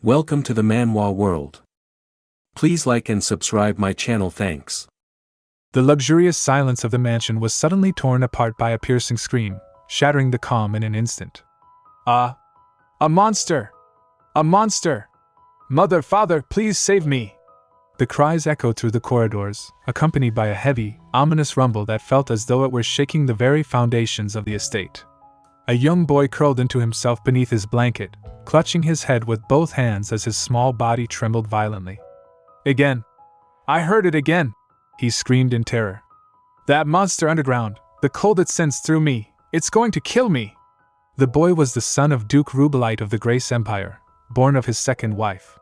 Welcome to the Manhwa world. Please like and subscribe my channel, thanks. The luxurious silence of the mansion was suddenly torn apart by a piercing scream, shattering the calm in an instant. A monster! A monster! Mother, father, please save me! The cries echoed through the corridors, accompanied by a heavy, ominous rumble that felt as though it were shaking the very foundations of the estate. A young boy curled into himself beneath his blanket, clutching his head with both hands as his small body trembled violently. Again! I heard it again! He screamed in terror. That monster underground, the cold it sends through me, it's going to kill me! The boy was the son of Duke Rubellite of the Grace Empire, born of his second wife.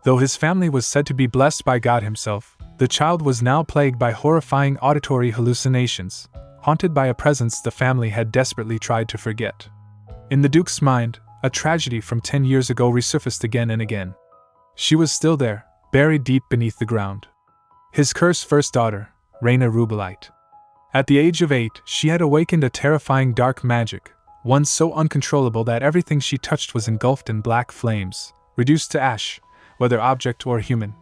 Though his family was said to be blessed by God himself, the child was now plagued by horrifying auditory hallucinations, haunted by a presence the family had desperately tried to forget. In the Duke's mind, a tragedy from 10 years ago resurfaced again and again. She was still there, buried deep beneath the ground. His cursed first daughter, Raina Rubellite. At the age of 8, she had awakened a terrifying dark magic, one so uncontrollable that everything she touched was engulfed in black flames, reduced to ash, whether object or human.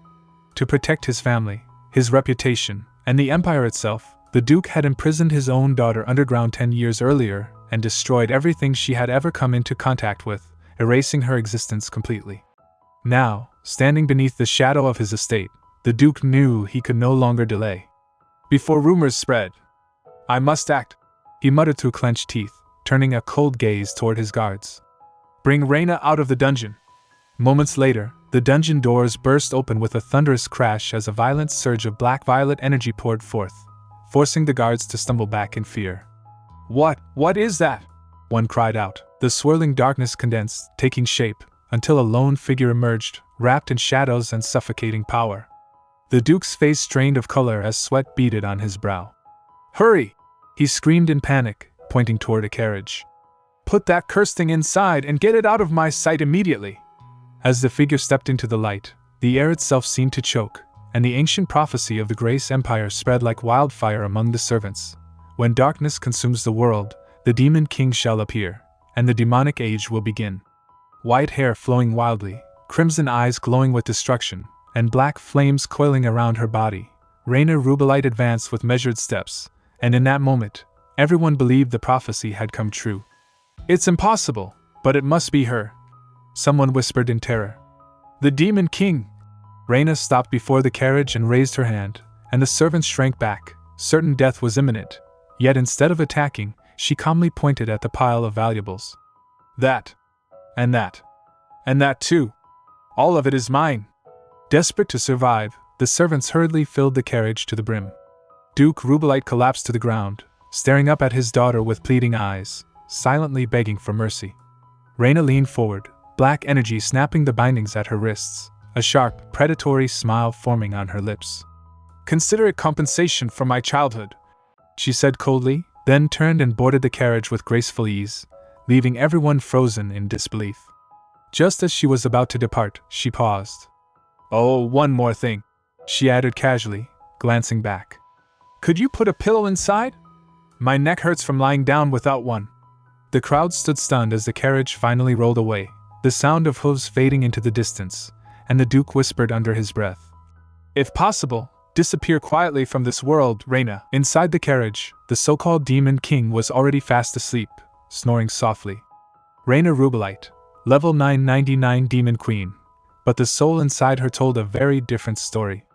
To protect his family, his reputation, and the empire itself, the Duke had imprisoned his own daughter underground 10 years earlier and destroyed everything she had ever come into contact with, erasing her existence completely. Now, standing beneath the shadow of his estate, the Duke knew he could no longer delay. Before rumors spread, I must act, he muttered through clenched teeth, turning a cold gaze toward his guards. Bring Raina out of the dungeon. Moments later, the dungeon doors burst open with a thunderous crash as a violent surge of black-violet energy poured forth, forcing the guards to stumble back in fear. What is that? One cried out. The swirling darkness condensed, taking shape, until a lone figure emerged, wrapped in shadows and suffocating power. The Duke's face strained of color as sweat beaded on his brow. Hurry! He screamed in panic, pointing toward a carriage. Put that cursed thing inside and get it out of my sight immediately! As the figure stepped into the light, the air itself seemed to choke, and the ancient prophecy of the Grace Empire spread like wildfire among the servants. When darkness consumes the world, the Demon King shall appear, and the demonic age will begin. White hair flowing wildly, crimson eyes glowing with destruction, and black flames coiling around her body, Raina Rubellite advanced with measured steps, and in that moment, everyone believed the prophecy had come true. It's impossible, but it must be her, someone whispered in terror. The Demon King! Raina stopped before the carriage and raised her hand, and the servants shrank back, certain death was imminent. Yet instead of attacking, she calmly pointed at the pile of valuables. That. And that. And that too. All of it is mine. Desperate to survive, the servants hurriedly filled the carriage to the brim. Duke Rubellite collapsed to the ground, staring up at his daughter with pleading eyes, silently begging for mercy. Raina leaned forward, black energy snapping the bindings at her wrists, a sharp, predatory smile forming on her lips. Consider it compensation for my childhood, she said coldly, then turned and boarded the carriage with graceful ease, leaving everyone frozen in disbelief. Just as she was about to depart, she paused. Oh, one more thing, she added casually, glancing back. Could you put a pillow inside? My neck hurts from lying down without one. The crowd stood stunned as the carriage finally rolled away, the sound of hooves fading into the distance, and the Duke whispered under his breath. If possible, disappear quietly from this world, Raina. Inside the carriage, the so-called Demon King was already fast asleep, snoring softly. Raina Rubellite, level 999 Demon Queen, but the soul inside her told a very different story.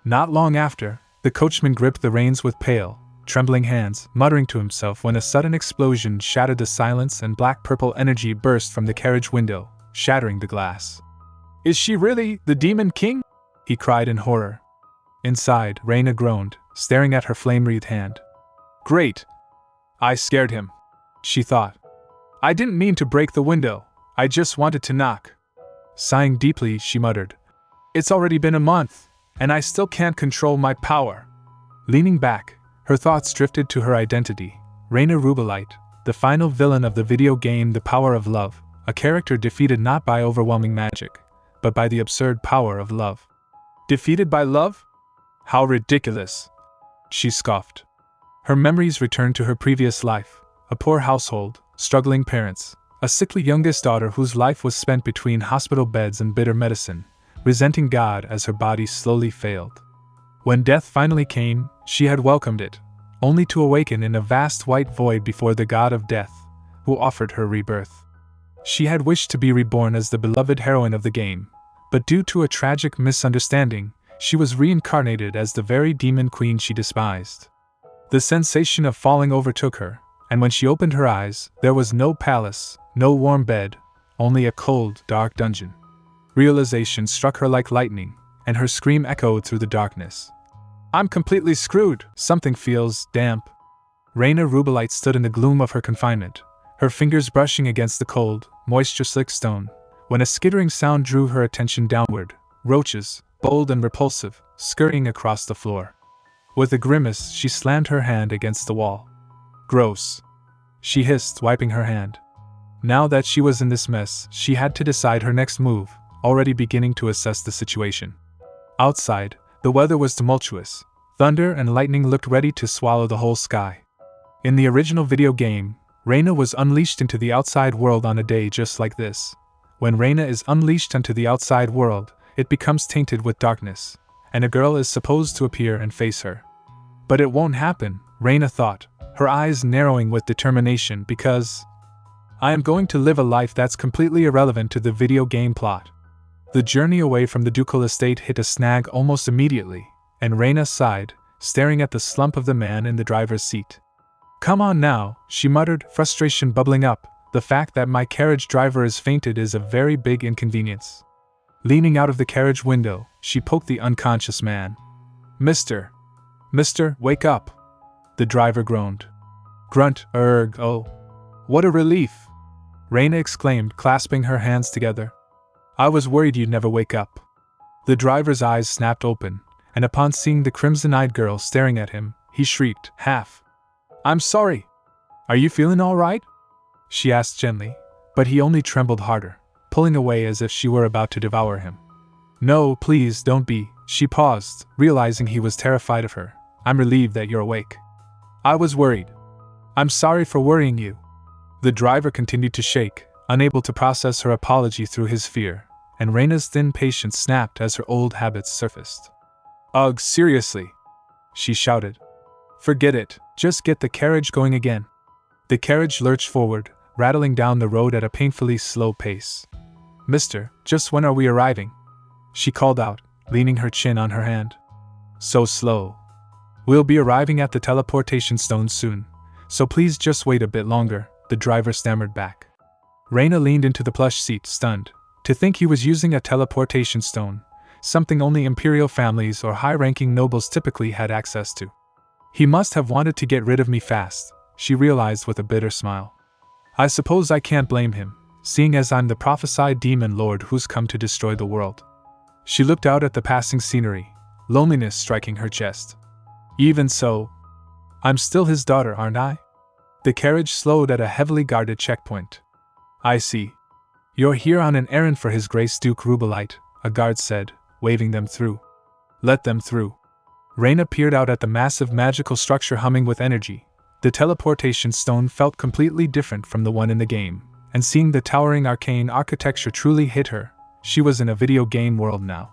Not long after, the coachman gripped the reins with pale, trembling hands, muttering to himself when a sudden explosion shattered the silence and black-purple energy burst from the carriage window, shattering the glass. Is she really the Demon King? He cried in horror. Inside, Raina groaned, staring at her flame-wreathed hand. Great! I scared him, she thought. I didn't mean to break the window, I just wanted to knock. Sighing deeply, she muttered. It's already been a month, and I still can't control my power. Leaning back, her thoughts drifted to her identity, Raina Rubellite, the final villain of the video game The Power of Love, a character defeated not by overwhelming magic, but by the absurd power of love. Defeated by love? How ridiculous! She scoffed. Her memories returned to her previous life, a poor household, struggling parents, A sickly youngest daughter whose life was spent between hospital beds and bitter medicine, resenting God as her body slowly failed. When death finally came, she had welcomed it, only to awaken in a vast white void before the god of death, who offered her rebirth. She had wished to be reborn as the beloved heroine of the game, but due to a tragic misunderstanding, she was reincarnated as the very demon queen she despised. The sensation of falling overtook her, and when she opened her eyes, there was no palace, no warm bed, only a cold, dark dungeon. Realization struck her like lightning, and her scream echoed through the darkness. I'm completely screwed. Something feels damp. Raina Rubellite stood in the gloom of her confinement, her fingers brushing against the cold, moisture-slick stone, when a skittering sound drew her attention downward. Roaches, bold and repulsive, scurrying across the floor. With a grimace, she slammed her hand against the wall. Gross, she hissed, wiping her hand. Now that she was in this mess, she had to decide her next move, already beginning to assess the situation. Outside, the weather was tumultuous. Thunder and lightning looked ready to swallow the whole sky. In the original video game, Raina was unleashed into the outside world on a day just like this. When Raina is unleashed onto the outside world, it becomes tainted with darkness, and a girl is supposed to appear and face her. But it won't happen, Raina thought, her eyes narrowing with determination, because I am going to live a life that's completely irrelevant to the video game plot. The journey away from the ducal estate hit a snag almost immediately, and Raina sighed, staring at the slump of the man in the driver's seat. Come on now, she muttered, frustration bubbling up. The fact that my carriage driver is fainted is a very big inconvenience. Leaning out of the carriage window, she poked the unconscious man. Mister, wake up. The driver groaned. Grunt, oh. What a relief! Raina exclaimed, clasping her hands together. I was worried you'd never wake up. The driver's eyes snapped open, and upon seeing the crimson-eyed girl staring at him, he shrieked, I'm sorry. Are you feeling all right? She asked gently, but he only trembled harder, pulling away as if she were about to devour him. No, please don't be. She paused, realizing he was terrified of her. I'm relieved that you're awake. I was worried. I'm sorry for worrying you. The driver continued to shake, unable to process her apology through his fear, and Raina's thin patience snapped as her old habits surfaced. Ugh, seriously, she shouted. Forget it, just get the carriage going again. The carriage lurched forward, rattling down the road at a painfully slow pace. Mister, just when are we arriving? She called out, leaning her chin on her hand. So slow. We'll be arriving at the teleportation stone soon, so please just wait a bit longer, the driver stammered back. Raina leaned into the plush seat, stunned, to think he was using a teleportation stone, something only imperial families or high-ranking nobles typically had access to. He must have wanted to get rid of me fast, she realized with a bitter smile. I suppose I can't blame him, seeing as I'm the prophesied demon lord who's come to destroy the world. She looked out at the passing scenery, loneliness striking her chest. Even so, I'm still his daughter, aren't I? The carriage slowed at a heavily guarded checkpoint. I see. You're here on an errand for His Grace Duke Rubellite, a guard said, waving them through. Let them through. Raina peered out at the massive magical structure humming with energy. The teleportation stone felt completely different from the one in the game, and seeing the towering arcane architecture truly hit her. She was in a video game world now.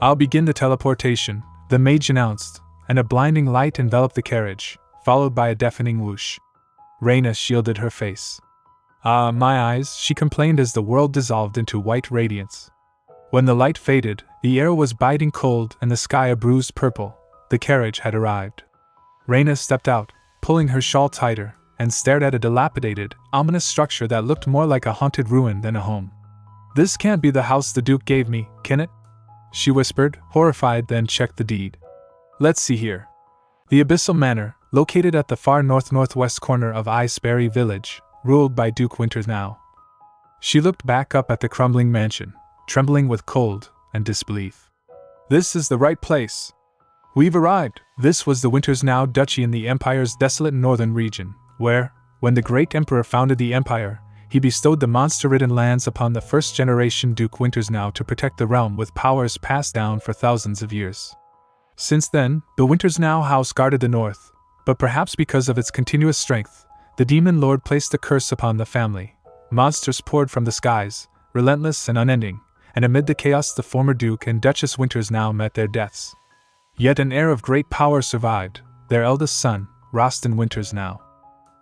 I'll begin the teleportation, the mage announced, and a blinding light enveloped the carriage, followed by a deafening whoosh. Raina shielded her face. My eyes, she complained as the world dissolved into white radiance. When the light faded, the air was biting cold and the sky a bruised purple. The carriage had arrived. Raina stepped out, pulling her shawl tighter, and stared at a dilapidated, ominous structure that looked more like a haunted ruin than a home. This can't be the house the Duke gave me, can it? She whispered, horrified, then checked the deed. Let's see here. The Abyssal Manor, located at the far north-northwest corner of Iceberry Village, ruled by Duke Winters now. She looked back up at the crumbling mansion, trembling with cold and disbelief. This is the right place. We've arrived. This was the Winters now duchy in the Empire's desolate northern region, where, when the great Emperor founded the Empire, he bestowed the monster-ridden lands upon the first-generation Duke Winters now to protect the realm with powers passed down for thousands of years. Since then, the Winters now house guarded the north, but perhaps because of its continuous strength, the Demon Lord placed a curse upon the family, Monsters poured from the skies, relentless and unending, and amid the chaos the former Duke and Duchess Winters now met their deaths. Yet an heir of great power survived, their eldest son, Rostin Winters now.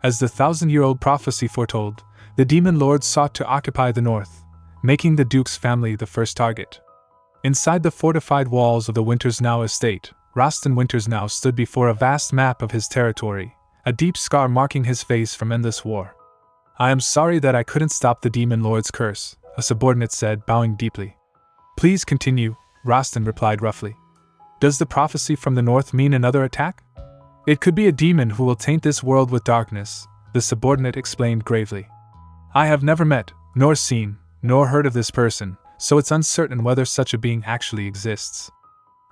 As the 1,000-year-old prophecy foretold, the demon lords sought to occupy the north, making the Duke's family the first target. Inside the fortified walls of the Winters Now estate, Rostin Winters Now stood before a vast map of his territory, a deep scar marking his face from endless war. "I am sorry that I couldn't stop the demon lord's curse," a subordinate said, bowing deeply. "Please continue," Rostin replied roughly. "Does the prophecy from the north mean another attack?" "It could be a demon who will taint this world with darkness," the subordinate explained gravely. "I have never met, nor seen, nor heard of this person, so it's uncertain whether such a being actually exists."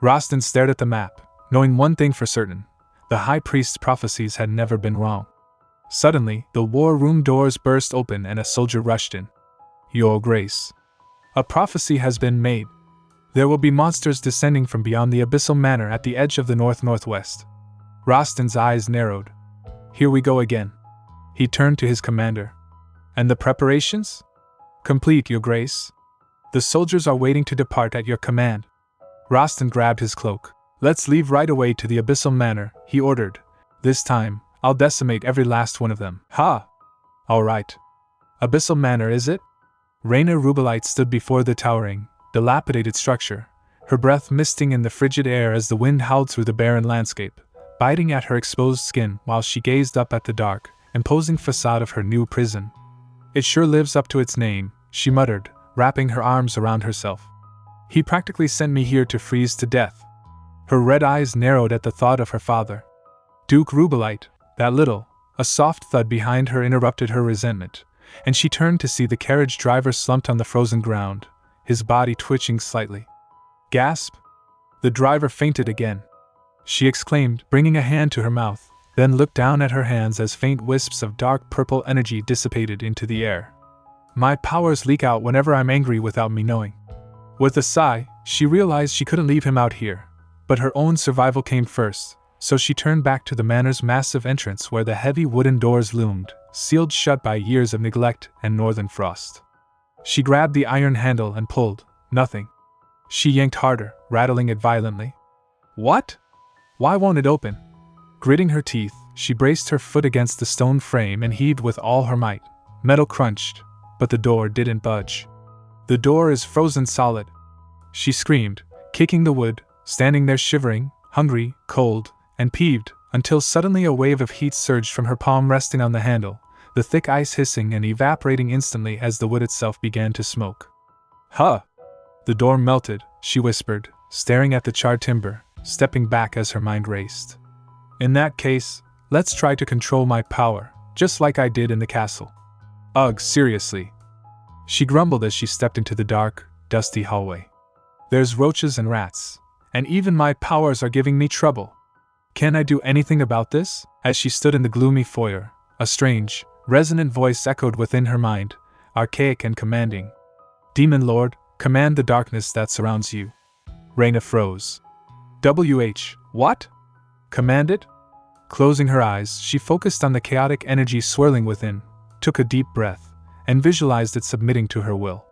Rostin stared at the map, knowing one thing for certain: the High Priest's prophecies had never been wrong. Suddenly, the war room doors burst open and a soldier rushed in. "Your Grace, a prophecy has been made. There will be monsters descending from beyond the abyssal manor at the edge of the north-northwest." Rostin's eyes narrowed. "Here we go again." He turned to his commander. "And the preparations?" "Complete, Your Grace. The soldiers are waiting to depart at your command." Rostin grabbed his cloak. "Let's leave right away to the abyssal manor," he ordered. "This time, I'll decimate every last one of them." "Ha! All right. Abyssal manor, is it?" Raina Rubellite stood before the towering, dilapidated structure, her breath misting in the frigid air as the wind howled through the barren landscape, biting at her exposed skin while she gazed up at the dark, imposing facade of her new prison. "It sure lives up to its name," she muttered, wrapping her arms around herself. "He practically sent me here to freeze to death." Her red eyes narrowed at the thought of her father. Duke Rubellite, that little. A soft thud behind her interrupted her resentment, and she turned to see the carriage driver slumped on the frozen ground, his body twitching slightly. "Gasp!" "The driver fainted again," she exclaimed, bringing a hand to her mouth, then looked down at her hands as faint wisps of dark purple energy dissipated into the air. "My powers leak out whenever I'm angry without me knowing." With a sigh, she realized she couldn't leave him out here, but her own survival came first, so she turned back to the manor's massive entrance where the heavy wooden doors loomed, sealed shut by years of neglect and northern frost. She grabbed the iron handle and pulled. Nothing. She yanked harder, rattling it violently. "What? Why won't it open?" Gritting her teeth, she braced her foot against the stone frame and heaved with all her might. Metal crunched, but the door didn't budge. "The door is frozen solid," she screamed, kicking the wood, standing there shivering, hungry, cold, and peeved, until suddenly a wave of heat surged from her palm resting on the handle, the thick ice hissing and evaporating instantly as the wood itself began to smoke. "Huh!" "The door melted," she whispered, staring at the charred timber, stepping back as her mind raced. "In that case, let's try to control my power, just like I did in the castle." "Ugh, seriously," she grumbled as she stepped into the dark, dusty hallway. "There's roaches and rats, and even my powers are giving me trouble. Can I do anything about this?" As she stood in the gloomy foyer, a strange, resonant voice echoed within her mind, archaic and commanding. "Demon Lord, command the darkness that surrounds you." Raina froze. What? Command it?" Closing her eyes, she focused on the chaotic energy swirling within, took a deep breath, and visualized it submitting to her will.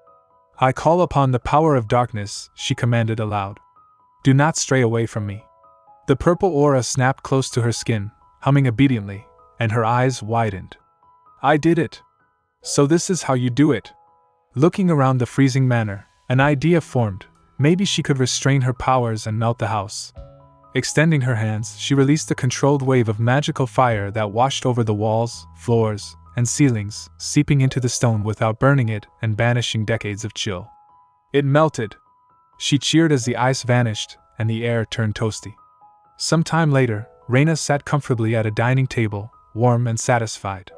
"I call upon the power of darkness," she commanded aloud. "Do not stray away from me." The purple aura snapped close to her skin, humming obediently, and her eyes widened. "I did it. So this is how you do it." Looking around the freezing manor, an idea formed. Maybe she could restrain her powers and melt the house. Extending her hands, she released a controlled wave of magical fire that washed over the walls, floors, and ceilings, seeping into the stone without burning it and banishing decades of chill. It melted. She cheered as the ice vanished and the air turned toasty. Some time later, Raina sat comfortably at a dining table, warm and satisfied.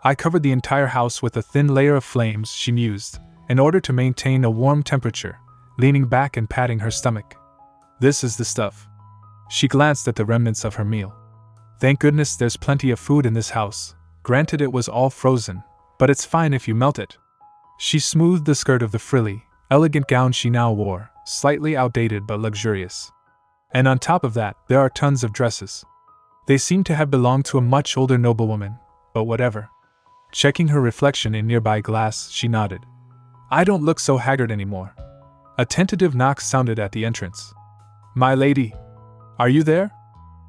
"I covered the entire house with a thin layer of flames," she mused, in order to maintain a warm temperature, leaning back and patting her stomach. "This is the stuff." She glanced at the remnants of her meal. "Thank goodness there's plenty of food in this house. Granted it was all frozen, but it's fine if you melt it." She smoothed the skirt of the frilly, elegant gown she now wore, slightly outdated but luxurious. "And on top of that, there are tons of dresses. They seem to have belonged to a much older noblewoman, but whatever. Checking her reflection in nearby glass, she nodded. I don't look so haggard anymore. A tentative knock sounded at the entrance. My lady, are you there?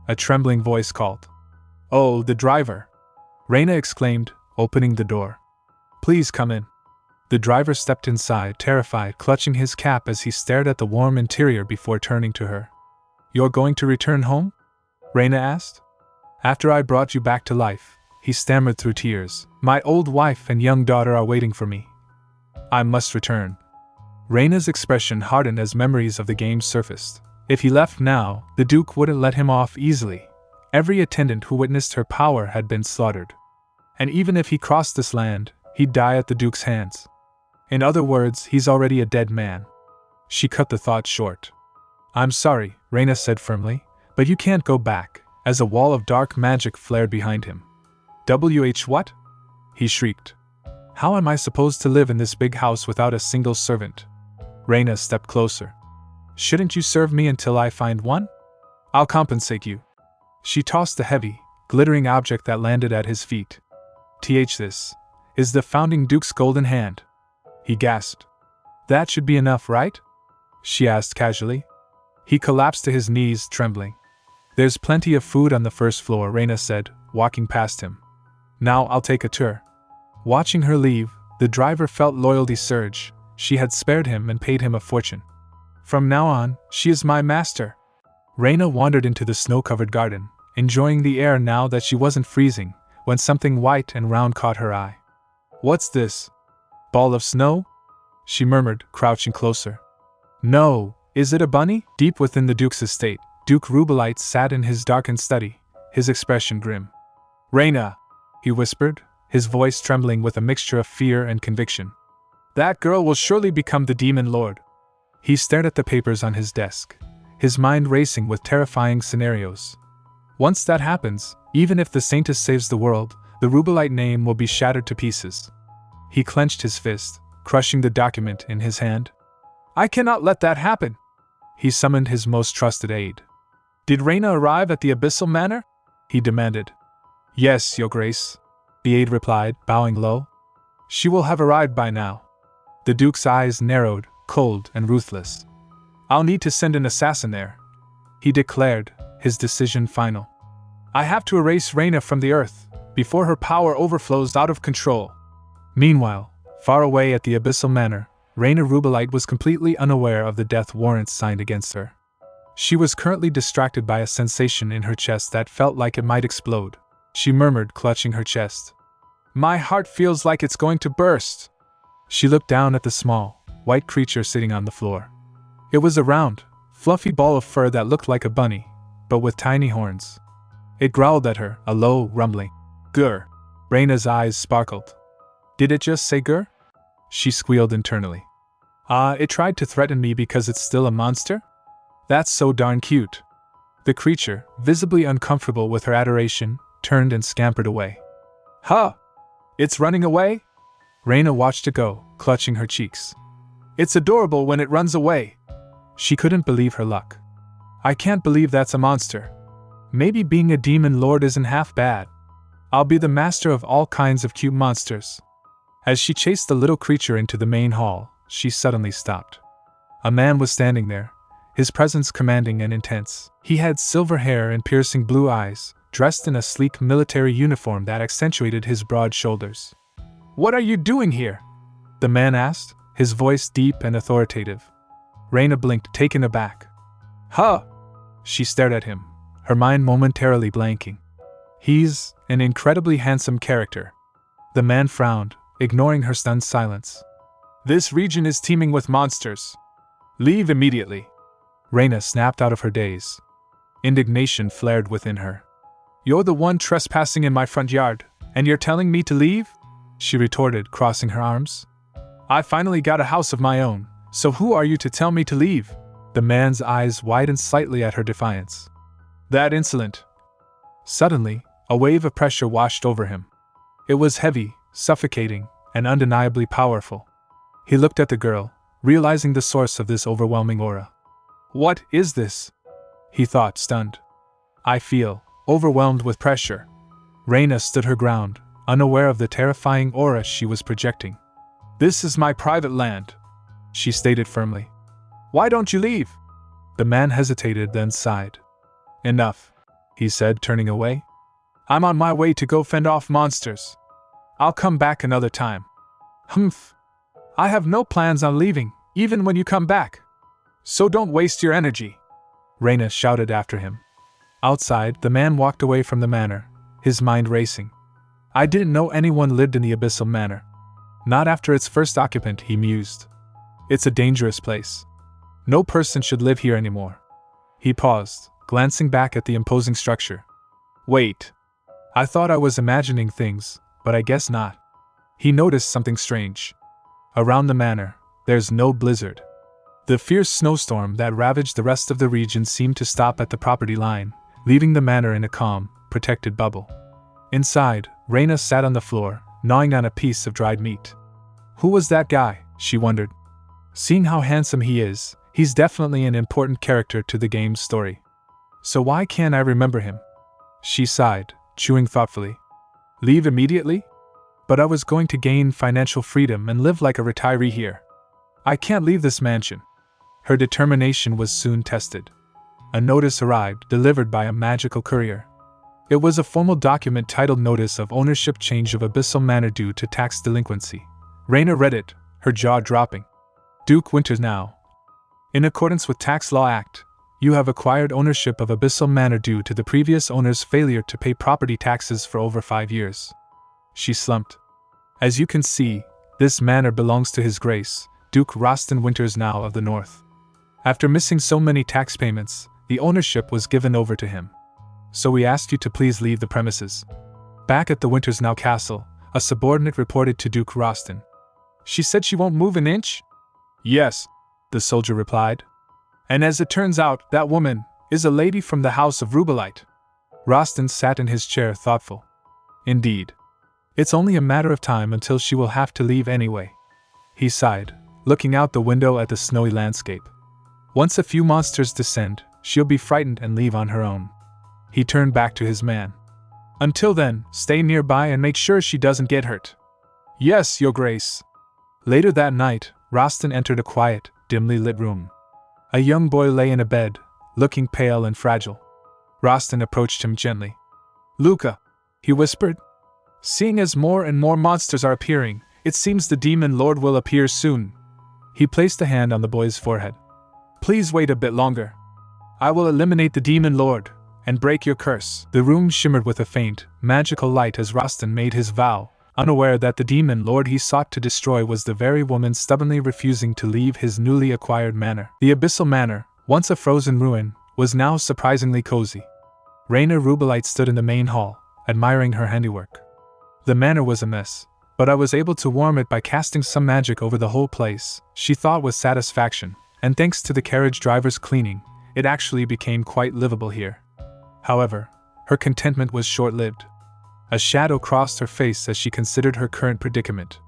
A trembling voice called. Oh, the driver! Raina exclaimed, opening the door. Please come in. The driver stepped inside, terrified, clutching his cap as he stared at the warm interior before turning to her. You're going to return home? Raina asked. After I brought you back to life, he stammered through tears. My old wife and young daughter are waiting for me. I must return. Raina's expression hardened as memories of the game surfaced. If he left now, the Duke wouldn't let him off easily. Every attendant who witnessed her power had been slaughtered. And even if he crossed this land, he'd die at the Duke's hands. In other words, he's already a dead man. She cut the thought short. I'm sorry, Raina said firmly, but you can't go back, as a wall of dark magic flared behind him. What? He shrieked. How am I supposed to live in this big house without a single servant? Raina stepped closer. Shouldn't you serve me until I find one? I'll compensate you. She tossed a heavy, glittering object that landed at his feet. This is the founding Duke's golden hand. He gasped. That should be enough, right? She asked casually. He collapsed to his knees, trembling. There's plenty of food on the first floor, Raina said, walking past him. Now I'll take a tour. Watching her leave, the driver felt loyalty surge. She had spared him and paid him a fortune. From now on, she is my master. Raina wandered into the snow-covered garden, enjoying the air now that she wasn't freezing, when something white and round caught her eye. What's this? Ball of snow? She murmured, crouching closer. No, is it a bunny? Deep within the Duke's estate, Duke Rubellite sat in his darkened study, his expression grim. Raina, he whispered, his voice trembling with a mixture of fear and conviction. That girl will surely become the demon lord. He stared at the papers on his desk, his mind racing with terrifying scenarios. Once that happens, even if the Saintess saves the world, the Rubellite name will be shattered to pieces. He clenched his fist, crushing the document in his hand. I cannot let that happen. He summoned his most trusted aide. Did Raina arrive at the Abyssal Manor? He demanded. Yes, Your Grace, the aide replied, bowing low. She will have arrived by now. The Duke's eyes narrowed, cold and ruthless. I'll need to send an assassin there, he declared, his decision final. I have to erase Raina from the earth, before her power overflows out of control. Meanwhile, far away at the Abyssal Manor, Raina Rubellite was completely unaware of the death warrants signed against her. She was currently distracted by a sensation in her chest that felt like it might explode. She murmured, clutching her chest. My heart feels like it's going to burst. She looked down at the small, white creature sitting on the floor. It was a round, fluffy ball of fur that looked like a bunny, but with tiny horns. It growled at her, a low, rumbling "Grr." Raina's eyes sparkled. Did it just say grr? She squealed internally. It tried to threaten me because it's still a monster? That's so darn cute. The creature, visibly uncomfortable with her adoration, turned and scampered away. Huh! It's running away? Raina watched it go, clutching her cheeks. It's adorable when it runs away. She couldn't believe her luck. I can't believe that's a monster. Maybe being a demon lord isn't half bad. I'll be the master of all kinds of cute monsters. As she chased the little creature into the main hall, she suddenly stopped. A man was standing there, his presence commanding and intense. He had silver hair and piercing blue eyes, dressed in a sleek military uniform that accentuated his broad shoulders. What are you doing here? The man asked, his voice deep and authoritative. Raina blinked, taken aback. Huh! She stared at him, her mind momentarily blanking. He's an incredibly handsome character. The man frowned, ignoring her stunned silence. This region is teeming with monsters. Leave immediately. Raina snapped out of her daze. Indignation flared within her. You're the one trespassing in my front yard, and you're telling me to leave? She retorted, crossing her arms. I finally got a house of my own, so who are you to tell me to leave? The man's eyes widened slightly at her defiance. That insolent. Suddenly, a wave of pressure washed over him. It was heavy, suffocating, and undeniably powerful. He looked at the girl, realizing the source of this overwhelming aura. What is this? He thought, stunned. I feel overwhelmed with pressure. Raina stood her ground, unaware of the terrifying aura she was projecting. "This is my private land," she stated firmly. "Why don't you leave?" The man hesitated, then sighed. "Enough," he said, turning away. "I'm on my way to go fend off monsters. I'll come back another time." "Humph. I have no plans on leaving, even when you come back. So don't waste your energy," Raina shouted after him. Outside, the man walked away from the manor, his mind racing. I didn't know anyone lived in the Abyssal Manor. Not after its first occupant, he mused. It's a dangerous place. No person should live here anymore. He paused, glancing back at the imposing structure. Wait. I thought I was imagining things, but I guess not. He noticed something strange. Around the manor, there's no blizzard. The fierce snowstorm that ravaged the rest of the region seemed to stop at the property line, leaving the manor in a calm, protected bubble. Inside, Raina sat on the floor, gnawing on a piece of dried meat. Who was that guy, she wondered. Seeing how handsome he is, he's definitely an important character to the game's story. So why can't I remember him? She sighed, chewing thoughtfully. Leave immediately? But I was going to gain financial freedom and live like a retiree here. I can't leave this mansion. Her determination was soon tested. A notice arrived, delivered by a magical courier. It was a formal document titled Notice of Ownership Change of Abyssal Manor due to tax delinquency. Raina read it, her jaw dropping. Duke Winters now. In accordance with Tax Law Act, you have acquired ownership of Abyssal Manor due to the previous owner's failure to pay property taxes for over 5 years. She slumped. As you can see, this manor belongs to His Grace, Duke Rostin Winters now of the North. After missing so many tax payments, the ownership was given over to him. So we ask you to please leave the premises. Back at the Winters Now castle, a subordinate reported to Duke Rostin. She said she won't move an inch? Yes, the soldier replied. And as it turns out, that woman is a lady from the house of Rubellite. Rostin sat in his chair thoughtful. Indeed. It's only a matter of time until she will have to leave anyway. He sighed, looking out the window at the snowy landscape. Once a few monsters descend, she'll be frightened and leave on her own. He turned back to his man. Until then, stay nearby and make sure she doesn't get hurt. Yes, Your Grace. Later that night, Rostin entered a quiet, dimly lit room. A young boy lay in a bed, looking pale and fragile. Rostin approached him gently. Luca, he whispered. Seeing as more and more monsters are appearing, it seems the Demon Lord will appear soon. He placed a hand on the boy's forehead. Please wait a bit longer. I will eliminate the Demon Lord and break your curse. The room shimmered with a faint, magical light as Rostin made his vow, unaware that the Demon Lord he sought to destroy was the very woman stubbornly refusing to leave his newly acquired manor. The Abyssal Manor, once a frozen ruin, was now surprisingly cozy. Raina Rubellite stood in the main hall, admiring her handiwork. The manor was a mess, but I was able to warm it by casting some magic over the whole place, she thought with satisfaction, and thanks to the carriage driver's cleaning, it actually became quite livable here. However, her contentment was short-lived. A shadow crossed her face as she considered her current predicament.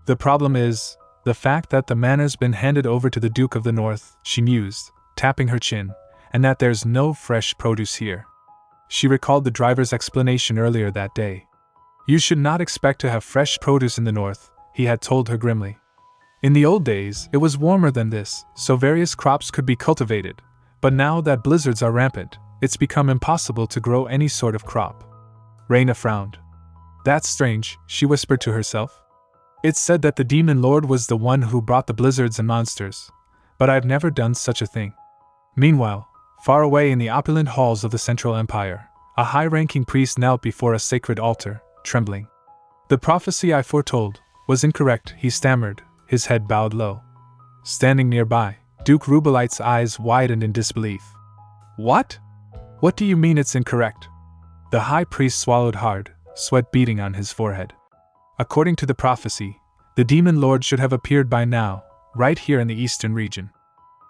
The problem is the fact that the manor's been handed over to the Duke of the North, she mused, tapping her chin, and that there's no fresh produce here. She recalled the driver's explanation earlier that day. You should not expect to have fresh produce in the north, he had told her grimly. In the old days, it was warmer than this, so various crops could be cultivated, but now that blizzards are rampant, it's become impossible to grow any sort of crop. Raina frowned. That's strange, she whispered to herself. It's said that the Demon Lord was the one who brought the blizzards and monsters, but I've never done such a thing. Meanwhile, far away in the opulent halls of the Central Empire, a high-ranking priest knelt before a sacred altar, trembling. The prophecy I foretold was incorrect, he stammered, his head bowed low. Standing nearby, Duke Rubellite's eyes widened in disbelief. What? What do you mean it's incorrect? The high priest swallowed hard, sweat beading on his forehead. According to the prophecy, the Demon Lord should have appeared by now, right here in the eastern region.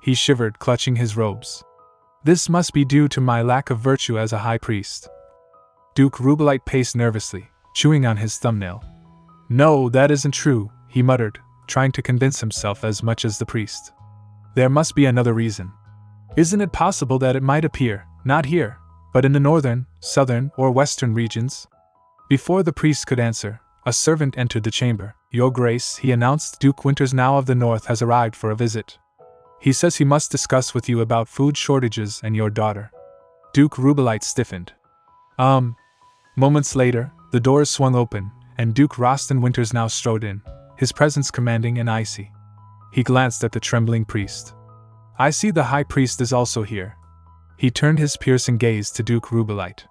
He shivered, clutching his robes. This must be due to my lack of virtue as a high priest. Duke Rubellite paced nervously, chewing on his thumbnail. No, that isn't true, he muttered, trying to convince himself as much as the priest. There must be another reason. Isn't it possible that it might appear, not here, but in the northern, southern, or western regions? Before the priest could answer, a servant entered the chamber. Your Grace, he announced, Duke Winters now of the North has arrived for a visit. He says he must discuss with you about food shortages and your daughter. Duke Rubellite stiffened. Moments later, the doors swung open, and Duke Rostin Winters now strode in, his presence commanding and icy. He glanced at the trembling priest. I see the high priest is also here. He turned his piercing gaze to Duke Rubellite.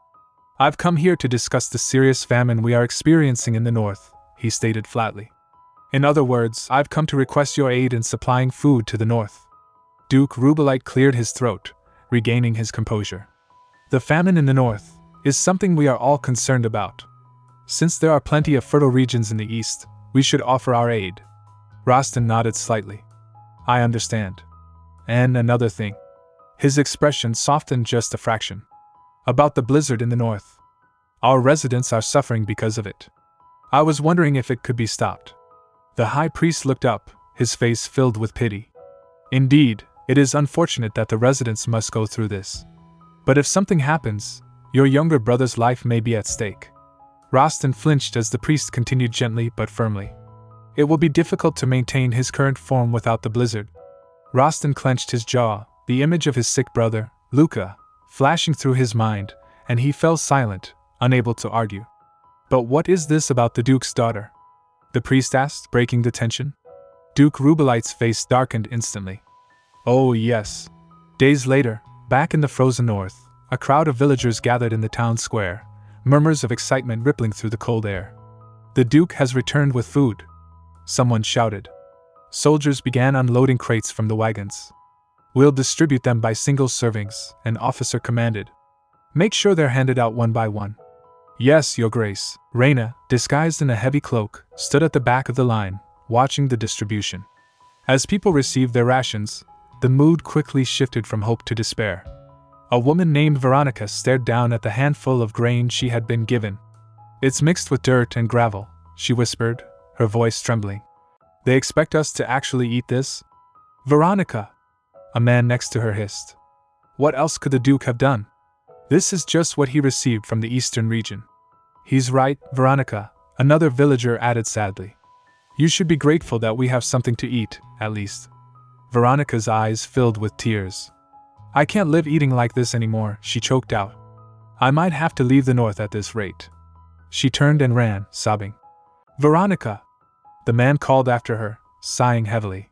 I've come here to discuss the serious famine we are experiencing in the north, he stated flatly. In other words, I've come to request your aid in supplying food to the north. Duke Rubellite cleared his throat, regaining his composure. The famine in the north is something we are all concerned about. Since there are plenty of fertile regions in the east, we should offer our aid. Rostin nodded slightly. I understand. And another thing. His expression softened just a fraction. About the blizzard in the north. Our residents are suffering because of it. I was wondering if it could be stopped. The high priest looked up, his face filled with pity. Indeed, it is unfortunate that the residents must go through this. But if something happens, your younger brother's life may be at stake. Rostin flinched as the priest continued gently but firmly. It will be difficult to maintain his current form without the blizzard. Rostin clenched his jaw, the image of his sick brother, Luca, flashing through his mind, and he fell silent, unable to argue. But what is this about the Duke's daughter? The priest asked, breaking the tension. Duke Rubellite's face darkened instantly. Oh yes. Days later, back in the frozen north, a crowd of villagers gathered in the town square, murmurs of excitement rippling through the cold air. The Duke has returned with food, someone shouted. Soldiers began unloading crates from the wagons. We'll distribute them by single servings, an officer commanded. Make sure they're handed out one by one. Yes, Your Grace. Raina, disguised in a heavy cloak, stood at the back of the line, watching the distribution. As people received their rations, the mood quickly shifted from hope to despair. A woman named Veronica stared down at the handful of grain she had been given. It's mixed with dirt and gravel, she whispered, her voice trembling. They expect us to actually eat this? Veronica! A man next to her hissed. What else could the Duke have done? This is just what he received from the eastern region. He's right, Veronica, another villager added sadly. You should be grateful that we have something to eat, at least. Veronica's eyes filled with tears. I can't live eating like this anymore, she choked out. I might have to leave the north at this rate. She turned and ran, sobbing. Veronica! The man called after her, sighing heavily.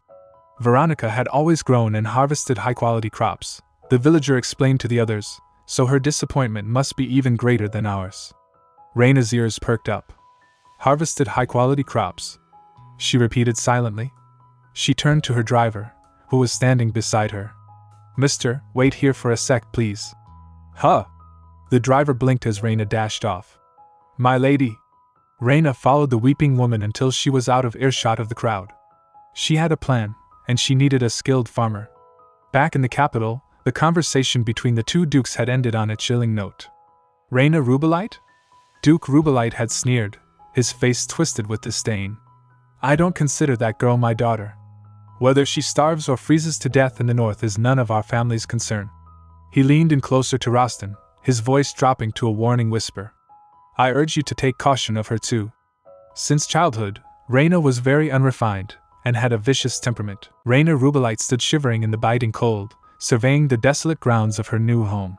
Veronica had always grown and harvested high-quality crops, the villager explained to the others, so her disappointment must be even greater than ours. Raina's ears perked up. Harvested high-quality crops, she repeated silently. She turned to her driver, who was standing beside her. Mister, wait here for a sec, please. Huh? The driver blinked as Raina dashed off. My lady. Raina followed the weeping woman until she was out of earshot of the crowd. She had a plan, and she needed a skilled farmer. Back in the capital, the conversation between the two dukes had ended on a chilling note. Raina Rubellite? Duke Rubellite had sneered, his face twisted with disdain. I don't consider that girl my daughter. Whether she starves or freezes to death in the north is none of our family's concern. He leaned in closer to Rostin, his voice dropping to a warning whisper. I urge you to take caution of her too. Since childhood, Raina was very unrefined, and had a vicious temperament. Raina Rubellite stood shivering in the biting cold, surveying the desolate grounds of her new home.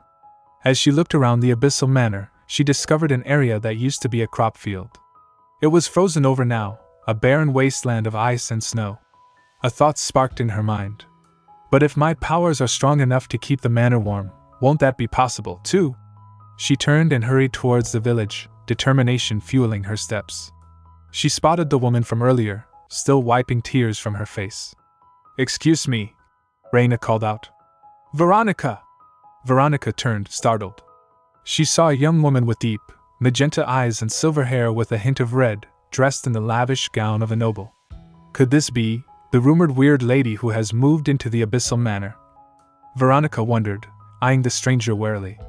As she looked around the abyssal manor, she discovered an area that used to be a crop field. It was frozen over now, a barren wasteland of ice and snow. A thought sparked in her mind. But if my powers are strong enough to keep the manor warm, won't that be possible, too? She turned and hurried towards the village, determination fueling her steps. She spotted the woman from earlier, still wiping tears from her face. Excuse me, Raina called out. Veronica! Veronica turned, startled. She saw a young woman with deep, magenta eyes and silver hair with a hint of red, dressed in the lavish gown of a noble. Could this be the rumored weird lady who has moved into the abyssal manor? Veronica wondered, eyeing the stranger warily.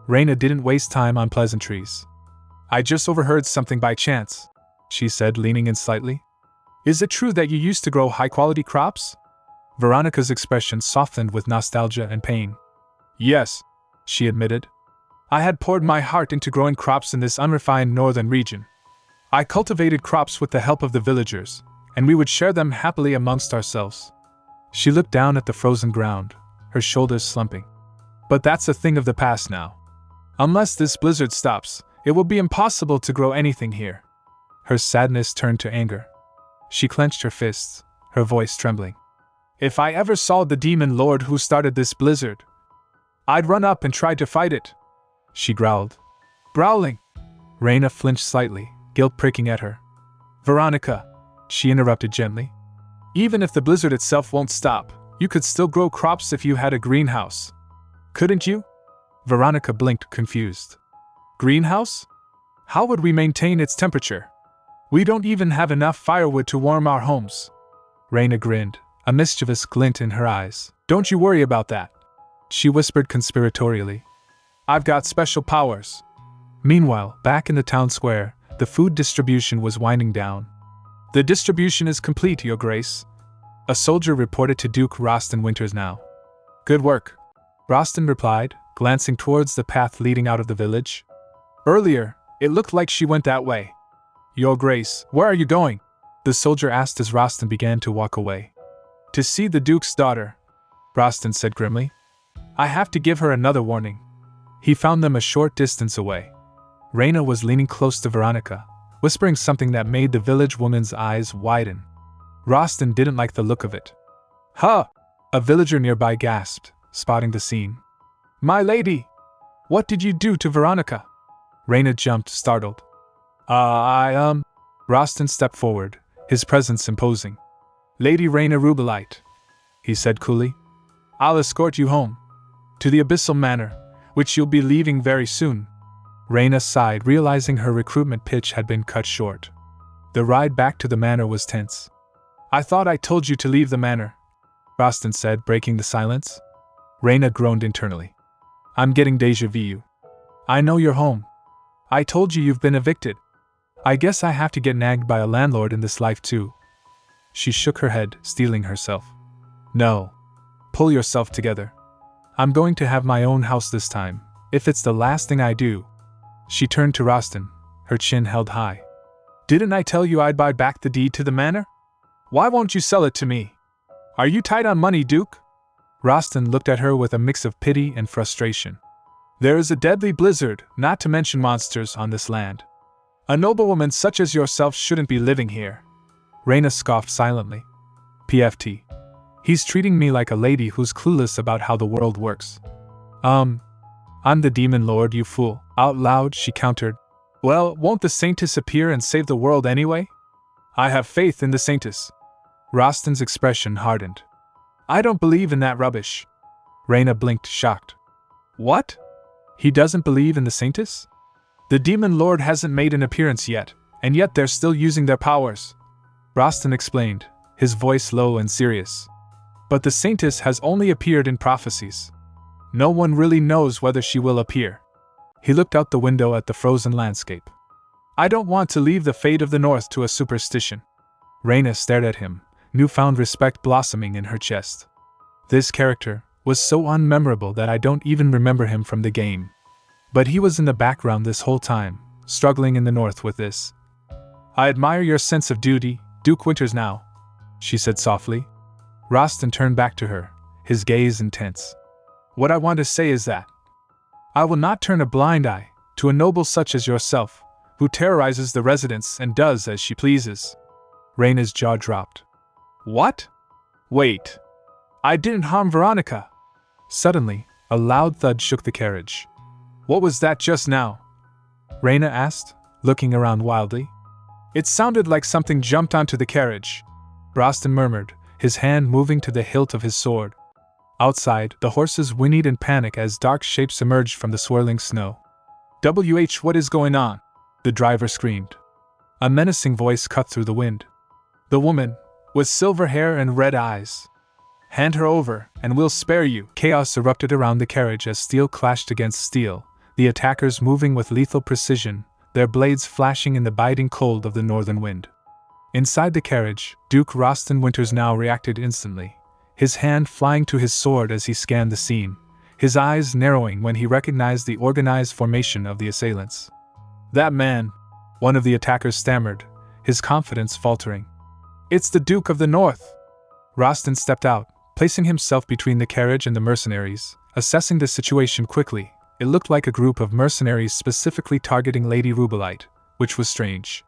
Raina didn't waste time on pleasantries. I just overheard something by chance, she said, leaning in slightly. Is it true that you used to grow high-quality crops? Veronica's expression softened with nostalgia and pain. Yes, she admitted. I had poured my heart into growing crops in this unrefined northern region. I cultivated crops with the help of the villagers, and we would share them happily amongst ourselves. She looked down at the frozen ground, her shoulders slumping. But that's a thing of the past now. Unless this blizzard stops, it will be impossible to grow anything here. Her sadness turned to anger. She clenched her fists, her voice trembling. If I ever saw the demon lord who started this blizzard, I'd run up and try to fight it, she growled. Growling. Raina flinched slightly, guilt pricking at her. Veronica, she interrupted gently. Even if the blizzard itself won't stop, you could still grow crops if you had a greenhouse. Couldn't you? Veronica blinked, confused. Greenhouse? How would we maintain its temperature? We don't even have enough firewood to warm our homes. Raina grinned, a mischievous glint in her eyes. Don't you worry about that, she whispered conspiratorially. I've got special powers. Meanwhile, back in the town square, the food distribution was winding down. The distribution is complete, Your Grace, a soldier reported to Duke Roston Winters now. Good work, Roston replied, glancing towards the path leading out of the village. Earlier, it looked like she went that way. Your Grace, where are you going? The soldier asked as Roston began to walk away. To see the Duke's daughter, Roston said grimly. I have to give her another warning. He found them a short distance away. Raina was leaning close to Veronica, whispering something that made the village woman's eyes widen. Roston didn't like the look of it. Huh! A villager nearby gasped, spotting the scene. My lady! What did you do to Veronica? Raina jumped, startled. Roston stepped forward, his presence imposing. Lady Raina Rubellite, he said coolly. I'll escort you home. To the Abyssal Manor, which you'll be leaving very soon. Raina sighed, realizing her recruitment pitch had been cut short. The ride back to the manor was tense. I thought I told you to leave the manor, Roston said, breaking the silence. Raina groaned internally. I'm getting déjà vu. I know you're home. I told you you've been evicted. I guess I have to get nagged by a landlord in this life too. She shook her head, steeling herself. No. Pull yourself together. I'm going to have my own house this time, if it's the last thing I do. She turned to Roston, her chin held high. Didn't I tell you I'd buy back the deed to the manor? Why won't you sell it to me? Are you tight on money, Duke? Roston looked at her with a mix of pity and frustration. There is a deadly blizzard, not to mention monsters, on this land. A noblewoman such as yourself shouldn't be living here. Raina scoffed silently. PFT. He's treating me like a lady who's clueless about how the world works. I'm the demon lord, you fool. Out loud, she countered. Well, won't the Saintess appear and save the world anyway? I have faith in the Saintess. Roston's expression hardened. I don't believe in that rubbish. Raina blinked, shocked. What? He doesn't believe in the Saintess? The demon lord hasn't made an appearance yet, and yet they're still using their powers. Roston explained, his voice low and serious. But the Saintess has only appeared in prophecies. No one really knows whether she will appear. He looked out the window at the frozen landscape. I don't want to leave the fate of the North to a superstition. Raina stared at him, newfound respect blossoming in her chest. This character was so unmemorable that I don't even remember him from the game. But he was in the background this whole time, struggling in the North with this. I admire your sense of duty, Duke Winters now, she said softly. Roston turned back to her, his gaze intense. What I want to say is that I will not turn a blind eye to a noble such as yourself, who terrorizes the residents and does as she pleases. Raina's jaw dropped. What? Wait. I didn't harm Veronica. Suddenly, a loud thud shook the carriage. What was that just now? Raina asked, looking around wildly. It sounded like something jumped onto the carriage, Roston murmured, his hand moving to the hilt of his sword. Outside, the horses whinnied in panic as dark shapes emerged from the swirling snow. What is going on? The driver screamed. A menacing voice cut through the wind. The woman, with silver hair and red eyes. Hand her over, and we'll spare you. Chaos erupted around the carriage as steel clashed against steel, the attackers moving with lethal precision, their blades flashing in the biting cold of the northern wind. Inside the carriage, Duke Roston Winters now reacted instantly, his hand flying to his sword as he scanned the scene, his eyes narrowing when he recognized the organized formation of the assailants. "That man," one of the attackers stammered, his confidence faltering. "It's the Duke of the North." Rostin stepped out, placing himself between the carriage and the mercenaries, assessing the situation quickly. It looked like a group of mercenaries specifically targeting Lady Rubellite, which was strange.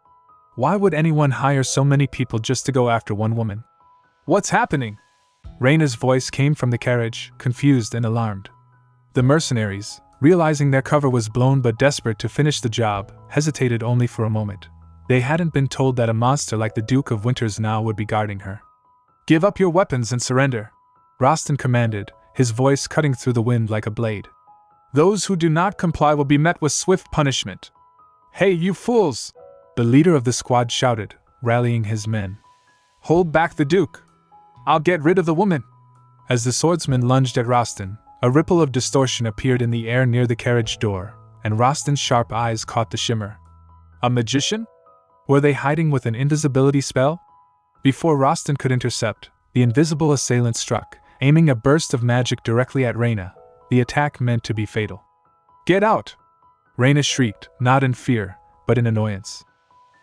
Why would anyone hire so many people just to go after one woman? "What's happening?" Raina's voice came from the carriage, confused and alarmed. The mercenaries, realizing their cover was blown but desperate to finish the job, hesitated only for a moment. They hadn't been told that a monster like the Duke of Winters now would be guarding her. "Give up your weapons and surrender," Rostin commanded, his voice cutting through the wind like a blade. "Those who do not comply will be met with swift punishment." "Hey, you fools!" the leader of the squad shouted, rallying his men. "Hold back the Duke! I'll get rid of the woman!" As the swordsman lunged at Rostin, a ripple of distortion appeared in the air near the carriage door, and Rostin's sharp eyes caught the shimmer. A magician? Were they hiding with an invisibility spell? Before Rostin could intercept, the invisible assailant struck, aiming a burst of magic directly at Raina, the attack meant to be fatal. "Get out!" Raina shrieked, not in fear, but in annoyance.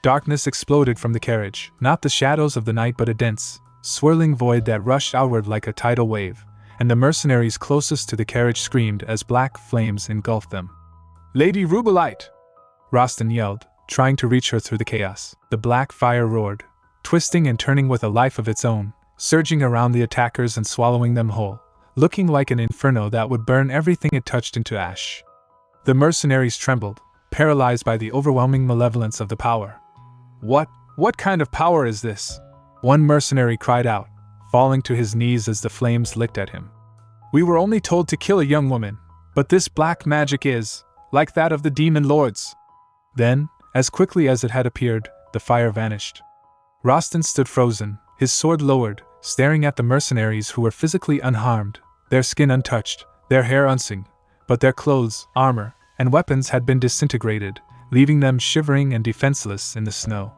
Darkness exploded from the carriage, not the shadows of the night but a dense, swirling void that rushed outward like a tidal wave, and the mercenaries closest to the carriage screamed as black flames engulfed them. "Lady Rubellite!" Rostin yelled, trying to reach her through the chaos. The black fire roared, twisting and turning with a life of its own, surging around the attackers and swallowing them whole, looking like an inferno that would burn everything it touched into ash. The mercenaries trembled, paralyzed by the overwhelming malevolence of the power. What kind of power is this?" One mercenary cried out, falling to his knees as the flames licked at him. "We were only told to kill a young woman, but this black magic is, like that of the demon lords." Then, as quickly as it had appeared, the fire vanished. Rostin stood frozen, his sword lowered, staring at the mercenaries who were physically unharmed, their skin untouched, their hair unsinged, but their clothes, armor, and weapons had been disintegrated, leaving them shivering and defenseless in the snow.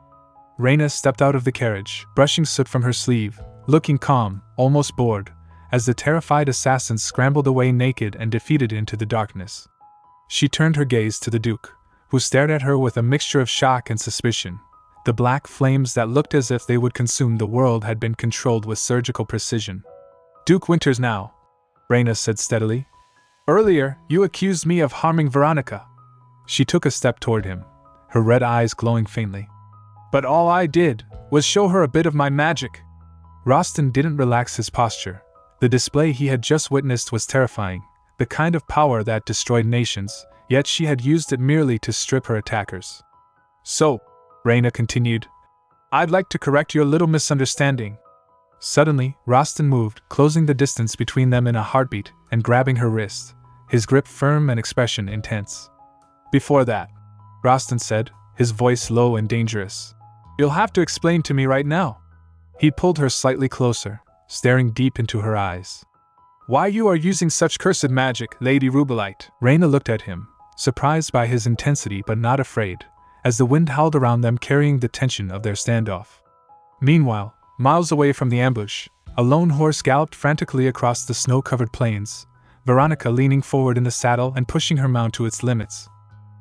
Raina stepped out of the carriage, brushing soot from her sleeve, looking calm, almost bored, as the terrified assassins scrambled away naked and defeated into the darkness. She turned her gaze to the Duke, who stared at her with a mixture of shock and suspicion. The black flames that looked as if they would consume the world had been controlled with surgical precision. "Duke Winters now," Raina said steadily. "Earlier, you accused me of harming Veronica." She took a step toward him, her red eyes glowing faintly. "But all I did was show her a bit of my magic." Rostin didn't relax his posture. The display he had just witnessed was terrifying, the kind of power that destroyed nations, yet she had used it merely to strip her attackers. "So," Raina continued, "I'd like to correct your little misunderstanding." Suddenly, Rostin moved, closing the distance between them in a heartbeat, and grabbing her wrist, his grip firm and expression intense. "Before that," Rostin said, his voice low and dangerous, "you'll have to explain to me right now." He pulled her slightly closer, staring deep into her eyes. "Why you are using such cursed magic, Lady Rubellite?" Raina looked at him, surprised by his intensity but not afraid, as the wind howled around them carrying the tension of their standoff. Meanwhile, miles away from the ambush, a lone horse galloped frantically across the snow-covered plains, Veronica leaning forward in the saddle and pushing her mount to its limits.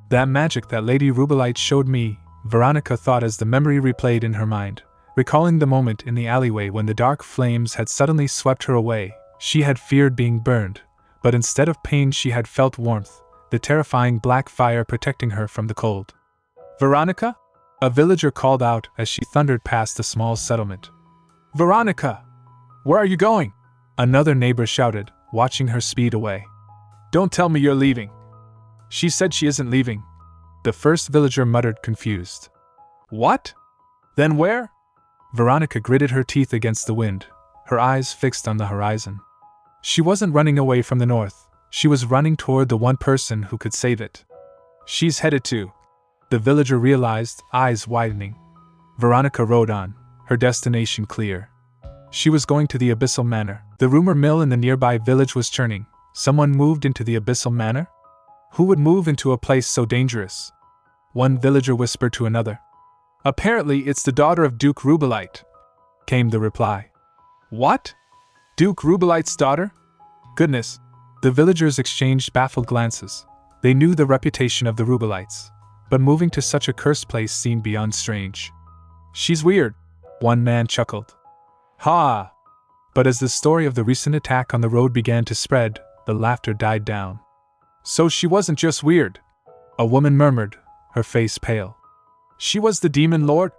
"That magic that Lady Rubellite showed me," Veronica thought as the memory replayed in her mind, recalling the moment in the alleyway when the dark flames had suddenly swept her away. She had feared being burned, but instead of pain she had felt warmth, the terrifying black fire protecting her from the cold. "Veronica?" a villager called out as she thundered past the small settlement. "Veronica! Where are you going?" another neighbor shouted, watching her speed away. "Don't tell me you're leaving." "She said she isn't leaving," the first villager muttered, confused. "What? Then where?" Veronica gritted her teeth against the wind, her eyes fixed on the horizon. She wasn't running away from the north, she was running toward the one person who could save it. "She's headed to," the villager realized, eyes widening. Veronica rode on, her destination clear. She was going to the Abyssal Manor. The rumor mill in the nearby village was churning. Someone moved into the Abyssal Manor? Who would move into a place so dangerous? One villager whispered to another. "Apparently it's the daughter of Duke Rubellite," came the reply. "What? Duke Rubellite's daughter? Goodness, The villagers exchanged baffled glances. They knew the reputation of the Rubellites, but moving to such a cursed place seemed beyond strange. "She's weird," one man chuckled. "Ha!" But as the story of the recent attack on the road began to spread, the laughter died down. "So she wasn't just weird," a woman murmured, her face pale. "She was the demon lord?"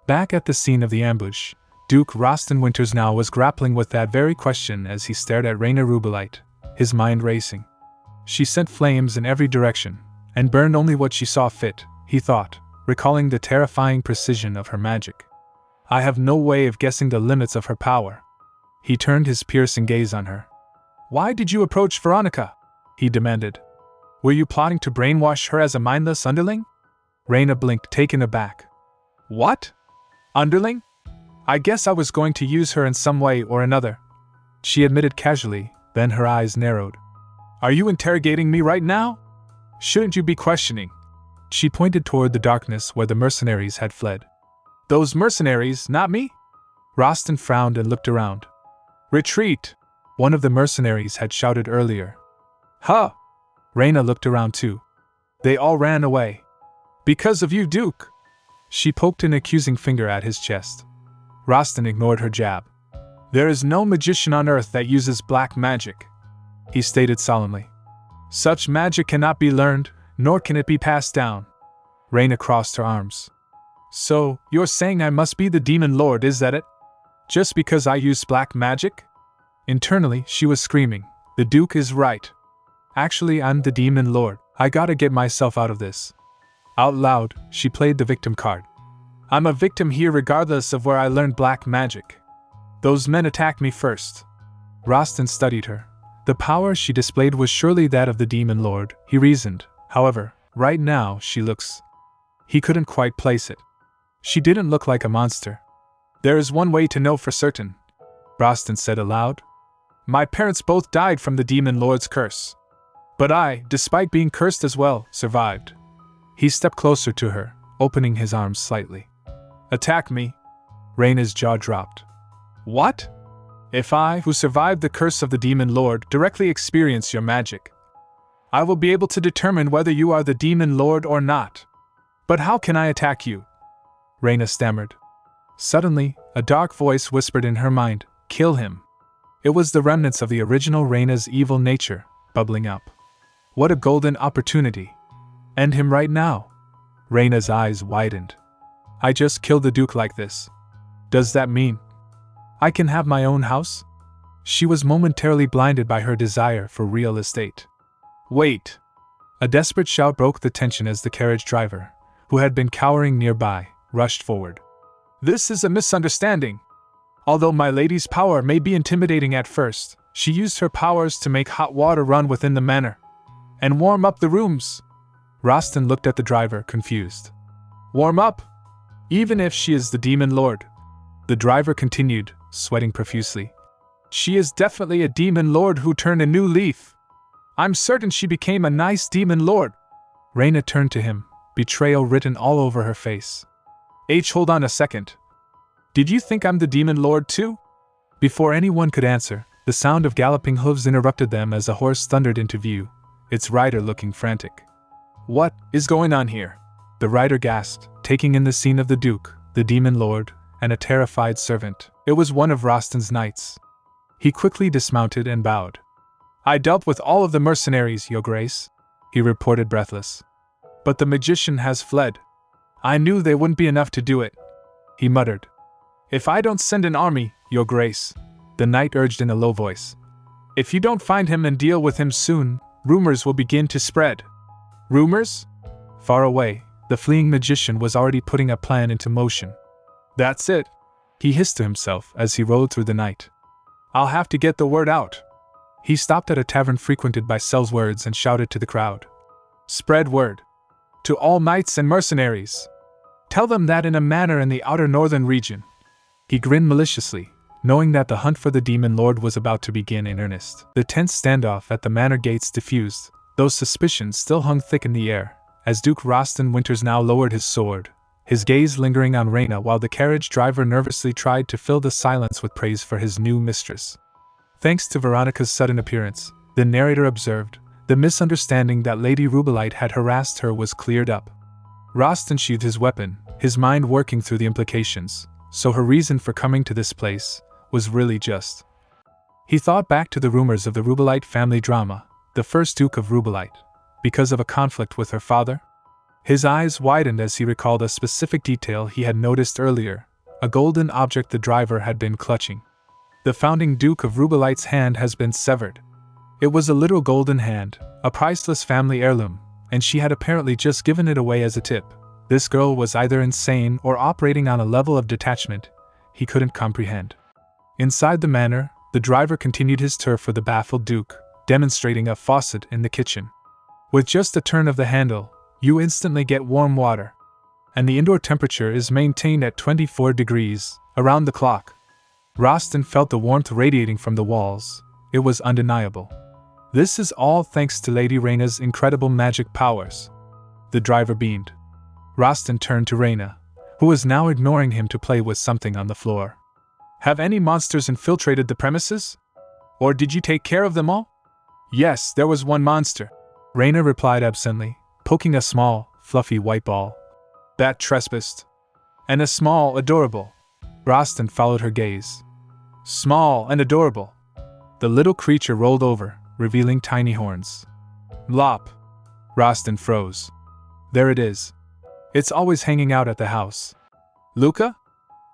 Back at the scene of the ambush, Duke Rostin Winters now was grappling with that very question as he stared at Raina Rubellite, his mind racing. She sent flames in every direction, and burned only what she saw fit, he thought, recalling the terrifying precision of her magic. "I have no way of guessing the limits of her power." He turned his piercing gaze on her. "Why did you approach Veronica?" he demanded. "Were you plotting to brainwash her as a mindless underling?" Raina blinked, taken aback. "What? Underling? I guess I was going to use her in some way or another," she admitted casually, then her eyes narrowed. "Are you interrogating me right now? Shouldn't you be questioning?" She pointed toward the darkness where the mercenaries had fled. "Those mercenaries, not me?" Rostin frowned and looked around. "Retreat!" one of the mercenaries had shouted earlier. "Huh!" Raina looked around too. "They all ran away. Because of you, Duke!" She poked an accusing finger at his chest. Rostin ignored her jab. "There is no magician on earth that uses black magic," he stated solemnly. "Such magic cannot be learned, nor can it be passed down." Raina crossed her arms. "So, you're saying I must be the demon lord, is that it? Just because I use black magic?" Internally, she was screaming, "The Duke is right. Actually, I'm the demon lord. I gotta get myself out of this." Out loud, she played the victim card. "I'm a victim here regardless of where I learned black magic. Those men attacked me first." Rostin studied her. The power she displayed was surely that of the demon lord, he reasoned. However, right now she looks... He couldn't quite place it. She didn't look like a monster. "There is one way to know for certain," Rostin said aloud. "My parents both died from the demon lord's curse. But I, despite being cursed as well, survived." He stepped closer to her, opening his arms slightly. "Attack me?" Raina's jaw dropped. "What? If I, who survived the curse of the demon lord, directly experience your magic, I will be able to determine whether you are the demon lord or not. But how can I attack you?" Raina stammered. Suddenly, a dark voice whispered in her mind, "Kill him." It was the remnants of the original Raina's evil nature, bubbling up. What a golden opportunity. End him right now. Raina's eyes widened. "I just killed the Duke like this. Does that mean I can have my own house?" She was momentarily blinded by her desire for real estate. "Wait!" A desperate shout broke the tension as the carriage driver, who had been cowering nearby, rushed forward. "This is a misunderstanding. Although my lady's power may be intimidating at first, she used her powers to make hot water run within the manor and warm up the rooms." Rostin looked at the driver, confused. "Warm up? Even if she is the demon lord?" The driver continued, sweating profusely. "She is definitely a demon lord who turned a new leaf. I'm certain she became a nice demon lord." Raina turned to him, betrayal written all over her face. Hold on a second. Did you think I'm the demon lord too?" Before anyone could answer, the sound of galloping hooves interrupted them as a horse thundered into view, its rider looking frantic. "What is going on here?" the rider gasped, taking in the scene of the Duke, the demon lord, and a terrified servant. It was one of Rostin's knights. He quickly dismounted and bowed. "I dealt with all of the mercenaries, Your Grace," he reported breathless. "But the magician has fled. I knew they wouldn't be enough to do it," he muttered. "If I don't send an army, Your Grace," the knight urged in a low voice. "If you don't find him and deal with him soon, rumors will begin to spread." "Rumors?" Far away, the fleeing magician was already putting a plan into motion. "That's it," he hissed to himself as he rode through the night. "I'll have to get the word out." He stopped at a tavern frequented by Sellswords and shouted to the crowd. "Spread word. To all knights and mercenaries. Tell them that in a manor in the outer northern region." He grinned maliciously, knowing that the hunt for the demon lord was about to begin in earnest. The tense standoff at the manor gates diffused, though suspicions still hung thick in the air, as Duke Rostin Winters now lowered his sword, his gaze lingering on Raina while the carriage driver nervously tried to fill the silence with praise for his new mistress. Thanks to Veronica's sudden appearance, the narrator observed, the misunderstanding that Lady Rubellite had harassed her was cleared up. Rostin sheathed his weapon, his mind working through the implications, so her reason for coming to this place was really just. He thought back to the rumors of the Rubellite family drama, the first Duke of Rubellite, because of a conflict with her father. His eyes widened as he recalled a specific detail he had noticed earlier, a golden object the driver had been clutching. The founding Duke of Rubellite's hand has been severed. It was a literal golden hand, a priceless family heirloom, and she had apparently just given it away as a tip. This girl was either insane or operating on a level of detachment he couldn't comprehend. Inside the manor, the driver continued his tour for the baffled Duke, demonstrating a faucet in the kitchen. With just a turn of the handle, you instantly get warm water, and the indoor temperature is maintained at 24 degrees, around the clock. Rostin felt the warmth radiating from the walls. It was undeniable. This is all thanks to Lady Raina's incredible magic powers. The driver beamed. Rostin turned to Raina, who was now ignoring him to play with something on the floor. Have any monsters infiltrated the premises? Or did you take care of them all? Yes, there was one monster, Raina replied absently, poking a small, fluffy white ball. That trespassed. And a small, adorable. Rostin followed her gaze. Small and adorable. The little creature rolled over, revealing tiny horns. Lop. Rostin froze. There it is. It's always hanging out at the house. Luca?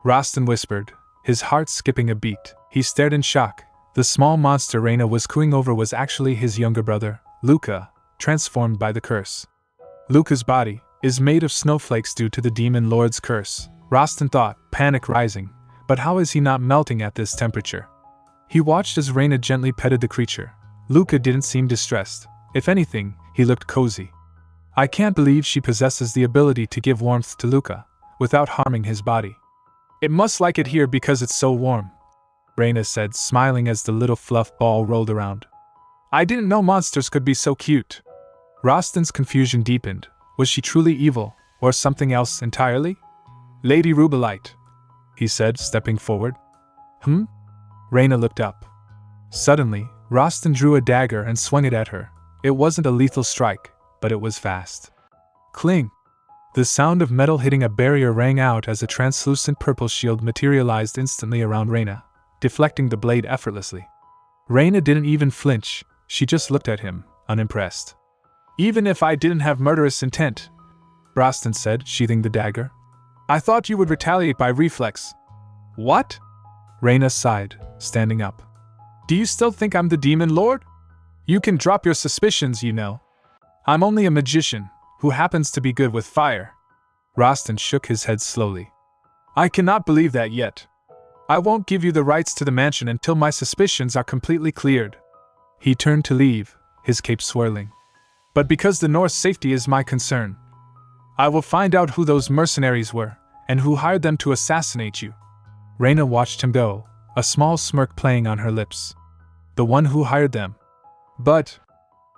Rostin whispered, his heart skipping a beat. He stared in shock. The small monster Raina was cooing over was actually his younger brother, Luca, transformed by the curse. Luca's body is made of snowflakes due to the demon lord's curse, Rostin thought, panic rising. But how is he not melting at this temperature? He watched as Raina gently petted the creature. Luca didn't seem distressed. If anything, he looked cozy. I can't believe she possesses the ability to give warmth to Luca, without harming his body. It must like it here because it's so warm, Raina said, smiling as the little fluff ball rolled around. I didn't know monsters could be so cute. Rostin's confusion deepened. Was she truly evil, or something else entirely? Lady Rubellite, he said, stepping forward. Raina looked up. Suddenly, Rostin drew a dagger and swung it at her. It wasn't a lethal strike, but it was fast. Cling! The sound of metal hitting a barrier rang out as a translucent purple shield materialized instantly around Raina, deflecting the blade effortlessly. Raina didn't even flinch, she just looked at him, unimpressed. Even if I didn't have murderous intent, Rostin said, sheathing the dagger. I thought you would retaliate by reflex. What? Raina sighed, standing up. Do you still think I'm the demon lord? You can drop your suspicions, you know. I'm only a magician, who happens to be good with fire. Rostin shook his head slowly. I cannot believe that yet. I won't give you the rights to the mansion until my suspicions are completely cleared. He turned to leave, his cape swirling. But because the North's safety is my concern, I will find out who those mercenaries were, and who hired them to assassinate you. Raina watched him go, a small smirk playing on her lips. The one who hired them. But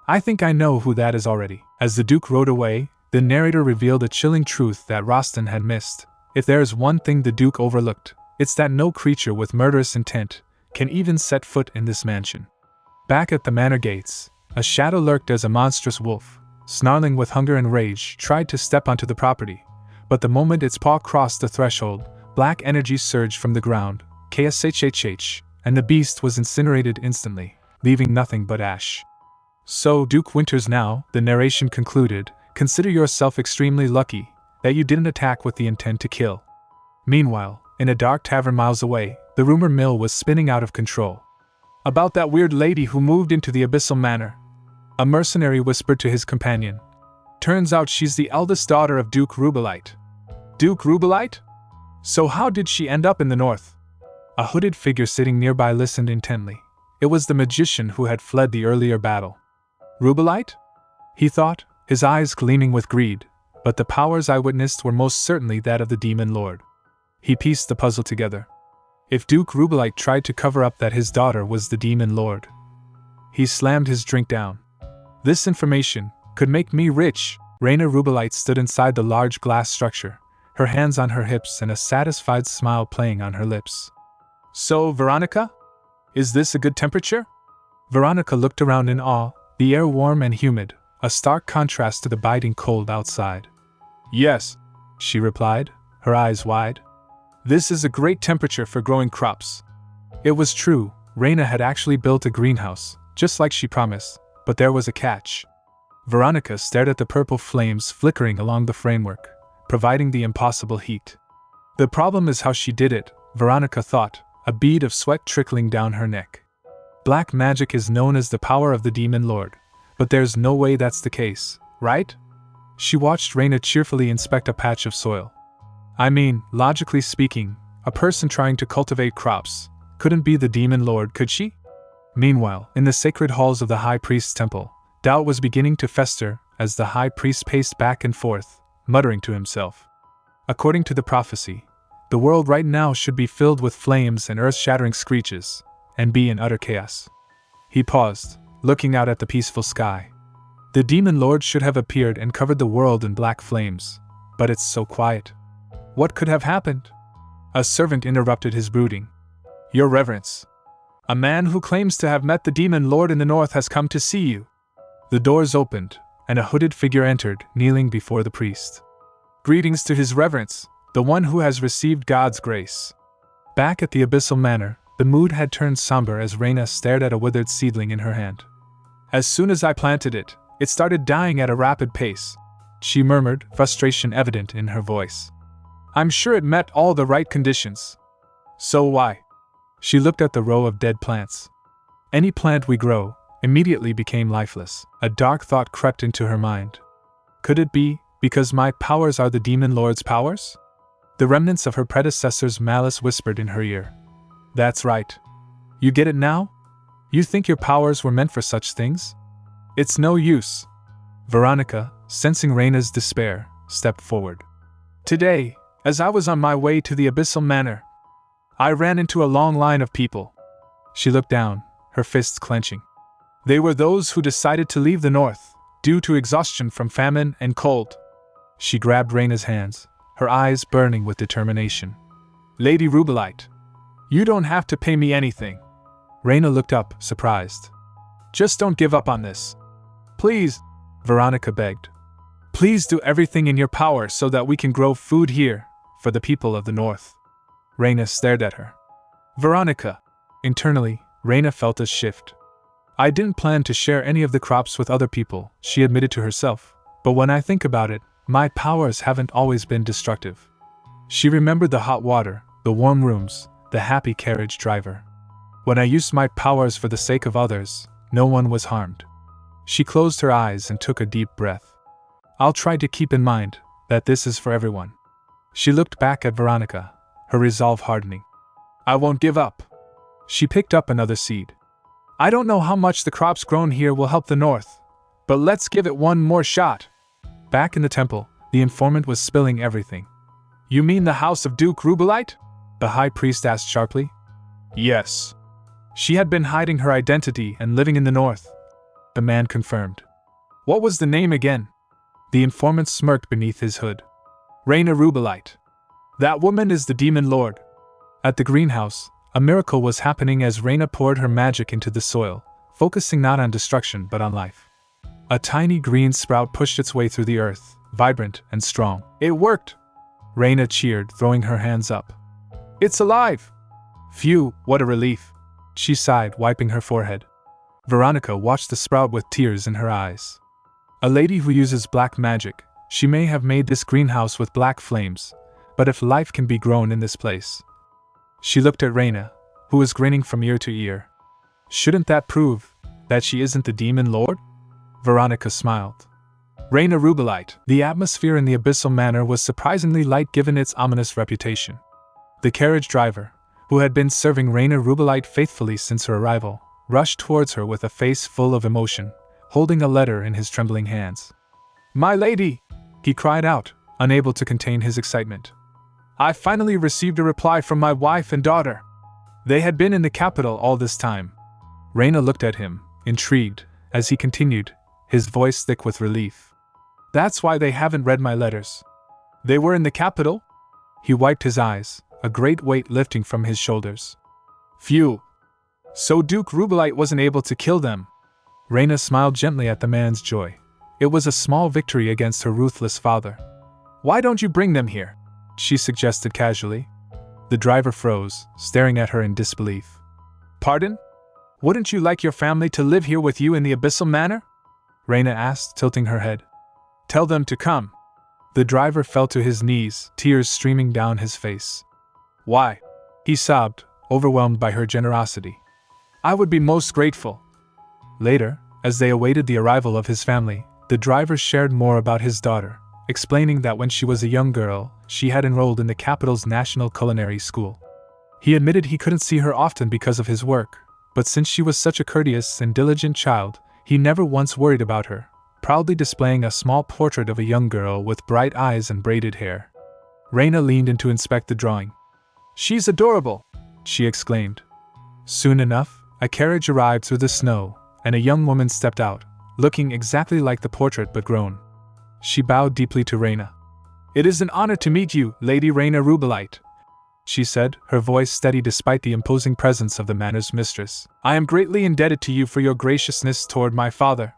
I think I know who that is already. As the Duke rode away, the narrator revealed a chilling truth that Rostin had missed. If there is one thing the Duke overlooked, it's that no creature with murderous intent can even set foot in this mansion. Back at the manor gates, a shadow lurked as a monstrous wolf, snarling with hunger and rage, tried to step onto the property. But the moment its paw crossed the threshold, black energy surged from the ground, KSHHH, and the beast was incinerated instantly, leaving nothing but ash. So, Duke Winters now, the narration concluded, consider yourself extremely lucky that you didn't attack with the intent to kill. Meanwhile, in a dark tavern miles away, the rumor mill was spinning out of control. About that weird lady who moved into the Abyssal Manor, a mercenary whispered to his companion. Turns out she's the eldest daughter of Duke Rubellite. Duke Rubellite? So how did she end up in the north? A hooded figure sitting nearby listened intently. It was the magician who had fled the earlier battle. Rubellite? He thought, his eyes gleaming with greed, but the powers I witnessed were most certainly that of the demon lord. He pieced the puzzle together. If Duke Rubellite tried to cover up that his daughter was the demon lord. He slammed his drink down. This information could make me rich. Raina Rubellite stood inside the large glass structure, her hands on her hips and a satisfied smile playing on her lips. So, Veronica? Is this a good temperature? Veronica looked around in awe, the air warm and humid, a stark contrast to the biting cold outside. Yes, she replied, her eyes wide. This is a great temperature for growing crops. It was true, Raina had actually built a greenhouse, just like she promised, but there was a catch. Veronica stared at the purple flames flickering along the framework, providing the impossible heat. The problem is how she did it, Veronica thought, a bead of sweat trickling down her neck. Black magic is known as the power of the Demon Lord, but there's no way that's the case, right? She watched Raina cheerfully inspect a patch of soil. I mean, logically speaking, a person trying to cultivate crops couldn't be the Demon Lord, could she? Meanwhile, in the sacred halls of the High Priest's temple, doubt was beginning to fester as the High Priest paced back and forth, muttering to himself. According to the prophecy, the world right now should be filled with flames and earth-shattering screeches, and be in utter chaos. He paused, looking out at the peaceful sky. The Demon Lord should have appeared and covered the world in black flames, but it's so quiet. What could have happened? A servant interrupted his brooding. Your Reverence, a man who claims to have met the Demon Lord in the north has come to see you. The doors opened, and a hooded figure entered, kneeling before the priest. Greetings to His Reverence, the one who has received God's grace. Back at the Abyssal Manor, the mood had turned somber as Raina stared at a withered seedling in her hand. As soon as I planted it, it started dying at a rapid pace, she murmured, frustration evident in her voice. I'm sure it met all the right conditions. So why? She looked at the row of dead plants. Any plant we grow immediately became lifeless. A dark thought crept into her mind. Could it be because my powers are the Demon Lord's powers? The remnants of her predecessor's malice whispered in her ear. That's right. You get it now? You think your powers were meant for such things? It's no use. Veronica, sensing Raina's despair, stepped forward. Today, as I was on my way to the Abyssal Manor, I ran into a long line of people. She looked down, her fists clenching. They were those who decided to leave the north, due to exhaustion from famine and cold. She grabbed Raina's hands, her eyes burning with determination. Lady Rubellite, you don't have to pay me anything. Raina looked up, surprised. Just don't give up on this. Please, Veronica begged. Please do everything in your power so that we can grow food here, for the people of the north. Raina stared at her. Veronica. Internally, Raina felt a shift. I didn't plan to share any of the crops with other people, she admitted to herself, but when I think about it, my powers haven't always been destructive. She remembered the hot water, the warm rooms, the happy carriage driver. When I used my powers for the sake of others, no one was harmed. She closed her eyes and took a deep breath. I'll try to keep in mind that this is for everyone. She looked back at Veronica, her resolve hardening. I won't give up. She picked up another seed. I don't know how much the crops grown here will help the north, but let's give it one more shot. Back in the temple, the informant was spilling everything. You mean the house of Duke Rubellite? The high priest asked sharply. Yes. She had been hiding her identity and living in the north. The man confirmed. What was the name again? The informant smirked beneath his hood. Raina Rubellite. That woman is the Demon Lord. At the greenhouse, a miracle was happening as Raina poured her magic into the soil, focusing not on destruction but on life. A tiny green sprout pushed its way through the earth, vibrant and strong. It worked! Raina cheered, throwing her hands up. It's alive! Phew, what a relief! She sighed, wiping her forehead. Veronica watched the sprout with tears in her eyes. A lady who uses black magic, she may have made this greenhouse with black flames, but if life can be grown in this place. She looked at Raina, who was grinning from ear to ear. Shouldn't that prove that she isn't the Demon Lord? Veronica smiled. Raina Rubellite. The atmosphere in the Abyssal Manor was surprisingly light given its ominous reputation. The carriage driver, who had been serving Raina Rubellite faithfully since her arrival, rushed towards her with a face full of emotion, holding a letter in his trembling hands. My lady! He cried out, unable to contain his excitement. I finally received a reply from my wife and daughter. They had been in the capital all this time. Raina looked at him, intrigued, as he continued, his voice thick with relief. That's why they haven't read my letters. They were in the capital? He wiped his eyes, a great weight lifting from his shoulders. Phew! So Duke Rubellite wasn't able to kill them. Raina smiled gently at the man's joy. It was a small victory against her ruthless father. Why don't you bring them here? She suggested casually. The driver froze, staring at her in disbelief. Pardon? Wouldn't you like your family to live here with you in the Abyssal Manor? Raina asked, tilting her head. Tell them to come. The driver fell to his knees, tears streaming down his face. Why? He sobbed, overwhelmed by her generosity. I would be most grateful. Later, as they awaited the arrival of his family, the driver shared more about his daughter, explaining that when she was a young girl, she had enrolled in the capital's National Culinary School. He admitted he couldn't see her often because of his work, but since she was such a courteous and diligent child, he never once worried about her, proudly displaying a small portrait of a young girl with bright eyes and braided hair. Raina leaned in to inspect the drawing. She's adorable, she exclaimed. Soon enough, a carriage arrived through the snow, and a young woman stepped out, looking exactly like the portrait but grown. She bowed deeply to Raina. It is an honor to meet you, Lady Raina Rubellite, she said, her voice steady despite the imposing presence of the manor's mistress. I am greatly indebted to you for your graciousness toward my father.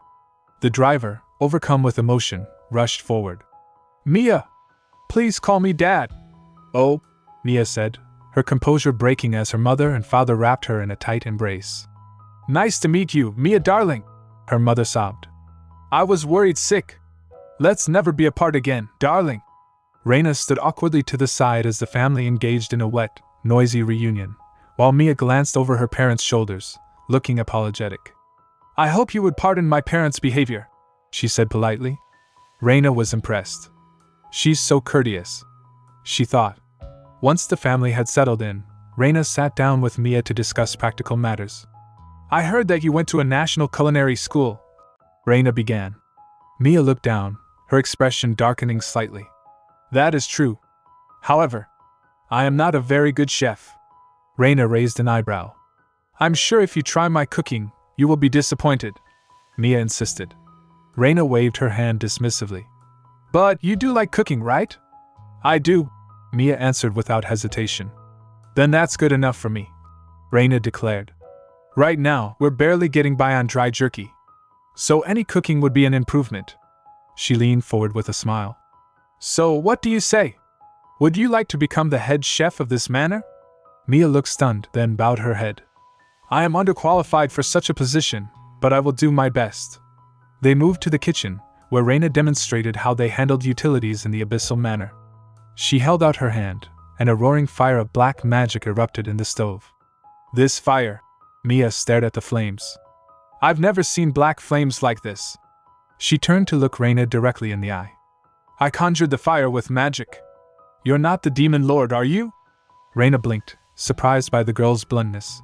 The driver, overcome with emotion, rushed forward. Mia! Please call me Dad! Oh, Mia said, her composure breaking as her mother and father wrapped her in a tight embrace. Nice to meet you, Mia darling, her mother sobbed. I was worried sick. Let's never be apart again, darling. Raina stood awkwardly to the side as the family engaged in a wet, noisy reunion, while Mia glanced over her parents' shoulders, looking apologetic. I hope you would pardon my parents' behavior, she said politely. Raina was impressed. She's so courteous, she thought. Once the family had settled in, Raina sat down with Mia to discuss practical matters. I heard that you went to a national culinary school, Raina began. Mia looked down, her expression darkening slightly. That is true. However, I am not a very good chef. Raina raised an eyebrow. I'm sure if you try my cooking, you will be disappointed, Mia insisted. Raina waved her hand dismissively. But you do like cooking, right? I do, Mia answered without hesitation. Then that's good enough for me, Raina declared. Right now, we're barely getting by on dry jerky. So any cooking would be an improvement. She leaned forward with a smile. So what do you say? Would you like to become the head chef of this manor? Mia looked stunned, then bowed her head. I am underqualified for such a position, but I will do my best. They moved to the kitchen, where Raina demonstrated how they handled utilities in the Abyssal Manor. She held out her hand, and a roaring fire of black magic erupted in the stove. This fire, Mia stared at the flames. I've never seen black flames like this. She turned to look Raina directly in the eye. I conjured the fire with magic. You're not the demon lord, are you? Raina blinked, surprised by the girl's bluntness.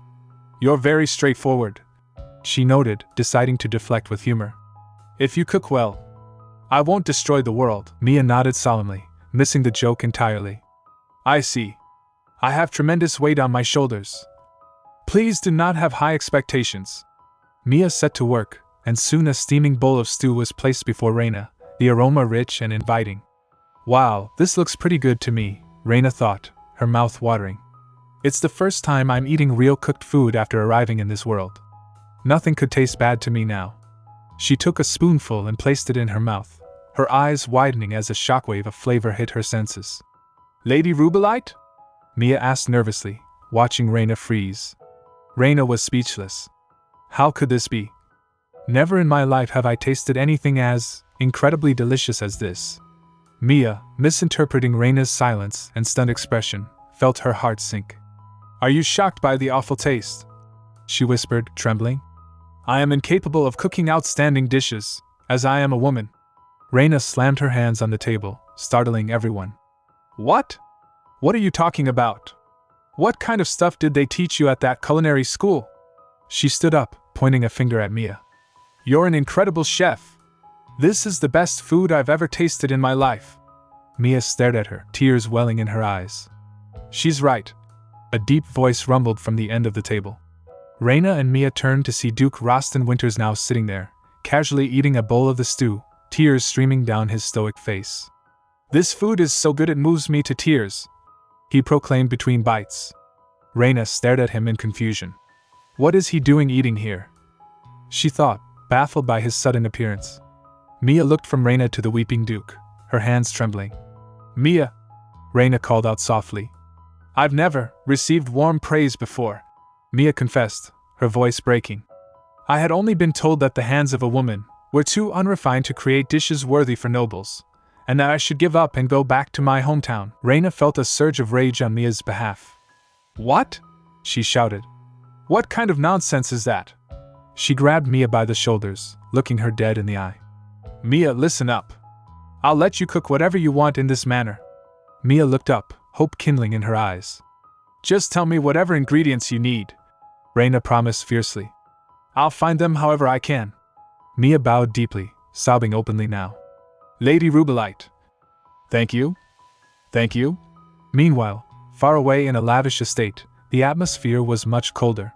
You're very straightforward, she noted, deciding to deflect with humor. If you cook well, I won't destroy the world. Mia nodded solemnly, missing the joke entirely. I see. I have tremendous weight on my shoulders. Please do not have high expectations. Mia set to work, and soon a steaming bowl of stew was placed before Raina, the aroma rich and inviting. Wow, this looks pretty good to me, Raina thought, her mouth watering. It's the first time I'm eating real cooked food after arriving in this world. Nothing could taste bad to me now. She took a spoonful and placed it in her mouth, her eyes widening as a shockwave of flavor hit her senses. Lady Rubellite? Mia asked nervously, watching Raina freeze. Raina was speechless. How could this be? Never in my life have I tasted anything as incredibly delicious as this. Mia, misinterpreting Raina's silence and stunned expression, felt her heart sink. Are you shocked by the awful taste? She whispered, trembling. I am incapable of cooking outstanding dishes, as I am a woman. Raina slammed her hands on the table, startling everyone. What? What are you talking about? What kind of stuff did they teach you at that culinary school? She stood up, pointing a finger at Mia. You're an incredible chef. This is the best food I've ever tasted in my life. Mia stared at her, tears welling in her eyes. She's right. A deep voice rumbled from the end of the table. Raina and Mia turned to see Duke Roston Winters now sitting there, casually eating a bowl of the stew, tears streaming down his stoic face. This food is so good it moves me to tears, he proclaimed between bites. Raina stared at him in confusion. What is he doing eating here? She thought, baffled by his sudden appearance. Mia looked from Raina to the weeping Duke, her hands trembling. Mia, Raina called out softly. I've never received warm praise before, Mia confessed, her voice breaking. I had only been told that the hands of a woman were too unrefined to create dishes worthy for nobles, and that I should give up and go back to my hometown. Raina felt a surge of rage on Mia's behalf. What? She shouted. What kind of nonsense is that? She grabbed Mia by the shoulders, looking her dead in the eye. Mia, listen up. I'll let you cook whatever you want in this manner. Mia looked up, hope kindling in her eyes. Just tell me whatever ingredients you need, Raina promised fiercely. I'll find them however I can. Mia bowed deeply, sobbing openly now. Lady Rubellite. Thank you. Thank you. Meanwhile, far away in a lavish estate, the atmosphere was much colder.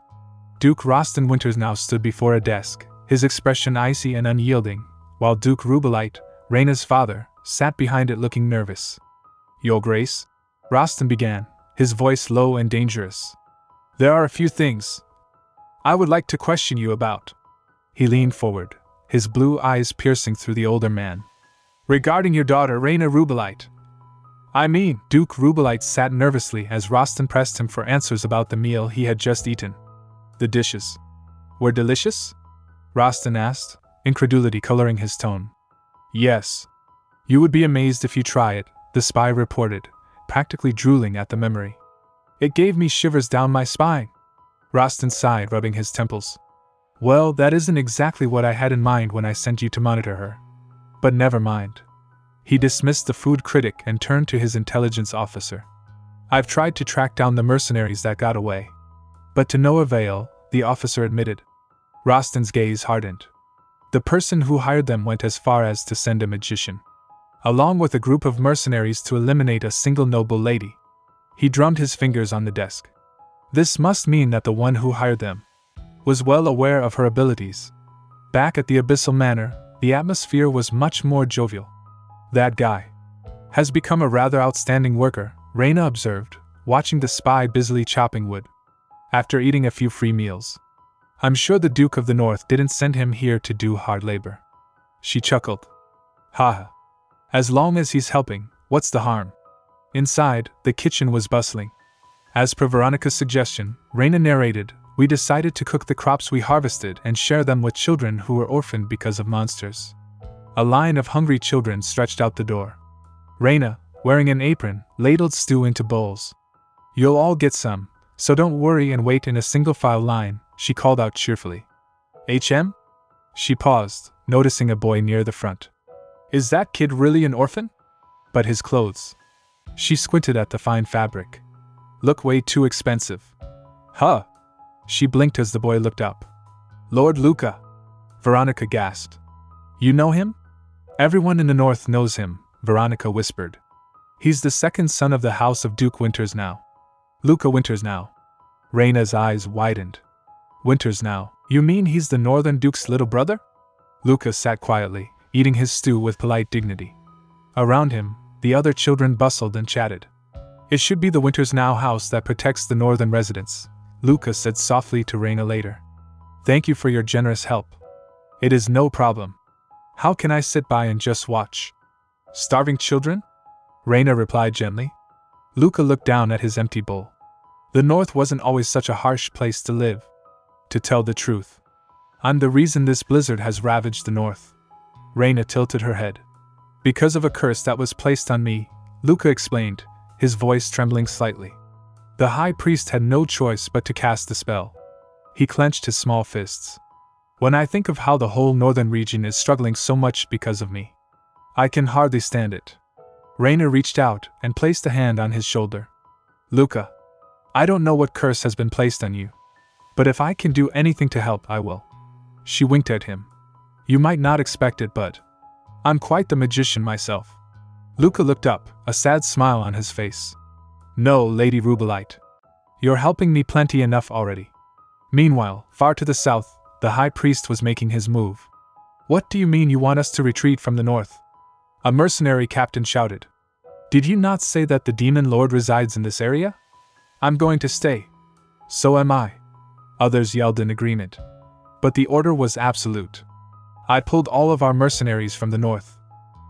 Duke Roston Winters now stood before a desk, his expression icy and unyielding, while Duke Rubellite, Raina's father, sat behind it looking nervous. Your Grace? Roston began, his voice low and dangerous. There are a few things I would like to question you about. He leaned forward, his blue eyes piercing through the older man. Regarding your daughter Raina Rubellite. I mean, Duke Rubellite sat nervously as Roston pressed him for answers about the meal he had just eaten. The dishes were delicious? Roston asked, incredulity coloring his tone. Yes. You would be amazed if you try it, the spy reported, practically drooling at the memory. It gave me shivers down my spine. Roston sighed, rubbing his temples. Well, that isn't exactly what I had in mind when I sent you to monitor her. But never mind. He dismissed the food critic and turned to his intelligence officer. I've tried to track down the mercenaries that got away. But to no avail, the officer admitted. Roston's gaze hardened. The person who hired them went as far as to send a magician, along with a group of mercenaries to eliminate a single noble lady. He drummed his fingers on the desk. This must mean that the one who hired them was well aware of her abilities. Back at the Abyssal Manor, the atmosphere was much more jovial. That guy has become a rather outstanding worker, Raina observed, watching the spy busily chopping wood. After eating a few free meals. I'm sure the Duke of the North didn't send him here to do hard labor. She chuckled. Haha. As long as he's helping, what's the harm? Inside, the kitchen was bustling. As per Veronica's suggestion, Raina narrated, we decided to cook the crops we harvested and share them with children who were orphaned because of monsters. A line of hungry children stretched out the door. Raina, wearing an apron, ladled stew into bowls. You'll all get some, so don't worry and wait in a single file line, she called out cheerfully. HM? She paused, noticing a boy near the front. Is that kid really an orphan? But his clothes. She squinted at the fine fabric. Look way too expensive. Huh? She blinked as the boy looked up. Lord Luca. Veronica gasped. You know him? Everyone in the north knows him, Veronica whispered. He's the second son of the house of Duke Winters now. Luca Winters now. Raina's eyes widened. Winters now? You mean he's the Northern Duke's little brother? Luca sat quietly, eating his stew with polite dignity. Around him, the other children bustled and chatted. It should be the Winters now house that protects the northern residents, Luca said softly to Raina later. Thank you for your generous help. It is no problem. How can I sit by and just watch? Starving children? Raina replied gently. Luca looked down at his empty bowl. The north wasn't always such a harsh place to live. To tell the truth, I'm the reason this blizzard has ravaged the north. Raina tilted her head. Because of a curse that was placed on me, Luca explained, his voice trembling slightly. The high priest had no choice but to cast the spell. He clenched his small fists. When I think of how the whole northern region is struggling so much because of me, I can hardly stand it. Raina reached out and placed a hand on his shoulder. Luca, I don't know what curse has been placed on you, but if I can do anything to help, I will. She winked at him. You might not expect it, but I'm quite the magician myself. Luca looked up, a sad smile on his face. No, Lady Rubellite. You're helping me plenty enough already. Meanwhile, far to the south, the high priest was making his move. What do you mean you want us to retreat from the north? A mercenary captain shouted. Did you not say that the demon lord resides in this area? I'm going to stay. So am I. Others yelled in agreement. But the order was absolute. I pulled all of our mercenaries from the north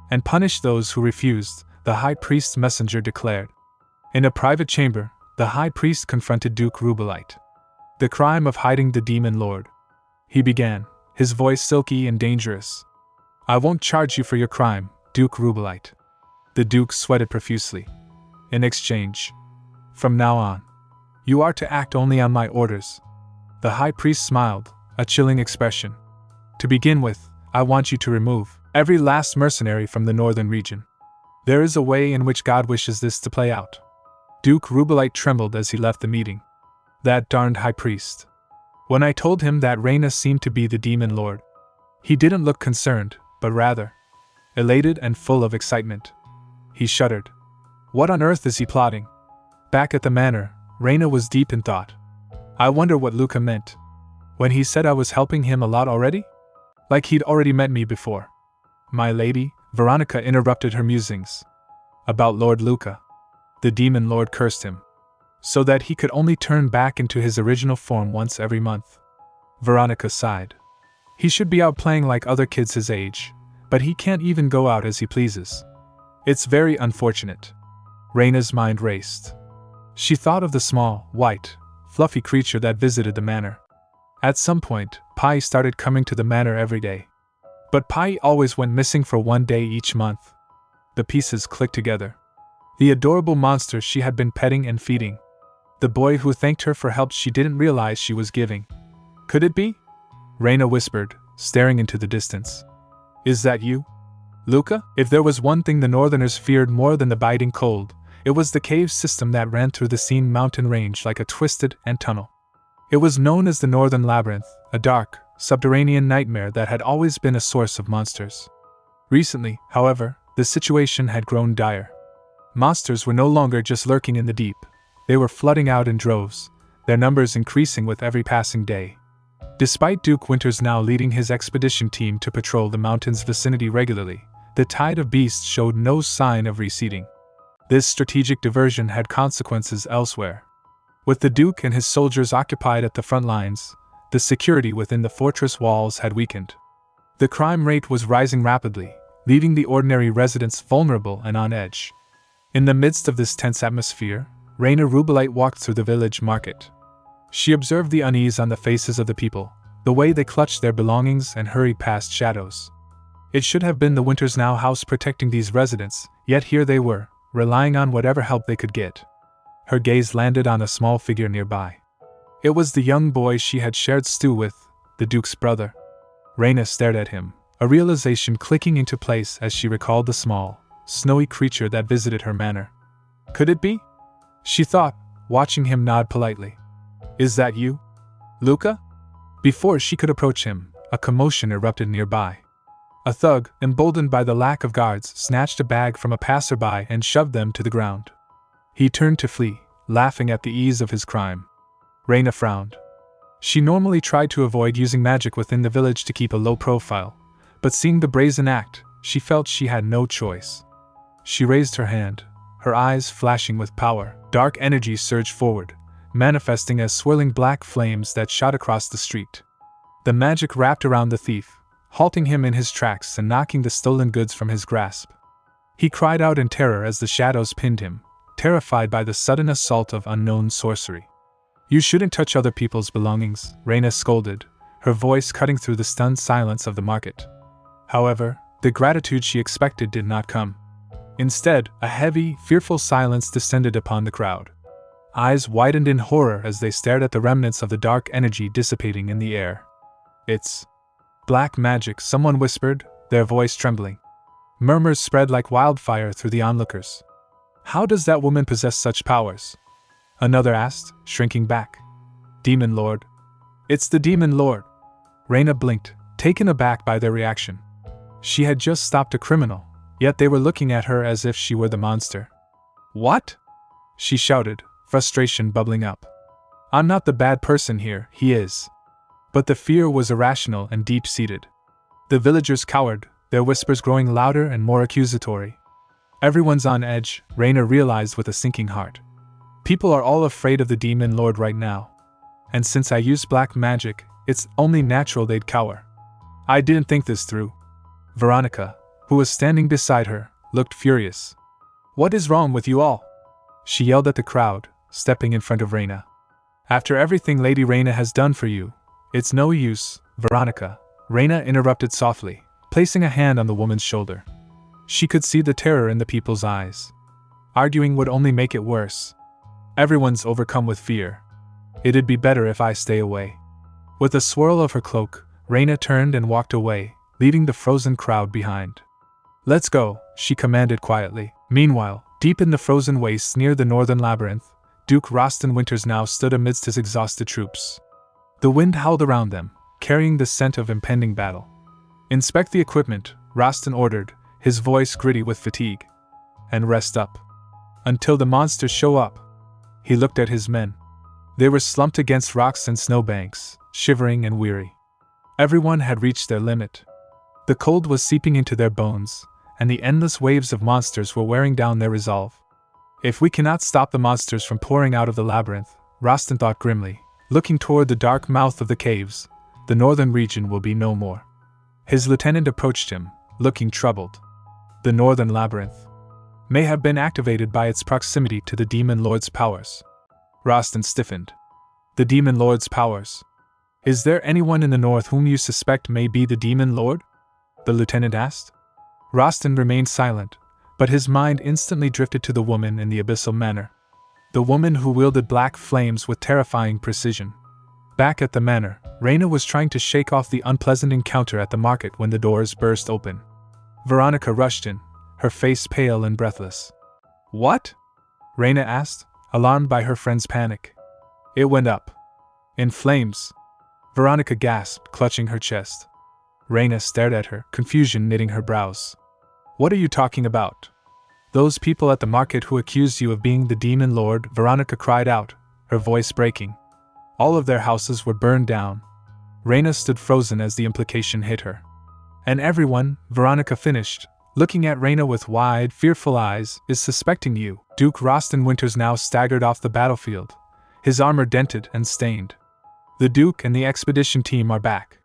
and punished those who refused, the high priest's messenger declared. In a private chamber, the high priest confronted Duke Rubellite. The crime of hiding the demon lord. He began, his voice silky and dangerous. I won't charge you for your crime, Duke Rubellite. The duke sweated profusely. In exchange, from now on, you are to act only on my orders. The high priest smiled, a chilling expression. To begin with, I want you to remove every last mercenary from the northern region. There is a way in which God wishes this to play out. Duke Rubellite trembled as he left the meeting. That darned high priest. When I told him that Raina seemed to be the demon lord, he didn't look concerned, but rather elated and full of excitement. He shuddered. What on earth is he plotting? Back at the manor, Raina was deep in thought. I wonder what Luca meant when he said I was helping him a lot already? Like he'd already met me before. My lady, Veronica interrupted her musings. About Lord Luca. The demon lord cursed him, so that he could only turn back into his original form once every month. Veronica sighed. He should be out playing like other kids his age, but he can't even go out as he pleases. It's very unfortunate. Raina's mind raced. She thought of the small, white, fluffy creature that visited the manor. At some point, Pai started coming to the manor every day. But Pai always went missing for one day each month. The pieces clicked together. The adorable monster she had been petting and feeding. The boy who thanked her for help she didn't realize she was giving. Could it be? Raina whispered, staring into the distance. Is that you, Luca? If there was one thing the northerners feared more than the biting cold, it was the cave system that ran through the Scene mountain range like a twisted ant tunnel. It was known as the Northern Labyrinth, a dark, subterranean nightmare that had always been a source of monsters. Recently, however, the situation had grown dire. Monsters were no longer just lurking in the deep. They were flooding out in droves, their numbers increasing with every passing day. Despite Duke Winters now leading his expedition team to patrol the mountain's vicinity regularly, the tide of beasts showed no sign of receding. This strategic diversion had consequences elsewhere. With the Duke and his soldiers occupied at the front lines, the security within the fortress walls had weakened. The crime rate was rising rapidly, leaving the ordinary residents vulnerable and on edge. In the midst of this tense atmosphere, Raina Rubellite walked through the village market. She observed the unease on the faces of the people, the way they clutched their belongings and hurried past shadows. It should have been the Winters Now house protecting these residents, yet here they were, relying on whatever help they could get. Her gaze landed on a small figure nearby. It was the young boy she had shared stew with, the Duke's brother. Raina stared at him, a realization clicking into place as she recalled the small, snowy creature that visited her manor. Could it be? She thought, watching him nod politely. Is that you, Luca? Before she could approach him, a commotion erupted nearby. A thug, emboldened by the lack of guards, snatched a bag from a passerby and shoved them to the ground. He turned to flee, laughing at the ease of his crime. Raina frowned. She normally tried to avoid using magic within the village to keep a low profile, but seeing the brazen act, she felt she had no choice. She raised her hand, her eyes flashing with power. Dark energy surged forward, manifesting as swirling black flames that shot across the street. The magic wrapped around the thief, halting him in his tracks and knocking the stolen goods from his grasp. He cried out in terror as the shadows pinned him, terrified by the sudden assault of unknown sorcery. You shouldn't touch other people's belongings, Raina scolded, her voice cutting through the stunned silence of the market. However, the gratitude she expected did not come. Instead, a heavy, fearful silence descended upon the crowd. Eyes widened in horror as they stared at the remnants of the dark energy dissipating in the air. It's black magic, someone whispered, their voice trembling. Murmurs spread like wildfire through the onlookers. How does that woman possess such powers? Another asked, shrinking back. Demon Lord. It's the Demon Lord. Raina blinked, taken aback by their reaction. She had just stopped a criminal, yet they were looking at her as if she were the monster. What? She shouted, frustration bubbling up. I'm not the bad person here, he is. But the fear was irrational and deep-seated. The villagers cowered, their whispers growing louder and more accusatory. Everyone's on edge, Raina realized with a sinking heart. People are all afraid of the Demon Lord right now. And since I use black magic, it's only natural they'd cower. I didn't think this through. Veronica, who was standing beside her, looked furious. What is wrong with you all? She yelled at the crowd, stepping in front of Raina. After everything Lady Raina has done for you, it's no use, Veronica, Raina interrupted softly, placing a hand on the woman's shoulder. She could see the terror in the people's eyes. Arguing would only make it worse. Everyone's overcome with fear. It'd be better if I stay away. With a swirl of her cloak, Raina turned and walked away, leaving the frozen crowd behind. Let's go, she commanded quietly. Meanwhile, deep in the frozen wastes near the northern labyrinth, Duke Roston Winters now stood amidst his exhausted troops. The wind howled around them, carrying the scent of impending battle. Inspect the equipment, Roston ordered, his voice gritty with fatigue. And rest up. Until the monsters show up. He looked at his men. They were slumped against rocks and snowbanks, shivering and weary. Everyone had reached their limit. The cold was seeping into their bones, and the endless waves of monsters were wearing down their resolve. If we cannot stop the monsters from pouring out of the labyrinth, Roston thought grimly, looking toward the dark mouth of the caves, the northern region will be no more. His lieutenant approached him, looking troubled. The northern labyrinth may have been activated by its proximity to the Demon Lord's powers. Roston stiffened. The Demon Lord's powers? Is there anyone in the north whom you suspect may be the Demon Lord? The lieutenant asked. Roston remained silent, but his mind instantly drifted to the woman in the abyssal manor. The woman who wielded black flames with terrifying precision. Back at the manor, Raina was trying to shake off the unpleasant encounter at the market when the doors burst open. Veronica rushed in, her face pale and breathless. What? Raina asked, alarmed by her friend's panic. It went up. In flames. Veronica gasped, clutching her chest. Raina stared at her, confusion knitting her brows. What are you talking about? Those people at the market who accused you of being the Demon Lord, Veronica cried out, her voice breaking. All of their houses were burned down. Raina stood frozen as the implication hit her. And everyone, Veronica finished, looking at Raina with wide, fearful eyes, is suspecting you. Duke Roston Winters now staggered off the battlefield, his armor dented and stained. The Duke and the expedition team are back.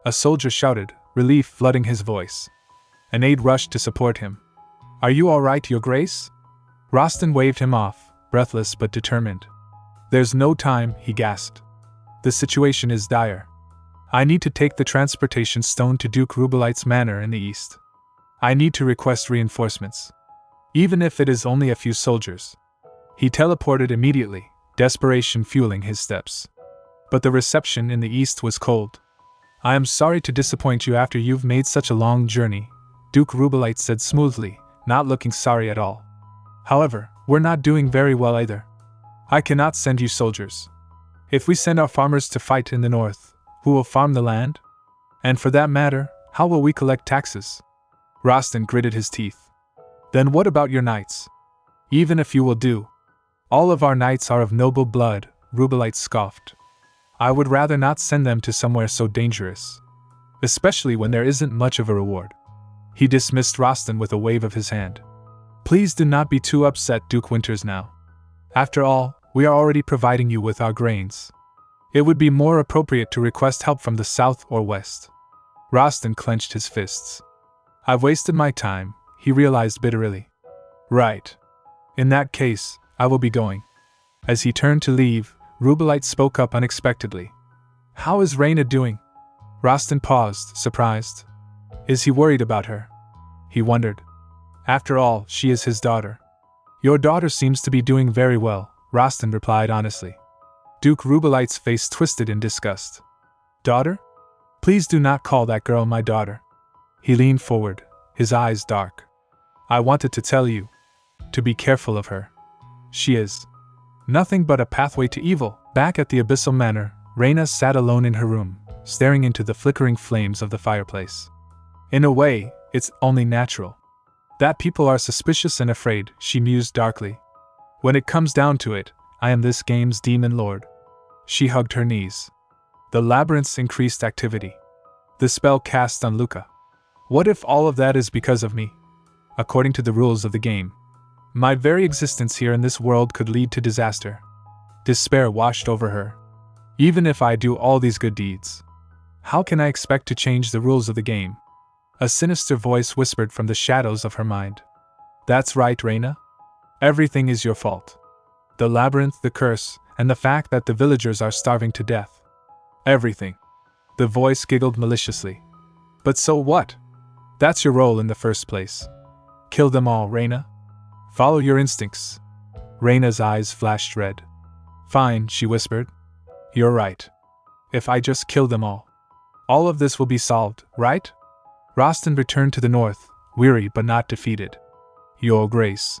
A soldier shouted, relief flooding his voice. An aide rushed to support him. Are you all right, Your Grace? Roston waved him off, breathless but determined. There's no time, he gasped. The situation is dire. I need to take the transportation stone to Duke Rubellite's manor in the east. I need to request reinforcements. Even if it is only a few soldiers. He teleported immediately, desperation fueling his steps. But the reception in the east was cold. I am sorry to disappoint you after you've made such a long journey, Duke Rubellite said smoothly, not looking sorry at all. However, we're not doing very well either. I cannot send you soldiers. If we send our farmers to fight in the north, who will farm the land? And for that matter, how will we collect taxes? Roston gritted his teeth. Then what about your knights? Even if you will do. All of our knights are of noble blood, Rubellite scoffed. I would rather not send them to somewhere so dangerous. Especially when there isn't much of a reward. He dismissed Roston with a wave of his hand. Please do not be too upset, Duke Winters now. After all, we are already providing you with our grains. It would be more appropriate to request help from the south or west. Roston clenched his fists. I've wasted my time, he realized bitterly. Right. In that case, I will be going. As he turned to leave, Rubellite spoke up unexpectedly. How is Raina doing? Roston paused, surprised. Is he worried about her? He wondered. After all, she is his daughter. Your daughter seems to be doing very well, Roston replied honestly. Duke Rubellite's face twisted in disgust. Daughter? Please do not call that girl my daughter. He leaned forward, his eyes dark. I wanted to tell you. To be careful of her. She is nothing but a pathway to evil. Back at the Abyssal Manor, Raina sat alone in her room, staring into the flickering flames of the fireplace. In a way, it's only natural. That people are suspicious and afraid, she mused darkly. When it comes down to it, I am this game's Demon Lord. She hugged her knees. The labyrinth's increased activity. The spell cast on Luca. What if all of that is because of me? According to the rules of the game, my very existence here in this world could lead to disaster. Despair washed over her. Even if I do all these good deeds, how can I expect to change the rules of the game? A sinister voice whispered from the shadows of her mind. That's right, Raina. Everything is your fault. The labyrinth, the curse, and the fact that the villagers are starving to death. Everything. The voice giggled maliciously. But so what? That's your role in the first place. Kill them all, Raina. Follow your instincts. Raina's eyes flashed red. Fine, she whispered. You're right. If I just kill them all of this will be solved, right? Rostin returned to the north, weary but not defeated. Your Grace.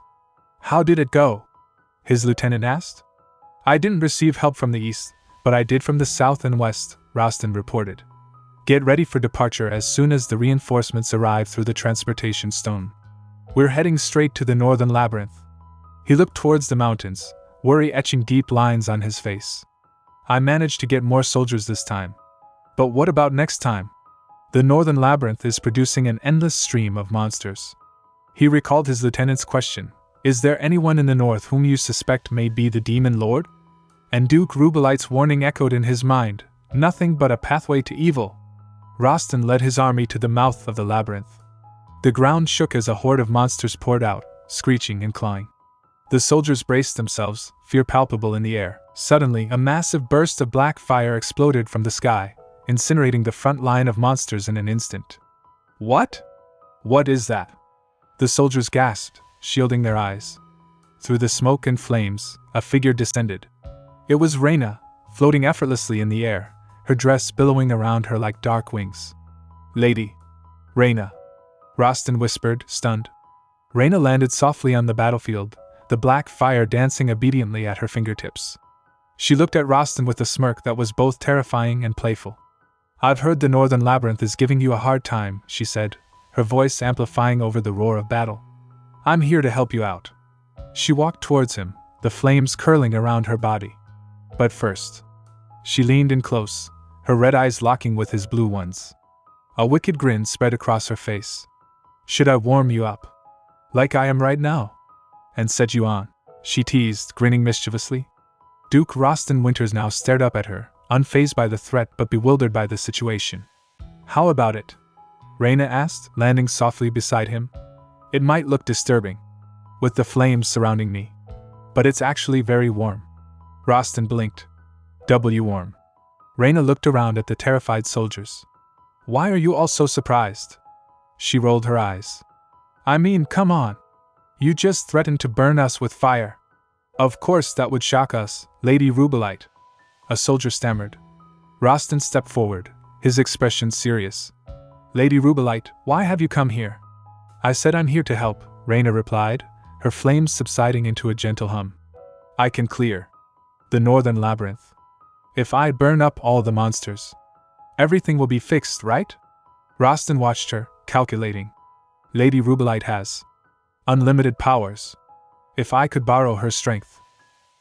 How did it go? His lieutenant asked. I didn't receive help from the east, but I did from the south and west, Rostin reported. Get ready for departure as soon as the reinforcements arrive through the transportation stone. We're heading straight to the northern labyrinth. He looked towards the mountains, worry etching deep lines on his face. I managed to get more soldiers this time. But what about next time? The northern labyrinth is producing an endless stream of monsters. He recalled his lieutenant's question. Is there anyone in the north whom you suspect may be the demon lord? And Duke Rubellite's warning echoed in his mind. Nothing but a pathway to evil. Rostin led his army to the mouth of the labyrinth. The ground shook as a horde of monsters poured out, screeching and clawing. The soldiers braced themselves, fear palpable in the air. Suddenly, a massive burst of black fire exploded from the sky, incinerating the front line of monsters in an instant. What? What is that? The soldiers gasped, shielding their eyes. Through the smoke and flames, a figure descended. It was Raina, floating effortlessly in the air, her dress billowing around her like dark wings. Lady. Raina. Rostin whispered, stunned. Raina landed softly on the battlefield, the black fire dancing obediently at her fingertips. She looked at Rostin with a smirk that was both terrifying and playful. I've heard the northern labyrinth is giving you a hard time, she said, her voice amplifying over the roar of battle. I'm here to help you out. She walked towards him, the flames curling around her body. But first, she leaned in close, her red eyes locking with his blue ones. A wicked grin spread across her face. Should I warm you up? Like I am right now? And set you on? She teased, grinning mischievously. Duke Rostin Winters now stared up at her, unfazed by the threat but bewildered by the situation. How about it? Raina asked, landing softly beside him. It might look disturbing, with the flames surrounding me, but it's actually very warm. Rostin blinked. Warm. Raina looked around at the terrified soldiers. Why are you all so surprised? She rolled her eyes. I mean, come on. You just threatened to burn us with fire. Of course that would shock us, Lady Rubellite. A soldier stammered. Rostin stepped forward, his expression serious. Lady Rubellite, why have you come here? I said I'm here to help, Raina replied, her flames subsiding into a gentle hum. I can clear the northern labyrinth. If I burn up all the monsters, everything will be fixed, right? Rostin watched her, calculating. Lady Rubellite has unlimited powers. If I could borrow her strength,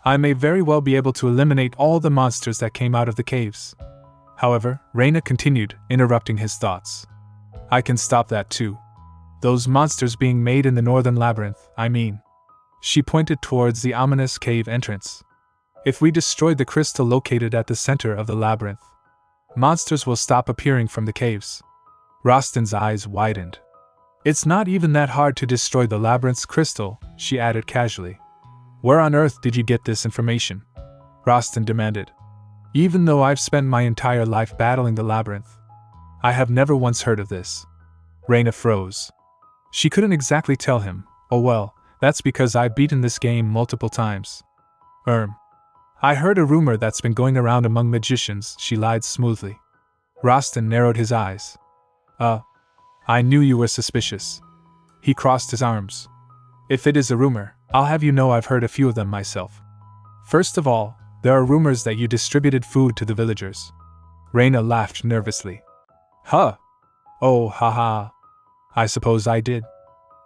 I may very well be able to eliminate all the monsters that came out of the caves. However, Raina continued, interrupting his thoughts. I can stop that too. Those monsters being made in the northern labyrinth, I mean. She pointed towards the ominous cave entrance. If we destroy the crystal located at the center of the labyrinth, monsters will stop appearing from the caves. Rostin's eyes widened. It's not even that hard to destroy the labyrinth's crystal, she added casually. Where on earth did you get this information? Rostin demanded. Even though I've spent my entire life battling the labyrinth, I have never once heard of this. Raina froze. She couldn't exactly tell him. Oh well, that's because I've beaten this game multiple times. I heard a rumor that's been going around among magicians, she lied smoothly. Rostin narrowed his eyes. I knew you were suspicious. He crossed his arms. If it is a rumor, I'll have you know I've heard a few of them myself. First of all, there are rumors that you distributed food to the villagers. Raina laughed nervously. Huh? Oh, haha. I suppose I did.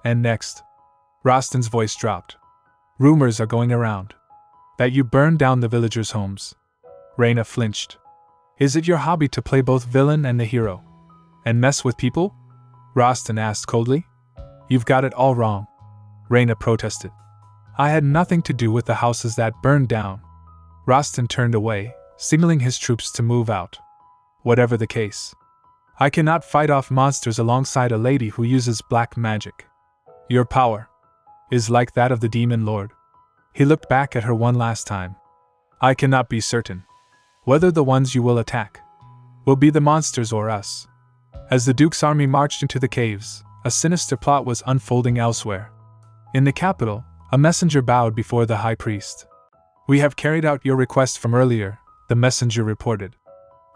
And next? Rostin's voice dropped. Rumors are going around that you burned down the villagers' homes. Raina flinched. Is it your hobby to play both villain and the hero? And mess with people? Rostin asked coldly. You've got it all wrong. Raina protested. I had nothing to do with the houses that burned down. Rostin turned away, signaling his troops to move out. Whatever the case, I cannot fight off monsters alongside a lady who uses black magic. Your power is like that of the demon lord. He looked back at her one last time. I cannot be certain whether the ones you will attack will be the monsters or us. As the Duke's army marched into the caves, a sinister plot was unfolding elsewhere. In the capital, a messenger bowed before the high priest. We have carried out your request from earlier, the messenger reported.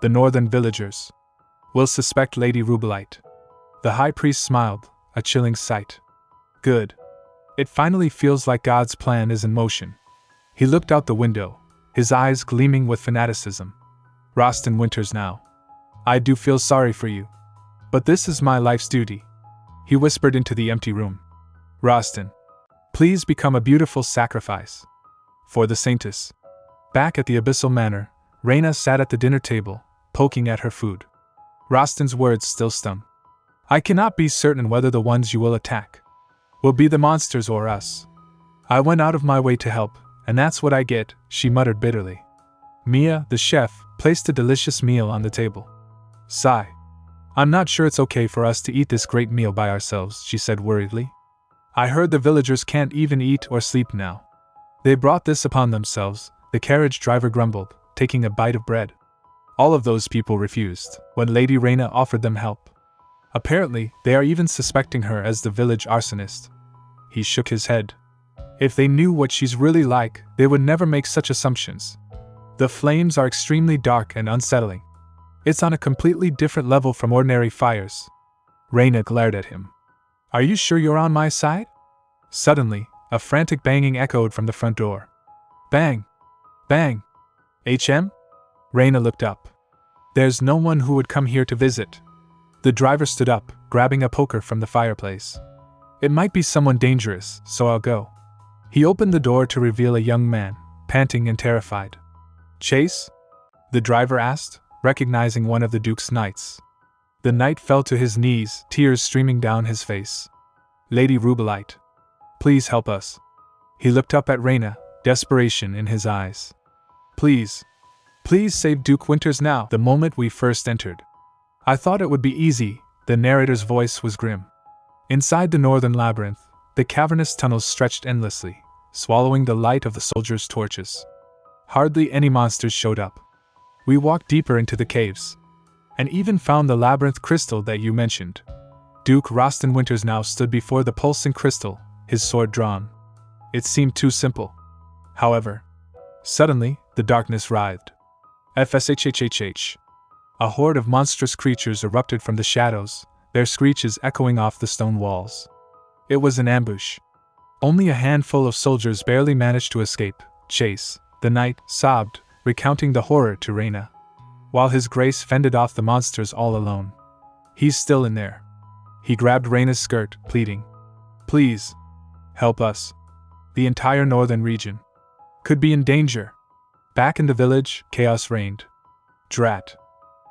The northern villagers will suspect Lady Rubellite. The high priest smiled, a chilling sight. Good. It finally feels like God's plan is in motion. He looked out the window, his eyes gleaming with fanaticism. Rostin Winters now. I do feel sorry for you. But this is my life's duty. He whispered into the empty room. Rostin, please become a beautiful sacrifice for the Saintess. Back at the Abyssal Manor, Raina sat at the dinner table, poking at her food. Rostin's words still stung. I cannot be certain whether the ones you will attack will be the monsters or us. I went out of my way to help, and that's what I get, she muttered bitterly. Mia, the chef, placed a delicious meal on the table. Sigh. I'm not sure it's okay for us to eat this great meal by ourselves, she said worriedly. I heard the villagers can't even eat or sleep now. They brought this upon themselves, the carriage driver grumbled, taking a bite of bread. All of those people refused when Lady Raina offered them help. Apparently, they are even suspecting her as the village arsonist. He shook his head. If they knew what she's really like, they would never make such assumptions. The flames are extremely dark and unsettling. It's on a completely different level from ordinary fires. Raina glared at him. Are you sure you're on my side? Suddenly, a frantic banging echoed from the front door. Bang! Bang! HM? Raina looked up. There's no one who would come here to visit. The driver stood up, grabbing a poker from the fireplace. It might be someone dangerous, so I'll go. He opened the door to reveal a young man, panting and terrified. Chase? The driver asked, recognizing one of the Duke's knights. The knight fell to his knees, tears streaming down his face. Lady Rubellite, please help us. He looked up at Raina, desperation in his eyes. Please save Duke Winters now. The moment we first entered, I thought it would be easy, the narrator's voice was grim. Inside the northern labyrinth, the cavernous tunnels stretched endlessly, swallowing the light of the soldiers' torches. Hardly any monsters showed up. We walked deeper into the caves, and even found the labyrinth crystal that you mentioned. Duke Rostin Winters now stood before the pulsing crystal, his sword drawn. It seemed too simple. However, suddenly, the darkness writhed. FSHHHH. A horde of monstrous creatures erupted from the shadows, their screeches echoing off the stone walls. It was an ambush. Only a handful of soldiers barely managed to escape. Chase, the knight, sobbed, recounting the horror to Raina, while his grace fended off the monsters all alone. He's still in there. He grabbed Raina's skirt, pleading. Please, help us. The entire northern region could be in danger. Back in the village, chaos reigned. Drat.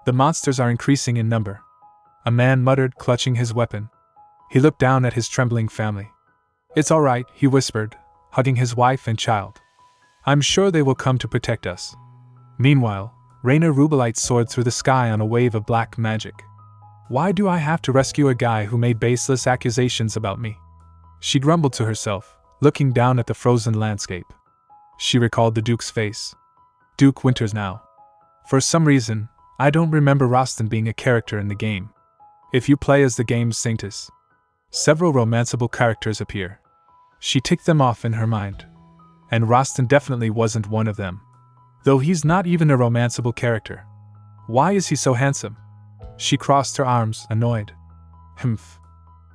The monsters are increasing in number. A man muttered, clutching his weapon. He looked down at his trembling family. It's all right, he whispered, hugging his wife and child. I'm sure they will come to protect us. Meanwhile, Raina Rubellite soared through the sky on a wave of black magic. Why do I have to rescue a guy who made baseless accusations about me? She grumbled to herself, looking down at the frozen landscape. She recalled the Duke's face. Duke Winters now. For some reason, I don't remember Rostin being a character in the game. If you play as the game's Saintess, several romanceable characters appear. She ticked them off in her mind. And Rostin definitely wasn't one of them. Though he's not even a romanceable character. Why is he so handsome? She crossed her arms, annoyed. Humph.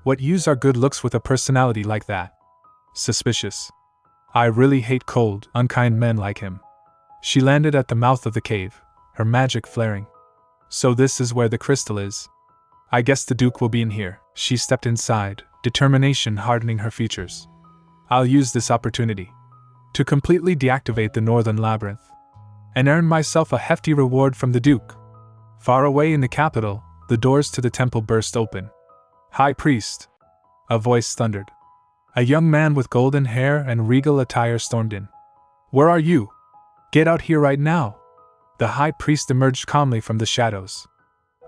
What use are good looks with a personality like that? Suspicious. I really hate cold, unkind men like him. She landed at the mouth of the cave, her magic flaring. So this is where the crystal is. I guess the Duke will be in here. She stepped inside, determination hardening her features. I'll use this opportunity to completely deactivate the northern labyrinth and earn myself a hefty reward from the Duke. Far away in the capital, the doors to the temple burst open. High Priest! A voice thundered. A young man with golden hair and regal attire stormed in. Where are you? Get out here right now! The high priest emerged calmly from the shadows.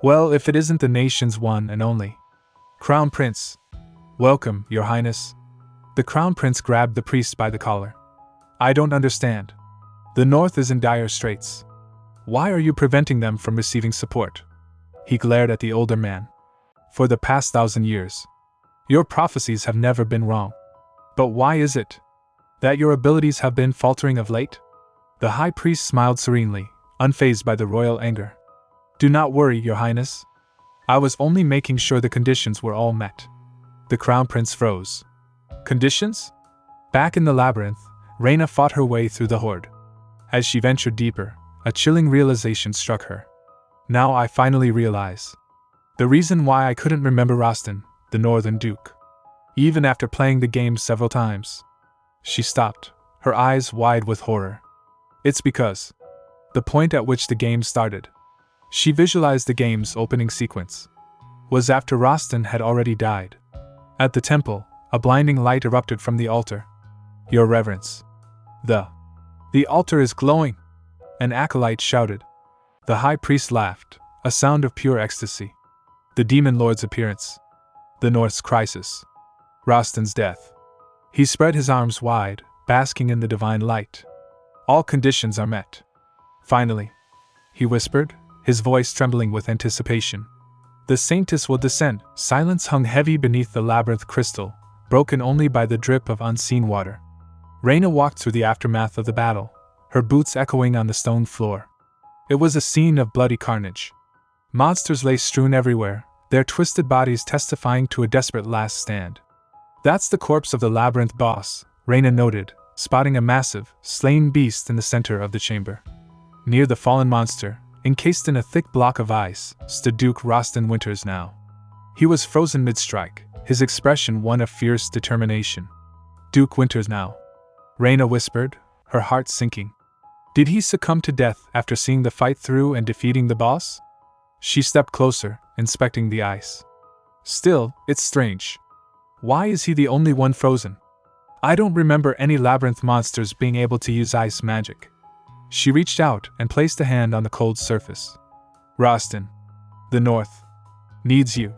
Well, if it isn't the nation's one and only Crown Prince. Welcome, Your Highness. The Crown Prince grabbed the priest by the collar. I don't understand. The North is in dire straits. Why are you preventing them from receiving support? He glared at the older man. For the past 1,000 years, your prophecies have never been wrong. But why is it that your abilities have been faltering of late? The high priest smiled serenely, unfazed by the royal anger. Do not worry, Your Highness. I was only making sure the conditions were all met. The Crown Prince froze. Conditions? Back in the labyrinth, Raina fought her way through the horde. As she ventured deeper, a chilling realization struck her. Now I finally realize the reason why I couldn't remember Rostin, the Northern Duke. Even after playing the game several times. She stopped, her eyes wide with horror. It's because the point at which the game started. She visualized the game's opening sequence. Was after Rostin had already died. At the temple, a blinding light erupted from the altar. Your Reverence. The altar is glowing! An acolyte shouted. The high priest laughed, a sound of pure ecstasy. The demon lord's appearance. The North's crisis. Rostin's death. He spread his arms wide, basking in the divine light. All conditions are met. Finally, he whispered, his voice trembling with anticipation. The Saintess will descend. Silence hung heavy beneath the labyrinth crystal, broken only by the drip of unseen water. Raina walked through the aftermath of the battle, her boots echoing on the stone floor. It was a scene of bloody carnage. Monsters lay strewn everywhere, their twisted bodies testifying to a desperate last stand. That's the corpse of the labyrinth boss, Raina noted, spotting a massive, slain beast in the center of the chamber. Near the fallen monster, encased in a thick block of ice, stood Duke Rostin Winters now. He was frozen mid-strike, his expression one of fierce determination. Duke Winters now. Raina whispered, her heart sinking. Did he succumb to death after seeing the fight through and defeating the boss? She stepped closer, inspecting the ice. Still, it's strange. Why is he the only one frozen? I don't remember any labyrinth monsters being able to use ice magic. She reached out and placed a hand on the cold surface. Rostin. The North. Needs you.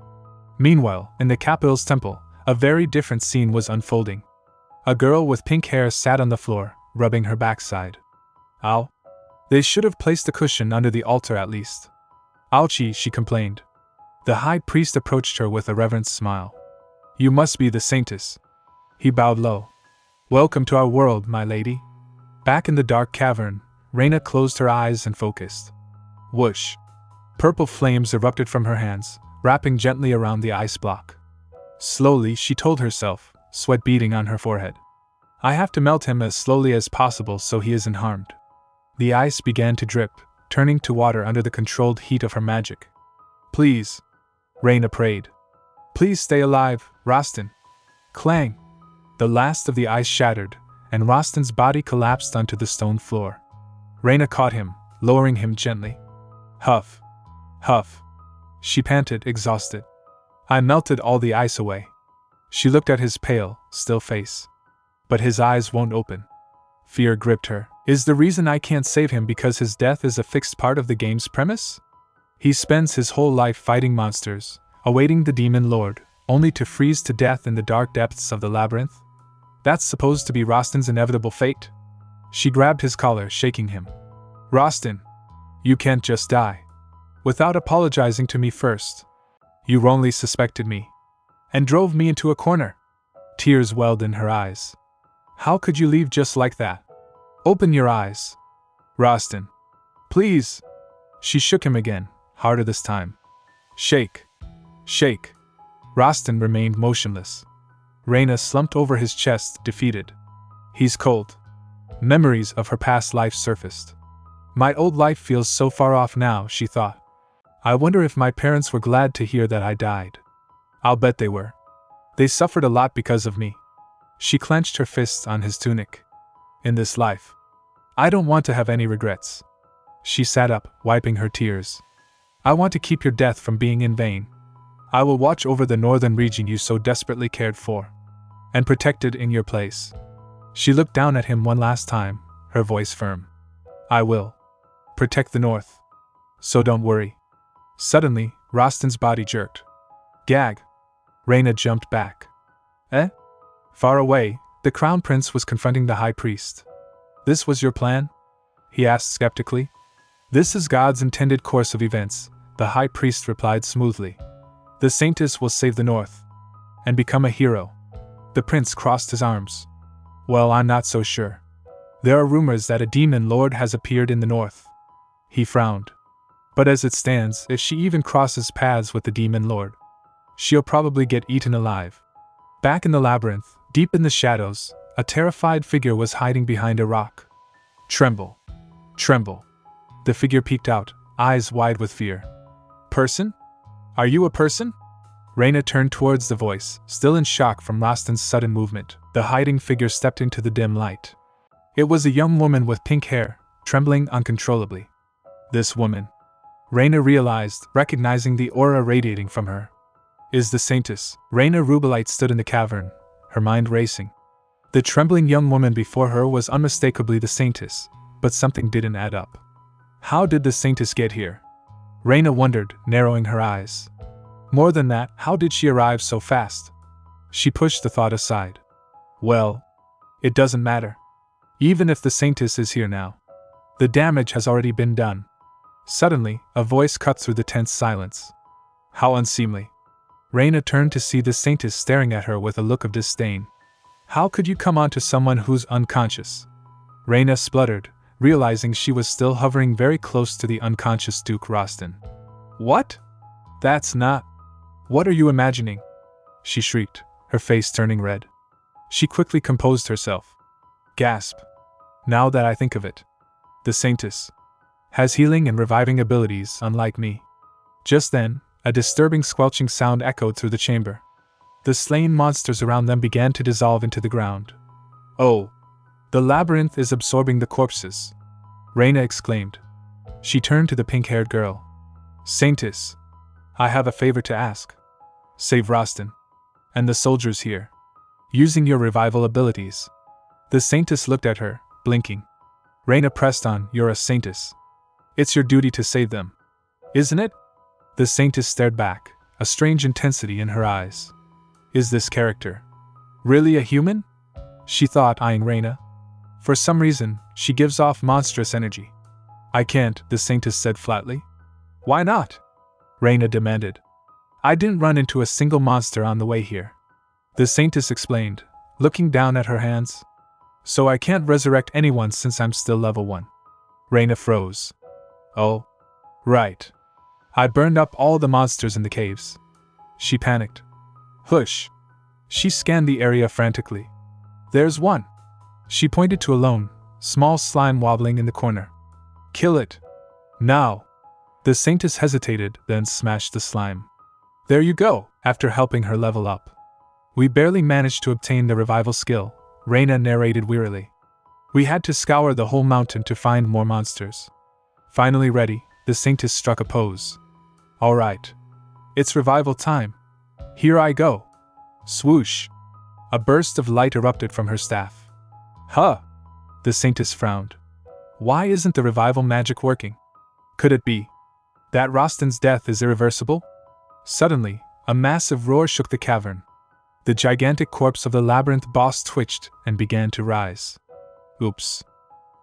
Meanwhile, in the capital's temple, a very different scene was unfolding. A girl with pink hair sat on the floor, rubbing her backside. Ow. They should have placed a cushion under the altar at least. Ouchie, she complained. The high priest approached her with a reverent smile. You must be the Saintess. He bowed low. Welcome to our world, my lady. Back in the dark cavern, Raina closed her eyes and focused. Whoosh. Purple flames erupted from her hands, wrapping gently around the ice block. Slowly, she told herself, sweat beading on her forehead. I have to melt him as slowly as possible so he isn't harmed. The ice began to drip, turning to water under the controlled heat of her magic. Please, Raina prayed. Please stay alive, Rostin. Clang! The last of the ice shattered, and Rostin's body collapsed onto the stone floor. Raina caught him, lowering him gently. Huff. Huff. She panted, exhausted. I melted all the ice away. She looked at his pale, still face. But his eyes won't open. Fear gripped her. Is the reason I can't save him because his death is a fixed part of the game's premise? He spends his whole life fighting monsters, awaiting the demon lord, only to freeze to death in the dark depths of the labyrinth? That's supposed to be Rostin's inevitable fate? She grabbed his collar, shaking him. Rostin, you can't just die. Without apologizing to me first. You wrongly suspected me. And drove me into a corner. Tears welled in her eyes. How could you leave just like that? Open your eyes. Rostin. Please. She shook him again, harder this time. Shake. Shake. Rostin remained motionless. Raina slumped over his chest, defeated. He's cold. Memories of her past life surfaced. My old life feels so far off now, she thought. I wonder if my parents were glad to hear that I died. I'll bet they were. They suffered a lot because of me. She clenched her fists on his tunic. In this life, I don't want to have any regrets. She sat up, wiping her tears. I want to keep your death from being in vain. I will watch over the northern region you so desperately cared for. And protected in your place. She looked down at him one last time, her voice firm. I will. Protect the north. So don't worry. Suddenly, Rostin's body jerked. Gag. Raina jumped back. Eh? Far away, the crown prince was confronting the high priest. This was your plan? He asked skeptically. This is God's intended course of events, the high priest replied smoothly. The saintess will save the north and become a hero. The prince crossed his arms. Well, I'm not so sure. There are rumors that a demon lord has appeared in the north. He frowned. But as it stands, if she even crosses paths with the demon lord, she'll probably get eaten alive. Back in the labyrinth, deep in the shadows, a terrified figure was hiding behind a rock. Tremble. Tremble. The figure peeked out, eyes wide with fear. Person? Are you a person? Raina turned towards the voice, still in shock from Rostin's sudden movement. The hiding figure stepped into the dim light. It was a young woman with pink hair, trembling uncontrollably. This woman, Raina realized, recognizing the aura radiating from her, is the saintess. Raina Rubellite stood in the cavern, her mind racing. The trembling young woman before her was unmistakably the saintess, but something didn't add up. How did the saintess get here? Raina wondered, narrowing her eyes. More than that, how did she arrive so fast? She pushed the thought aside. Well, it doesn't matter. Even if the saintess is here now, the damage has already been done. Suddenly, a voice cut through the tense silence. How unseemly. Raina turned to see the saintess staring at her with a look of disdain. How could you come onto someone who's unconscious? Raina spluttered, realizing she was still hovering very close to the unconscious Duke Rostin. What? That's not. What are you imagining? She shrieked, her face turning red. She quickly composed herself. Gasp. Now that I think of it, the saintess has healing and reviving abilities unlike me. Just then, a disturbing squelching sound echoed through the chamber. The slain monsters around them began to dissolve into the ground. Oh! The labyrinth is absorbing the corpses, Raina exclaimed. She turned to the pink-haired girl. Saintess, I have a favor to ask. Save Rostin and the soldiers here, using your revival abilities. The saintess looked at her, blinking. Raina pressed on, You're a saintess. It's your duty to save them, isn't it? The saintess stared back, a strange intensity in her eyes. Is this character really a human? She thought, eyeing Raina. For some reason, she gives off monstrous energy. I can't, the saintess said flatly. Why not? Raina demanded. I didn't run into a single monster on the way here. The saintess explained, looking down at her hands. So I can't resurrect anyone since I'm still level 1. Raina froze. Oh. Right. I burned up all the monsters in the caves. She panicked. Hush. She scanned the area frantically. There's one. She pointed to a lone, small slime wobbling in the corner. Kill it. Now. The saintess hesitated, then smashed the slime. There you go, after helping her level up. We barely managed to obtain the revival skill, Raina narrated wearily. We had to scour the whole mountain to find more monsters. Finally ready, the saintess struck a pose. All right. It's revival time. Here I go. Swoosh. A burst of light erupted from her staff. Huh. The saintess frowned. Why isn't the revival magic working? Could it be that Rostin's death is irreversible? Suddenly, a massive roar shook the cavern. The gigantic corpse of the labyrinth boss twitched and began to rise. Oops.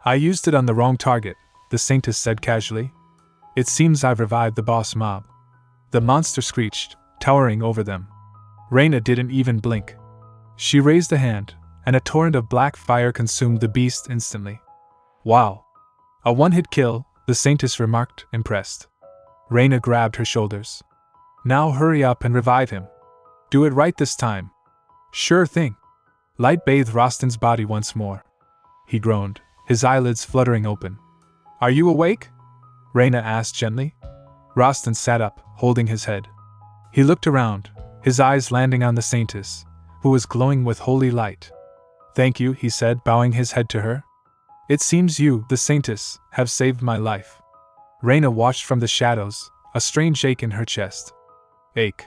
I used it on the wrong target, the saintess said casually. It seems I've revived the boss mob. The monster screeched, towering over them. Raina didn't even blink. She raised a hand, and a torrent of black fire consumed the beast instantly. Wow. A one-hit kill, the saintess remarked, impressed. Raina grabbed her shoulders. Now hurry up and revive him. Do it right this time. Sure thing. Light bathed Rostin's body once more. He groaned, his eyelids fluttering open. Are you awake? Raina asked gently. Rostin sat up, holding his head. He looked around, his eyes landing on the saintess, who was glowing with holy light. Thank you, he said, bowing his head to her. It seems you, the saintess, have saved my life. Raina watched from the shadows, a strange ache in her chest. Ache.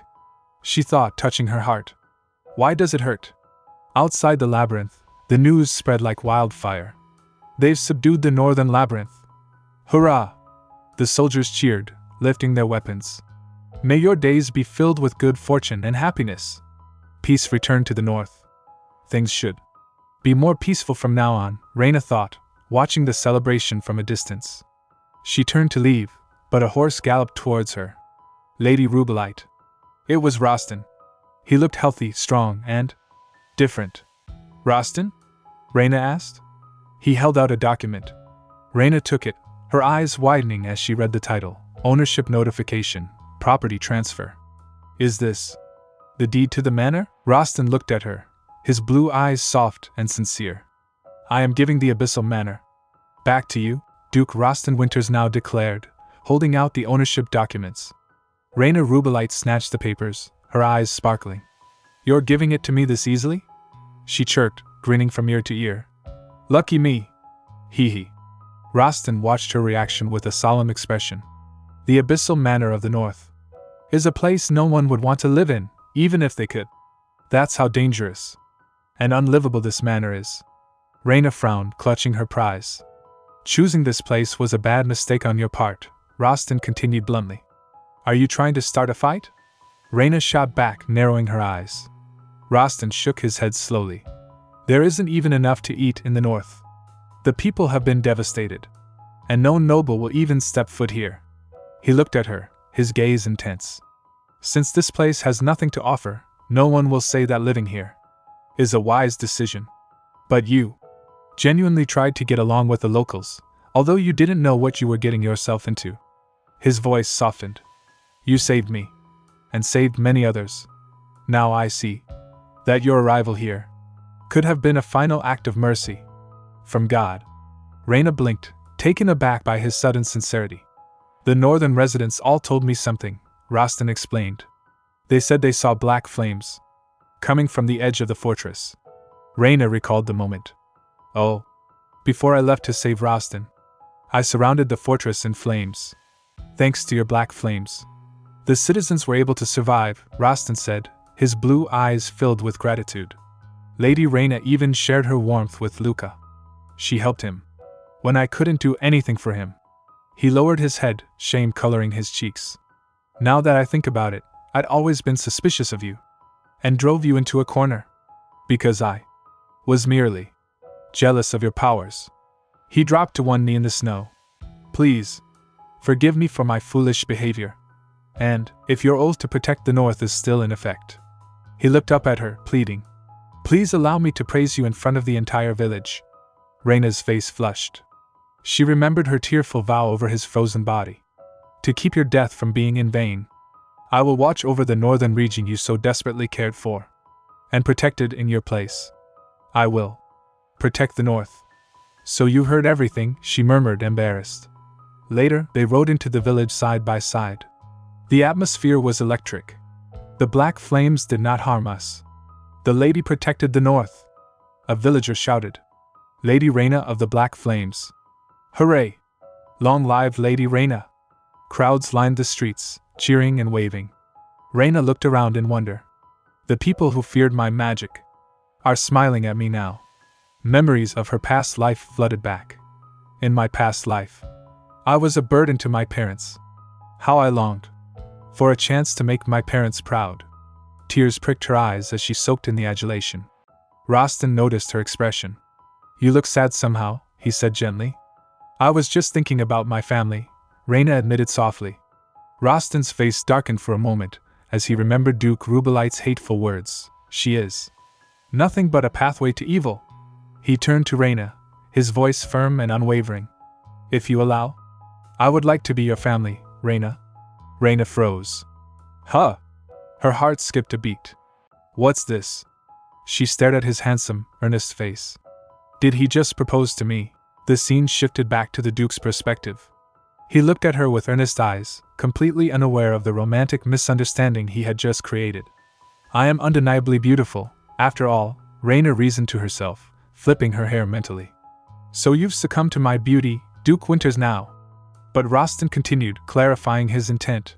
She thought, touching her heart. Why does it hurt? Outside the labyrinth, the news spread like wildfire. They've subdued the northern labyrinth. Hurrah! The soldiers cheered, lifting their weapons. May your days be filled with good fortune and happiness. Peace returned to the north. Things should be more peaceful from now on, Raina thought, watching the celebration from a distance. She turned to leave, but a horse galloped towards her. Lady Rubellite. It was Roston. He looked healthy, strong, and different. Roston? Raina asked. He held out a document. Raina took it, her eyes widening as she read the title, Ownership Notification, Property Transfer. Is this the deed to the manor? Roston looked at her, his blue eyes soft and sincere. I am giving the Abyssal Manor back to you, Duke Roston Winters now declared, holding out the ownership documents. Raina Rubellite snatched the papers, her eyes sparkling. You're giving it to me this easily? She chirped, grinning from ear to ear. Lucky me. Hee hee. Roston watched her reaction with a solemn expression. The Abyssal Manor of the North is a place no one would want to live in, even if they could. That's how dangerous and unlivable this manor is. Raina frowned, clutching her prize. Choosing this place was a bad mistake on your part, Roston continued bluntly. Are you trying to start a fight? Raina shot back, narrowing her eyes. Roston shook his head slowly. There isn't even enough to eat in the north. The people have been devastated, and no noble will even step foot here. He looked at her, his gaze intense. Since this place has nothing to offer, no one will say that living here is a wise decision. But you genuinely tried to get along with the locals, although you didn't know what you were getting yourself into. His voice softened. You saved me, and saved many others. Now I see that your arrival here could have been a final act of mercy from God. Raina blinked, taken aback by his sudden sincerity. The northern residents all told me something, Roston explained. They said they saw black flames coming from the edge of the fortress. Raina recalled the moment. Oh, before I left to save Roston, I surrounded the fortress in flames. Thanks to your black flames, the citizens were able to survive, Roston said, his blue eyes filled with gratitude. Lady Raina even shared her warmth with Luca. She helped him when I couldn't do anything for him. He lowered his head, shame coloring his cheeks. Now that I think about it, I'd always been suspicious of you, and drove you into a corner, because I was merely jealous of your powers. He dropped to one knee in the snow. Please, forgive me for my foolish behavior. And, if your oath to protect the North is still in effect. He looked up at her, pleading. Please allow me to praise you in front of the entire village. Raina's face flushed. She remembered her tearful vow over his frozen body. To keep your death from being in vain. I will watch over the northern region you so desperately cared for, and protect it in your place. I will protect the North. So you heard everything, she murmured, embarrassed. Later, they rode into the village side by side. The atmosphere was electric. The black flames did not harm us. The lady protected the North. A villager shouted. Lady Raina of the Black Flames. Hooray! Long live Lady Raina! Crowds lined the streets, cheering and waving. Raina looked around in wonder. The people who feared my magic are smiling at me now. Memories of her past life flooded back. In my past life, I was a burden to my parents. How I longed for a chance to make my parents proud. Tears pricked her eyes as she soaked in the adulation. Roston noticed her expression. You look sad somehow, he said gently. I was just thinking about my family, Raina admitted softly. Roston's face darkened for a moment as he remembered Duke Rubellite's hateful words. She is nothing but a pathway to evil. He turned to Raina, his voice firm and unwavering. If you allow, I would like to be your family, Raina. Raina froze. Huh! Her heart skipped a beat. What's this? She stared at his handsome, earnest face. Did he just propose to me? The scene shifted back to the Duke's perspective. He looked at her with earnest eyes, completely unaware of the romantic misunderstanding he had just created. I am undeniably beautiful, after all, Raina reasoned to herself, flipping her hair mentally. So you've succumbed to my beauty, Duke Winters now. But Roston continued, clarifying his intent.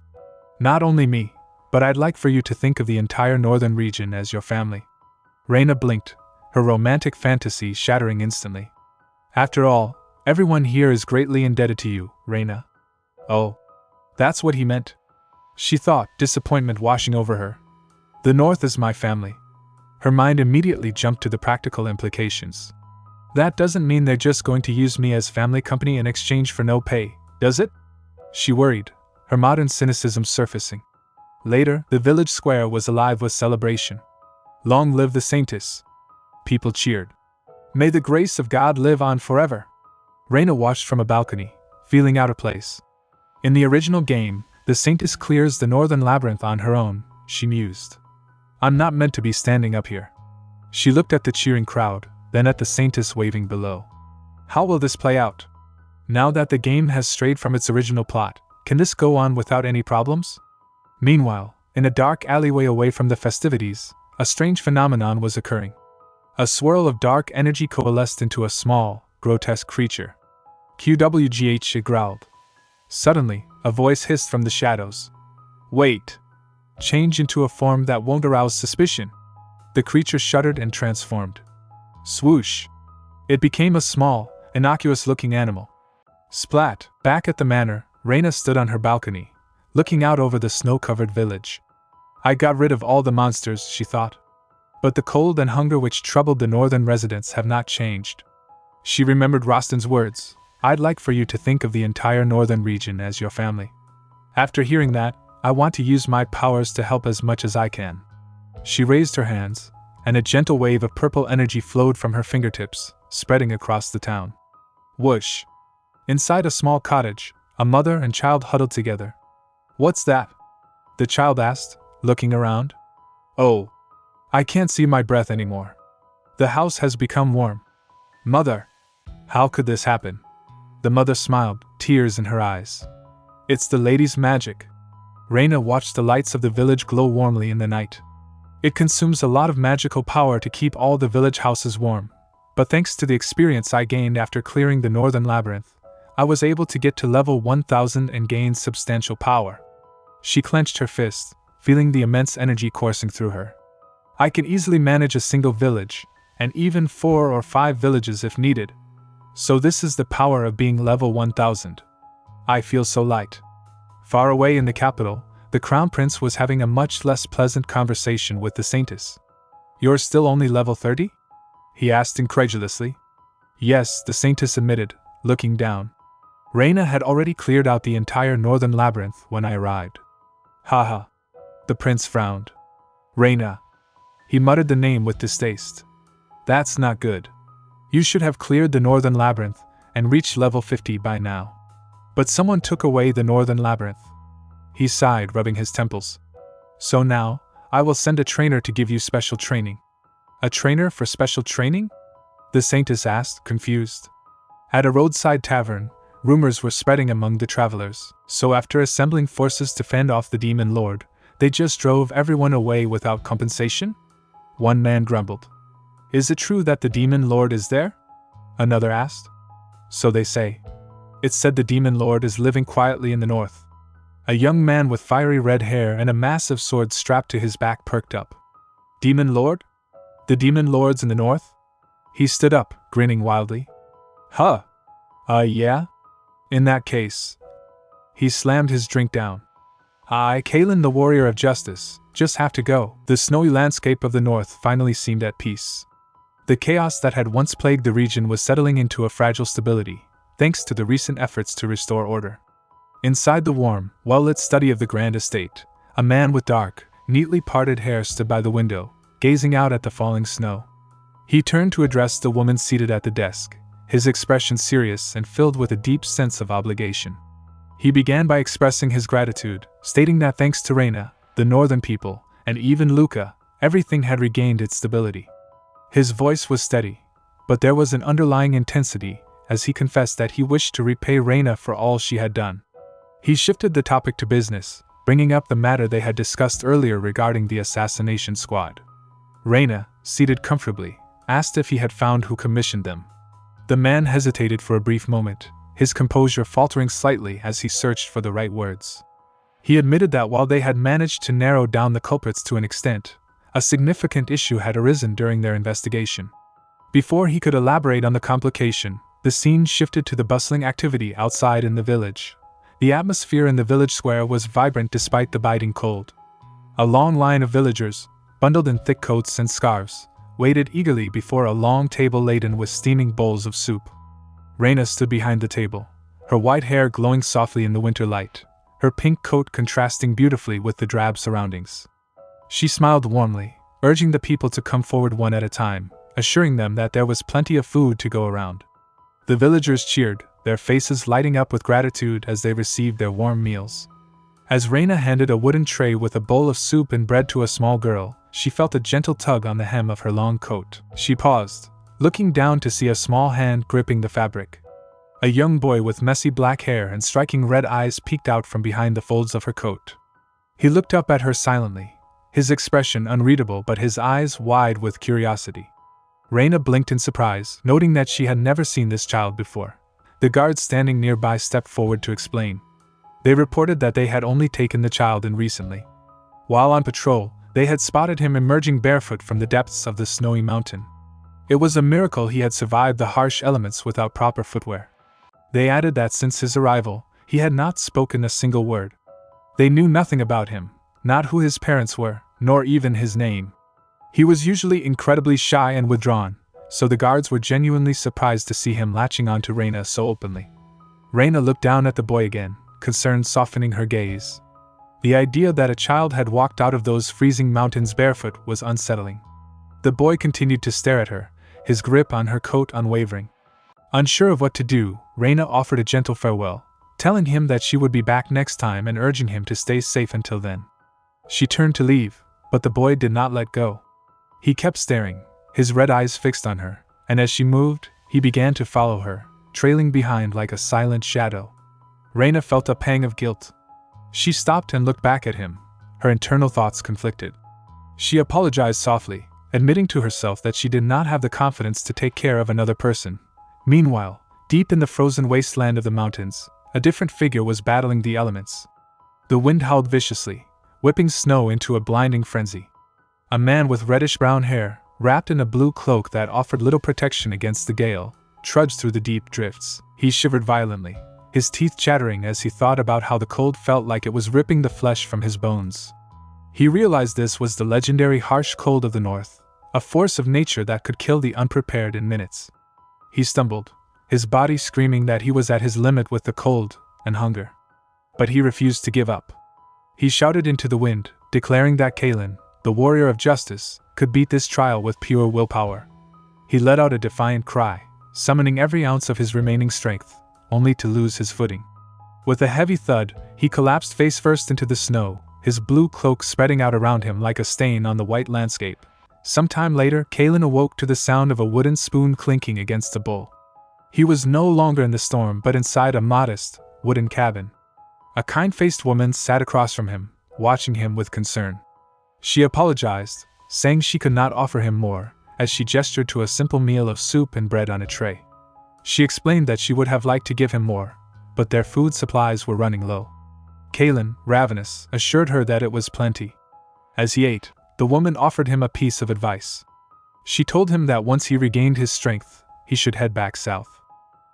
Not only me, but I'd like for you to think of the entire northern region as your family. Raina blinked, her romantic fantasy shattering instantly. After all, everyone here is greatly indebted to you, Raina. Oh, that's what he meant. She thought, disappointment washing over her. The North is my family. Her mind immediately jumped to the practical implications. That doesn't mean they're just going to use me as family company in exchange for no pay, does it? She worried, her modern cynicism surfacing. Later, the village square was alive with celebration. Long live the Saintess! People cheered. May the grace of God live on forever! Raina watched from a balcony, feeling out of place. In the original game, the Saintess clears the northern labyrinth on her own, she mused. I'm not meant to be standing up here. She looked at the cheering crowd, then at the Saintess waving below. How will this play out? Now that the game has strayed from its original plot, can this go on without any problems? Meanwhile, in a dark alleyway away from the festivities, a strange phenomenon was occurring. A swirl of dark energy coalesced into a small, grotesque creature. QWGH, it growled. Suddenly, a voice hissed from the shadows. Wait! Change into a form that won't arouse suspicion. The creature shuddered and transformed. Swoosh! It became a small, innocuous-looking animal. Splat! Back at the manor, Raina stood on her balcony, looking out over the snow-covered village. I got rid of all the monsters, she thought. But the cold and hunger which troubled the northern residents have not changed. She remembered Roston's words, I'd like for you to think of the entire northern region as your family. After hearing that, I want to use my powers to help as much as I can. She raised her hands, and a gentle wave of purple energy flowed from her fingertips, spreading across the town. Whoosh! Inside a small cottage, a mother and child huddled together. What's that? The child asked, looking around. Oh, I can't see my breath anymore. The house has become warm. Mother! How could this happen? The mother smiled, tears in her eyes. It's the lady's magic. Raina watched the lights of the village glow warmly in the night. It consumes a lot of magical power to keep all the village houses warm, but thanks to the experience I gained after clearing the northern labyrinth, I was able to get to level 1000 and gain substantial power. She clenched her fist, feeling the immense energy coursing through her. I can easily manage a single village, and even 4 or 5 villages if needed. So this is the power of being level 1000. I feel so light. Far away in the capital, the crown prince was having a much less pleasant conversation with the Saintess. You're still only level 30? He asked incredulously. Yes, the Saintess admitted, looking down. Raina had already cleared out the entire northern labyrinth when I arrived. Haha. The prince frowned. Raina. He muttered the name with distaste. That's not good. You should have cleared the northern labyrinth and reached level 50 by now. But someone took away the northern labyrinth. He sighed, rubbing his temples. So now, I will send a trainer to give you special training. A trainer for special training? The Saintess asked, confused. At a roadside tavern, rumors were spreading among the travelers, so after assembling forces to fend off the demon lord, they just drove everyone away without compensation? One man grumbled. Is it true that the demon lord is there? Another asked. So they say. It's said the demon lord is living quietly in the north. A young man with fiery red hair and a massive sword strapped to his back perked up. Demon lord? The demon lord's in the north? He stood up, grinning wildly. Huh. Yeah? In that case. He slammed his drink down. I, Kalen the warrior of justice, just have to go. The snowy landscape of the north finally seemed at peace. The chaos that had once plagued the region was settling into a fragile stability, thanks to the recent efforts to restore order. Inside the warm, well-lit study of the grand estate, a man with dark, neatly parted hair stood by the window, gazing out at the falling snow. He turned to address the woman seated at the desk, his expression serious and filled with a deep sense of obligation. He began by expressing his gratitude, stating that thanks to Raina, the northern people, and even Luca, everything had regained its stability. His voice was steady, but there was an underlying intensity as he confessed that he wished to repay Raina for all she had done. He shifted the topic to business, bringing up the matter they had discussed earlier regarding the assassination squad. Raina, seated comfortably, asked if he had found who commissioned them. The man hesitated for a brief moment, his composure faltering slightly as he searched for the right words. He admitted that while they had managed to narrow down the culprits to an extent, a significant issue had arisen during their investigation. Before he could elaborate on the complication, the scene shifted to the bustling activity outside in the village. The atmosphere in the village square was vibrant despite the biting cold. A long line of villagers, bundled in thick coats and scarves, waited eagerly before a long table laden with steaming bowls of soup. Raina stood behind the table, her white hair glowing softly in the winter light, her pink coat contrasting beautifully with the drab surroundings. She smiled warmly, urging the people to come forward one at a time, assuring them that there was plenty of food to go around. The villagers cheered, their faces lighting up with gratitude as they received their warm meals. As Raina handed a wooden tray with a bowl of soup and bread to a small girl, she felt a gentle tug on the hem of her long coat. She paused, looking down to see a small hand gripping the fabric. A young boy with messy black hair and striking red eyes peeked out from behind the folds of her coat. He looked up at her silently, his expression unreadable but his eyes wide with curiosity. Raina blinked in surprise, noting that she had never seen this child before. The guards standing nearby stepped forward to explain. They reported that they had only taken the child in recently. While on patrol, they had spotted him emerging barefoot from the depths of the snowy mountain. It was a miracle he had survived the harsh elements without proper footwear. They added that since his arrival, he had not spoken a single word. They knew nothing about him, not who his parents were, nor even his name. He was usually incredibly shy and withdrawn, so the guards were genuinely surprised to see him latching onto Raina so openly. Raina looked down at the boy again, concern softening her gaze. The idea that a child had walked out of those freezing mountains barefoot was unsettling. The boy continued to stare at her, his grip on her coat unwavering. Unsure of what to do, Raina offered a gentle farewell, telling him that she would be back next time and urging him to stay safe until then. She turned to leave, but the boy did not let go. He kept staring, his red eyes fixed on her, and as she moved, he began to follow her, trailing behind like a silent shadow. Raina felt a pang of guilt. She stopped and looked back at him, her internal thoughts conflicted. She apologized softly, admitting to herself that she did not have the confidence to take care of another person. Meanwhile, deep in the frozen wasteland of the mountains, a different figure was battling the elements. The wind howled viciously, whipping snow into a blinding frenzy. A man with reddish-brown hair, wrapped in a blue cloak that offered little protection against the gale, trudged through the deep drifts. He shivered violently, his teeth chattering as he thought about how the cold felt like it was ripping the flesh from his bones. He realized this was the legendary harsh cold of the north, a force of nature that could kill the unprepared in minutes. He stumbled, his body screaming that he was at his limit with the cold and hunger. But he refused to give up. He shouted into the wind, declaring that Kalin, the warrior of justice, could beat this trial with pure willpower. He let out a defiant cry, summoning every ounce of his remaining strength, only to lose his footing. With a heavy thud, he collapsed face first into the snow, his blue cloak spreading out around him like a stain on the white landscape. Sometime later, Kalin awoke to the sound of a wooden spoon clinking against a bowl. He was no longer in the storm but inside a modest, wooden cabin. A kind-faced woman sat across from him, watching him with concern. She apologized, saying she could not offer him more, as she gestured to a simple meal of soup and bread on a tray. She explained that she would have liked to give him more, but their food supplies were running low. Kalin, ravenous, assured her that it was plenty. As he ate, the woman offered him a piece of advice. She told him that once he regained his strength, he should head back south.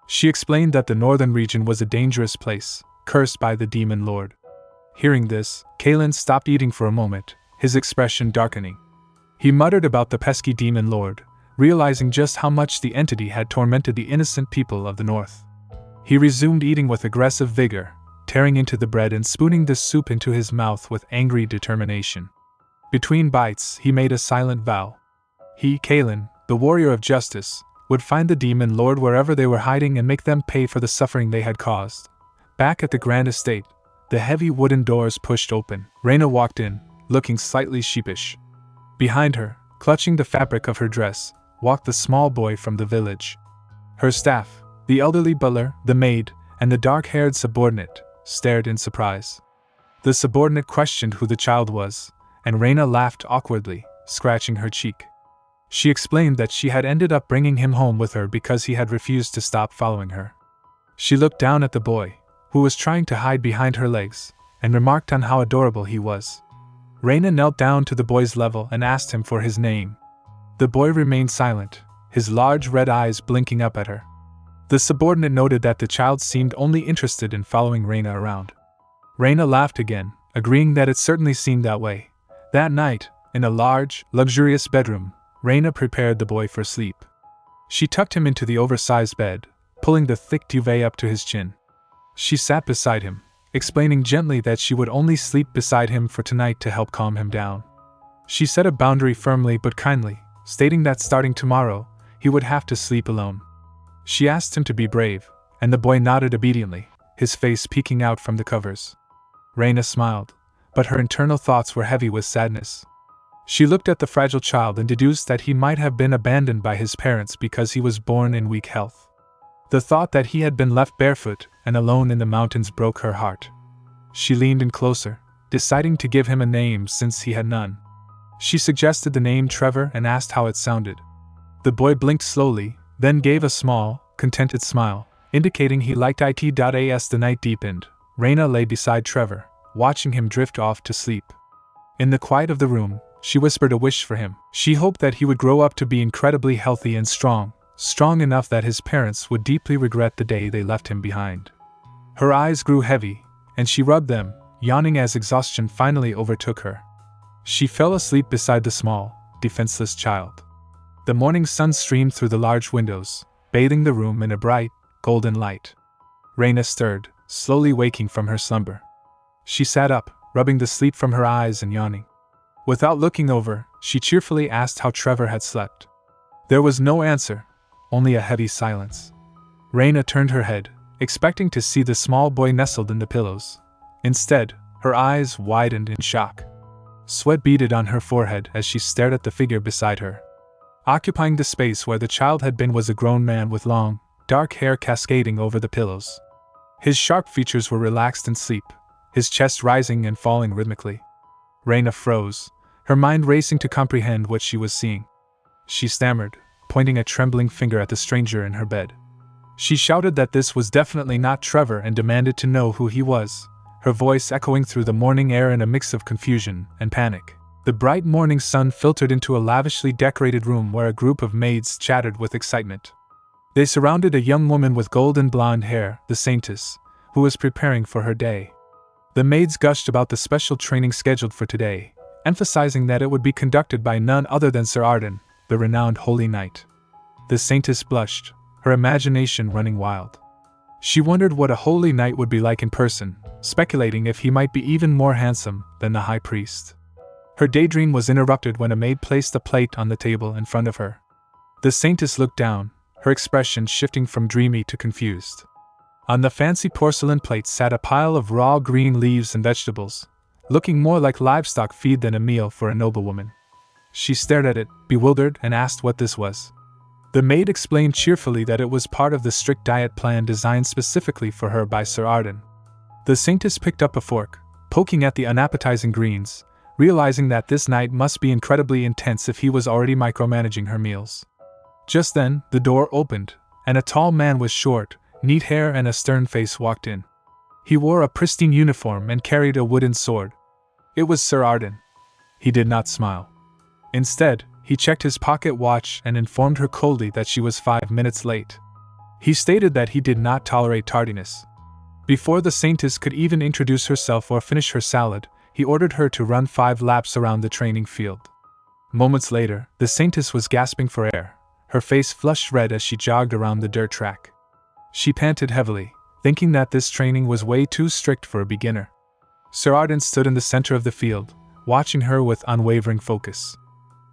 She explained that the northern region was a dangerous place, cursed by the demon lord. Hearing this, Kalin stopped eating for a moment, his expression darkening. He muttered about the pesky demon lord, realizing just how much the entity had tormented the innocent people of the north. He resumed eating with aggressive vigor, tearing into the bread and spooning the soup into his mouth with angry determination. Between bites, he made a silent vow. He, Kalin, the warrior of justice, would find the demon lord wherever they were hiding and make them pay for the suffering they had caused. Back at the grand estate, the heavy wooden doors pushed open. Raina walked in, looking slightly sheepish. Behind her, clutching the fabric of her dress, walked the small boy from the village. Her staff, the elderly butler, the maid, and the dark-haired subordinate, stared in surprise. The subordinate questioned who the child was, and Raina laughed awkwardly, scratching her cheek. She explained that she had ended up bringing him home with her because he had refused to stop following her. She looked down at the boy, who was trying to hide behind her legs, and remarked on how adorable he was. Raina knelt down to the boy's level and asked him for his name. The boy remained silent, his large red eyes blinking up at her. The subordinate noted that the child seemed only interested in following Raina around. Raina laughed again, agreeing that it certainly seemed that way. That night, in a large, luxurious bedroom, Raina prepared the boy for sleep. She tucked him into the oversized bed, pulling the thick duvet up to his chin. She sat beside him, explaining gently that she would only sleep beside him for tonight to help calm him down. She set a boundary firmly but kindly, stating that starting tomorrow, he would have to sleep alone. She asked him to be brave, and the boy nodded obediently, his face peeking out from the covers. Raina smiled, but her internal thoughts were heavy with sadness. She looked at the fragile child and deduced that he might have been abandoned by his parents because he was born in weak health. The thought that he had been left barefoot and alone in the mountains broke her heart. She leaned in closer, deciding to give him a name since he had none. She suggested the name Trevor and asked how it sounded. The boy blinked slowly, then gave a small, contented smile, indicating he liked it. As the night deepened, Raina lay beside Trevor, watching him drift off to sleep. In the quiet of the room, she whispered a wish for him. She hoped that he would grow up to be incredibly healthy and strong enough that his parents would deeply regret the day they left him behind. Her eyes grew heavy, and she rubbed them, yawning as exhaustion finally overtook her. She fell asleep beside the small, defenseless child. The morning sun streamed through the large windows, bathing the room in a bright, golden light. Raina stirred, slowly waking from her slumber. She sat up, rubbing the sleep from her eyes and yawning. Without looking over, she cheerfully asked how Trevor had slept. There was no answer, only a heavy silence. Raina turned her head, expecting to see the small boy nestled in the pillows. Instead, her eyes widened in shock. Sweat beaded on her forehead as she stared at the figure beside her. Occupying the space where the child had been was a grown man with long, dark hair cascading over the pillows. His sharp features were relaxed in sleep, his chest rising and falling rhythmically. Raina froze, her mind racing to comprehend what she was seeing. She stammered, pointing a trembling finger at the stranger in her bed. She shouted that this was definitely not Trevor and demanded to know who he was, her voice echoing through the morning air in a mix of confusion and panic. The bright morning sun filtered into a lavishly decorated room where a group of maids chattered with excitement. They surrounded a young woman with golden blonde hair, the Saintess, who was preparing for her day. The maids gushed about the special training scheduled for today, emphasizing that it would be conducted by none other than Sir Arden, the renowned holy knight. The Saintess blushed, her imagination running wild. She wondered what a holy knight would be like in person, speculating if he might be even more handsome than the high priest. Her daydream was interrupted when a maid placed a plate on the table in front of her. The Saintess looked down, her expression shifting from dreamy to confused. On the fancy porcelain plate sat a pile of raw green leaves and vegetables, looking more like livestock feed than a meal for a noblewoman. She stared at it, bewildered, and asked what this was. The maid explained cheerfully that it was part of the strict diet plan designed specifically for her by Sir Arden. The Saintess picked up a fork, poking at the unappetizing greens, realizing that this night must be incredibly intense if he was already micromanaging her meals. Just then, the door opened, and a tall man with short, neat hair and a stern face walked in. He wore a pristine uniform and carried a wooden sword. It was Sir Arden. He did not smile. Instead, he checked his pocket watch and informed her coldly that she was 5 minutes late. He stated that he did not tolerate tardiness. Before the Saintess could even introduce herself or finish her salad, he ordered her to run 5 laps around the training field. Moments later, the Saintess was gasping for air, her face flushed red as she jogged around the dirt track. She panted heavily, thinking that this training was way too strict for a beginner. Sir Arden stood in the center of the field, watching her with unwavering focus.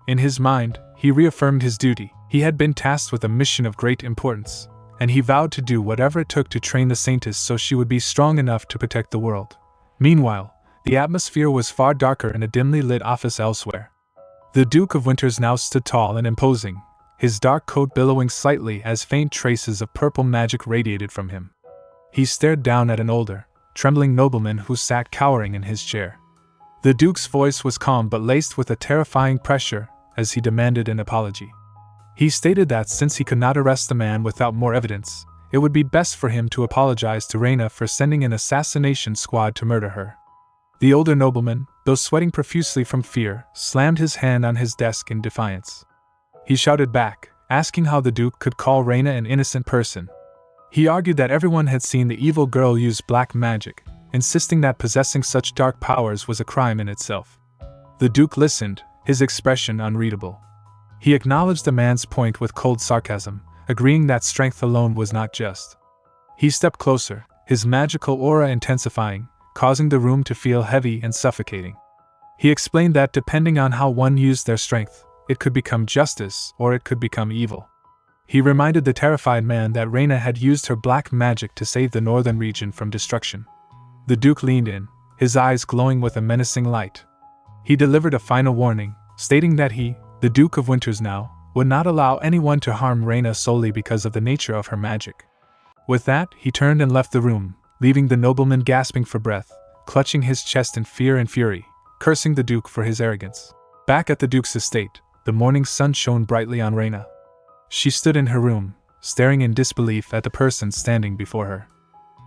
In his mind, he reaffirmed his duty. He had been tasked with a mission of great importance, and he vowed to do whatever it took to train the Saintess so she would be strong enough to protect the world. Meanwhile, the atmosphere was far darker in a dimly lit office elsewhere. The Duke of Winters now stood tall and imposing, his dark coat billowing slightly as faint traces of purple magic radiated from him. He stared down at an older, trembling nobleman who sat cowering in his chair. The Duke's voice was calm but laced with a terrifying pressure as he demanded an apology. He stated that since he could not arrest the man without more evidence, it would be best for him to apologize to Raina for sending an assassination squad to murder her. The older nobleman, though sweating profusely from fear, slammed his hand on his desk in defiance. He shouted back, asking how the Duke could call Raina an innocent person. He argued that everyone had seen the evil girl use black magic, insisting that possessing such dark powers was a crime in itself. The Duke listened, his expression unreadable. He acknowledged the man's point with cold sarcasm, agreeing that strength alone was not just. He stepped closer, his magical aura intensifying, causing the room to feel heavy and suffocating. He explained that depending on how one used their strength, it could become justice or it could become evil. He reminded the terrified man that Raina had used her black magic to save the northern region from destruction. The Duke leaned in, his eyes glowing with a menacing light. He delivered a final warning, stating that he, the Duke of Winters now, would not allow anyone to harm Raina solely because of the nature of her magic. With that, he turned and left the room, leaving the nobleman gasping for breath, clutching his chest in fear and fury, cursing the Duke for his arrogance. Back at the Duke's estate, the morning sun shone brightly on Raina. She stood in her room, staring in disbelief at the person standing before her.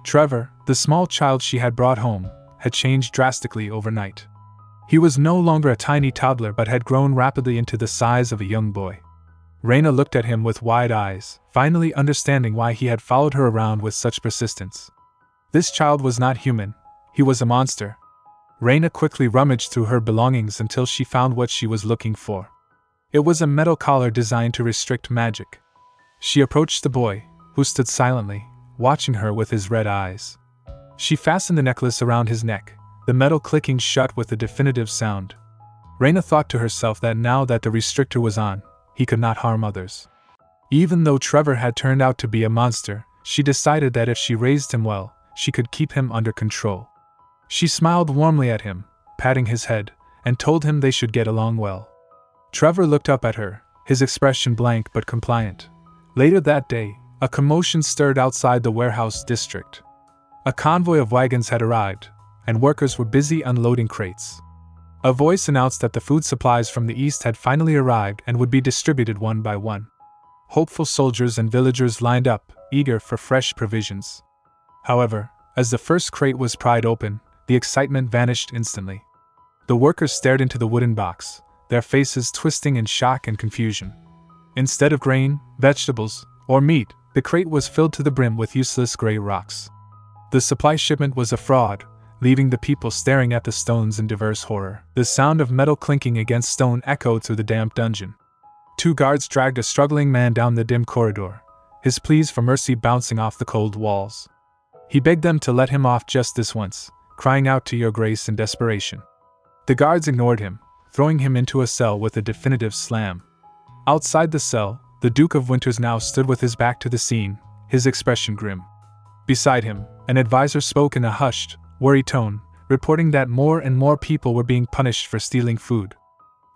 Trevor, the small child she had brought home, had changed drastically overnight. He was no longer a tiny toddler but had grown rapidly into the size of a young boy. Raina looked at him with wide eyes, finally understanding why he had followed her around with such persistence. This child was not human, he was a monster. Raina quickly rummaged through her belongings until she found what she was looking for. It was a metal collar designed to restrict magic. She approached the boy, who stood silently, watching her with his red eyes. She fastened the necklace around his neck, the metal clicking shut with a definitive sound. Raina thought to herself that now that the restrictor was on, he could not harm others. Even though Trevor had turned out to be a monster, she decided that if she raised him well, she could keep him under control. She smiled warmly at him, patting his head, and told him they should get along well. Trevor looked up at her, his expression blank but compliant. Later that day, a commotion stirred outside the warehouse district. A convoy of wagons had arrived, and workers were busy unloading crates. A voice announced that the food supplies from the east had finally arrived and would be distributed one by one. Hopeful soldiers and villagers lined up, eager for fresh provisions. However, as the first crate was pried open, the excitement vanished instantly. The workers stared into the wooden box, their faces twisting in shock and confusion. Instead of grain, vegetables, or meat, the crate was filled to the brim with useless gray rocks. The supply shipment was a fraud, leaving the people staring at the stones in diverse horror. The sound of metal clinking against stone echoed through the damp dungeon. 2 guards dragged a struggling man down the dim corridor, his pleas for mercy bouncing off the cold walls. He begged them to let him off just this once, crying out to your grace in desperation. The guards ignored him, throwing him into a cell with a definitive slam. Outside the cell, the Duke of Winters now stood with his back to the scene, his expression grim. Beside him, an advisor spoke in a hushed, worried tone, reporting that more and more people were being punished for stealing food.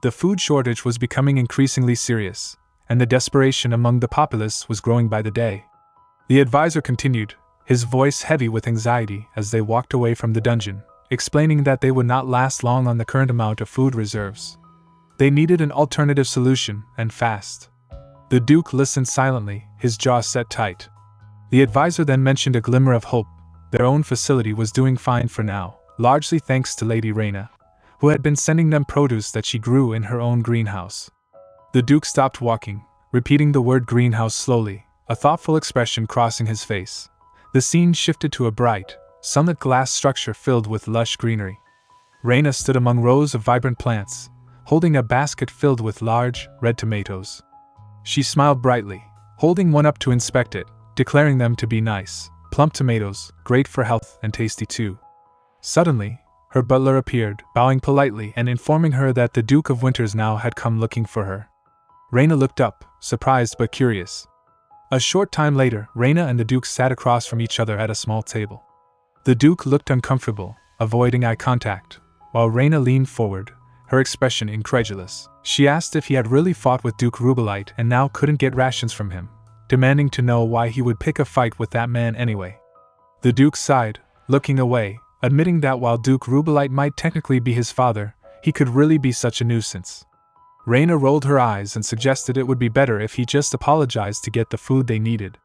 The food shortage was becoming increasingly serious, and the desperation among the populace was growing by the day. The advisor continued, his voice heavy with anxiety as they walked away from the dungeon, explaining that they would not last long on the current amount of food reserves. They needed an alternative solution, and fast. The Duke listened silently, his jaw set tight. The advisor then mentioned a glimmer of hope. Their own facility was doing fine for now, largely thanks to Lady Raina, who had been sending them produce that she grew in her own greenhouse. The Duke stopped walking, repeating the word greenhouse slowly, a thoughtful expression crossing his face. The scene shifted to a bright, sunlit glass structure filled with lush greenery. Raina stood among rows of vibrant plants, holding a basket filled with large, red tomatoes. She smiled brightly, holding one up to inspect it, declaring them to be nice, plump tomatoes, great for health and tasty too. Suddenly, her butler appeared, bowing politely and informing her that the Duke of Winters now had come looking for her. Raina looked up, surprised but curious. A short time later, Raina and the Duke sat across from each other at a small table. The Duke looked uncomfortable, avoiding eye contact, while Raina leaned forward, her expression incredulous. She asked if he had really fought with Duke Rubellite and now couldn't get rations from him, demanding to know why he would pick a fight with that man anyway. The Duke sighed, looking away, admitting that while Duke Rubellite might technically be his father, he could really be such a nuisance. Raina rolled her eyes and suggested it would be better if he just apologized to get the food they needed.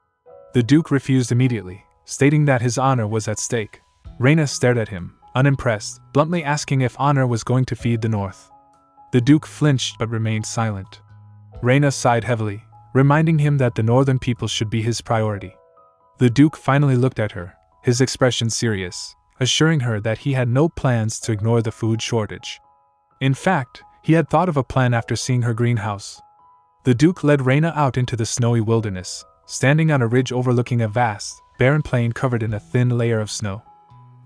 The Duke refused immediately, stating that his honor was at stake. Raina stared at him, unimpressed, bluntly asking if honor was going to feed the North. The Duke flinched but remained silent. Raina sighed heavily, reminding him that the northern people should be his priority. The Duke finally looked at her, his expression serious, assuring her that he had no plans to ignore the food shortage. In fact, he had thought of a plan after seeing her greenhouse. The Duke led Raina out into the snowy wilderness, standing on a ridge overlooking a vast, barren plain covered in a thin layer of snow.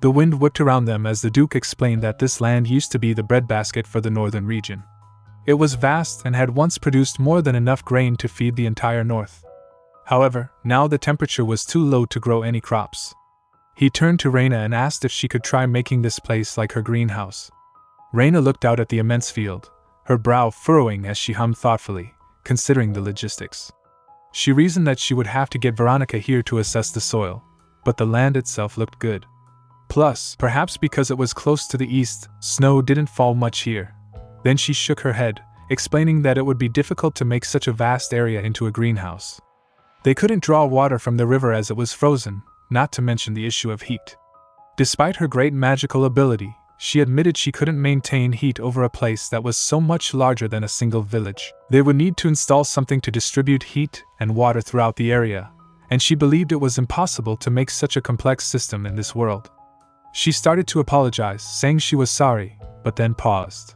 The wind whipped around them as the Duke explained that this land used to be the breadbasket for the northern region. It was vast and had once produced more than enough grain to feed the entire north. However, now the temperature was too low to grow any crops. He turned to Raina and asked if she could try making this place like her greenhouse. Raina looked out at the immense field, her brow furrowing as she hummed thoughtfully, considering the logistics. She reasoned that she would have to get Veronica here to assess the soil, but the land itself looked good. Plus, perhaps because it was close to the east, snow didn't fall much here. Then she shook her head, explaining that it would be difficult to make such a vast area into a greenhouse. They couldn't draw water from the river as it was frozen, not to mention the issue of heat. Despite her great magical ability, she admitted she couldn't maintain heat over a place that was so much larger than a single village. They would need to install something to distribute heat and water throughout the area, and she believed it was impossible to make such a complex system in this world. She started to apologize, saying she was sorry, but then paused.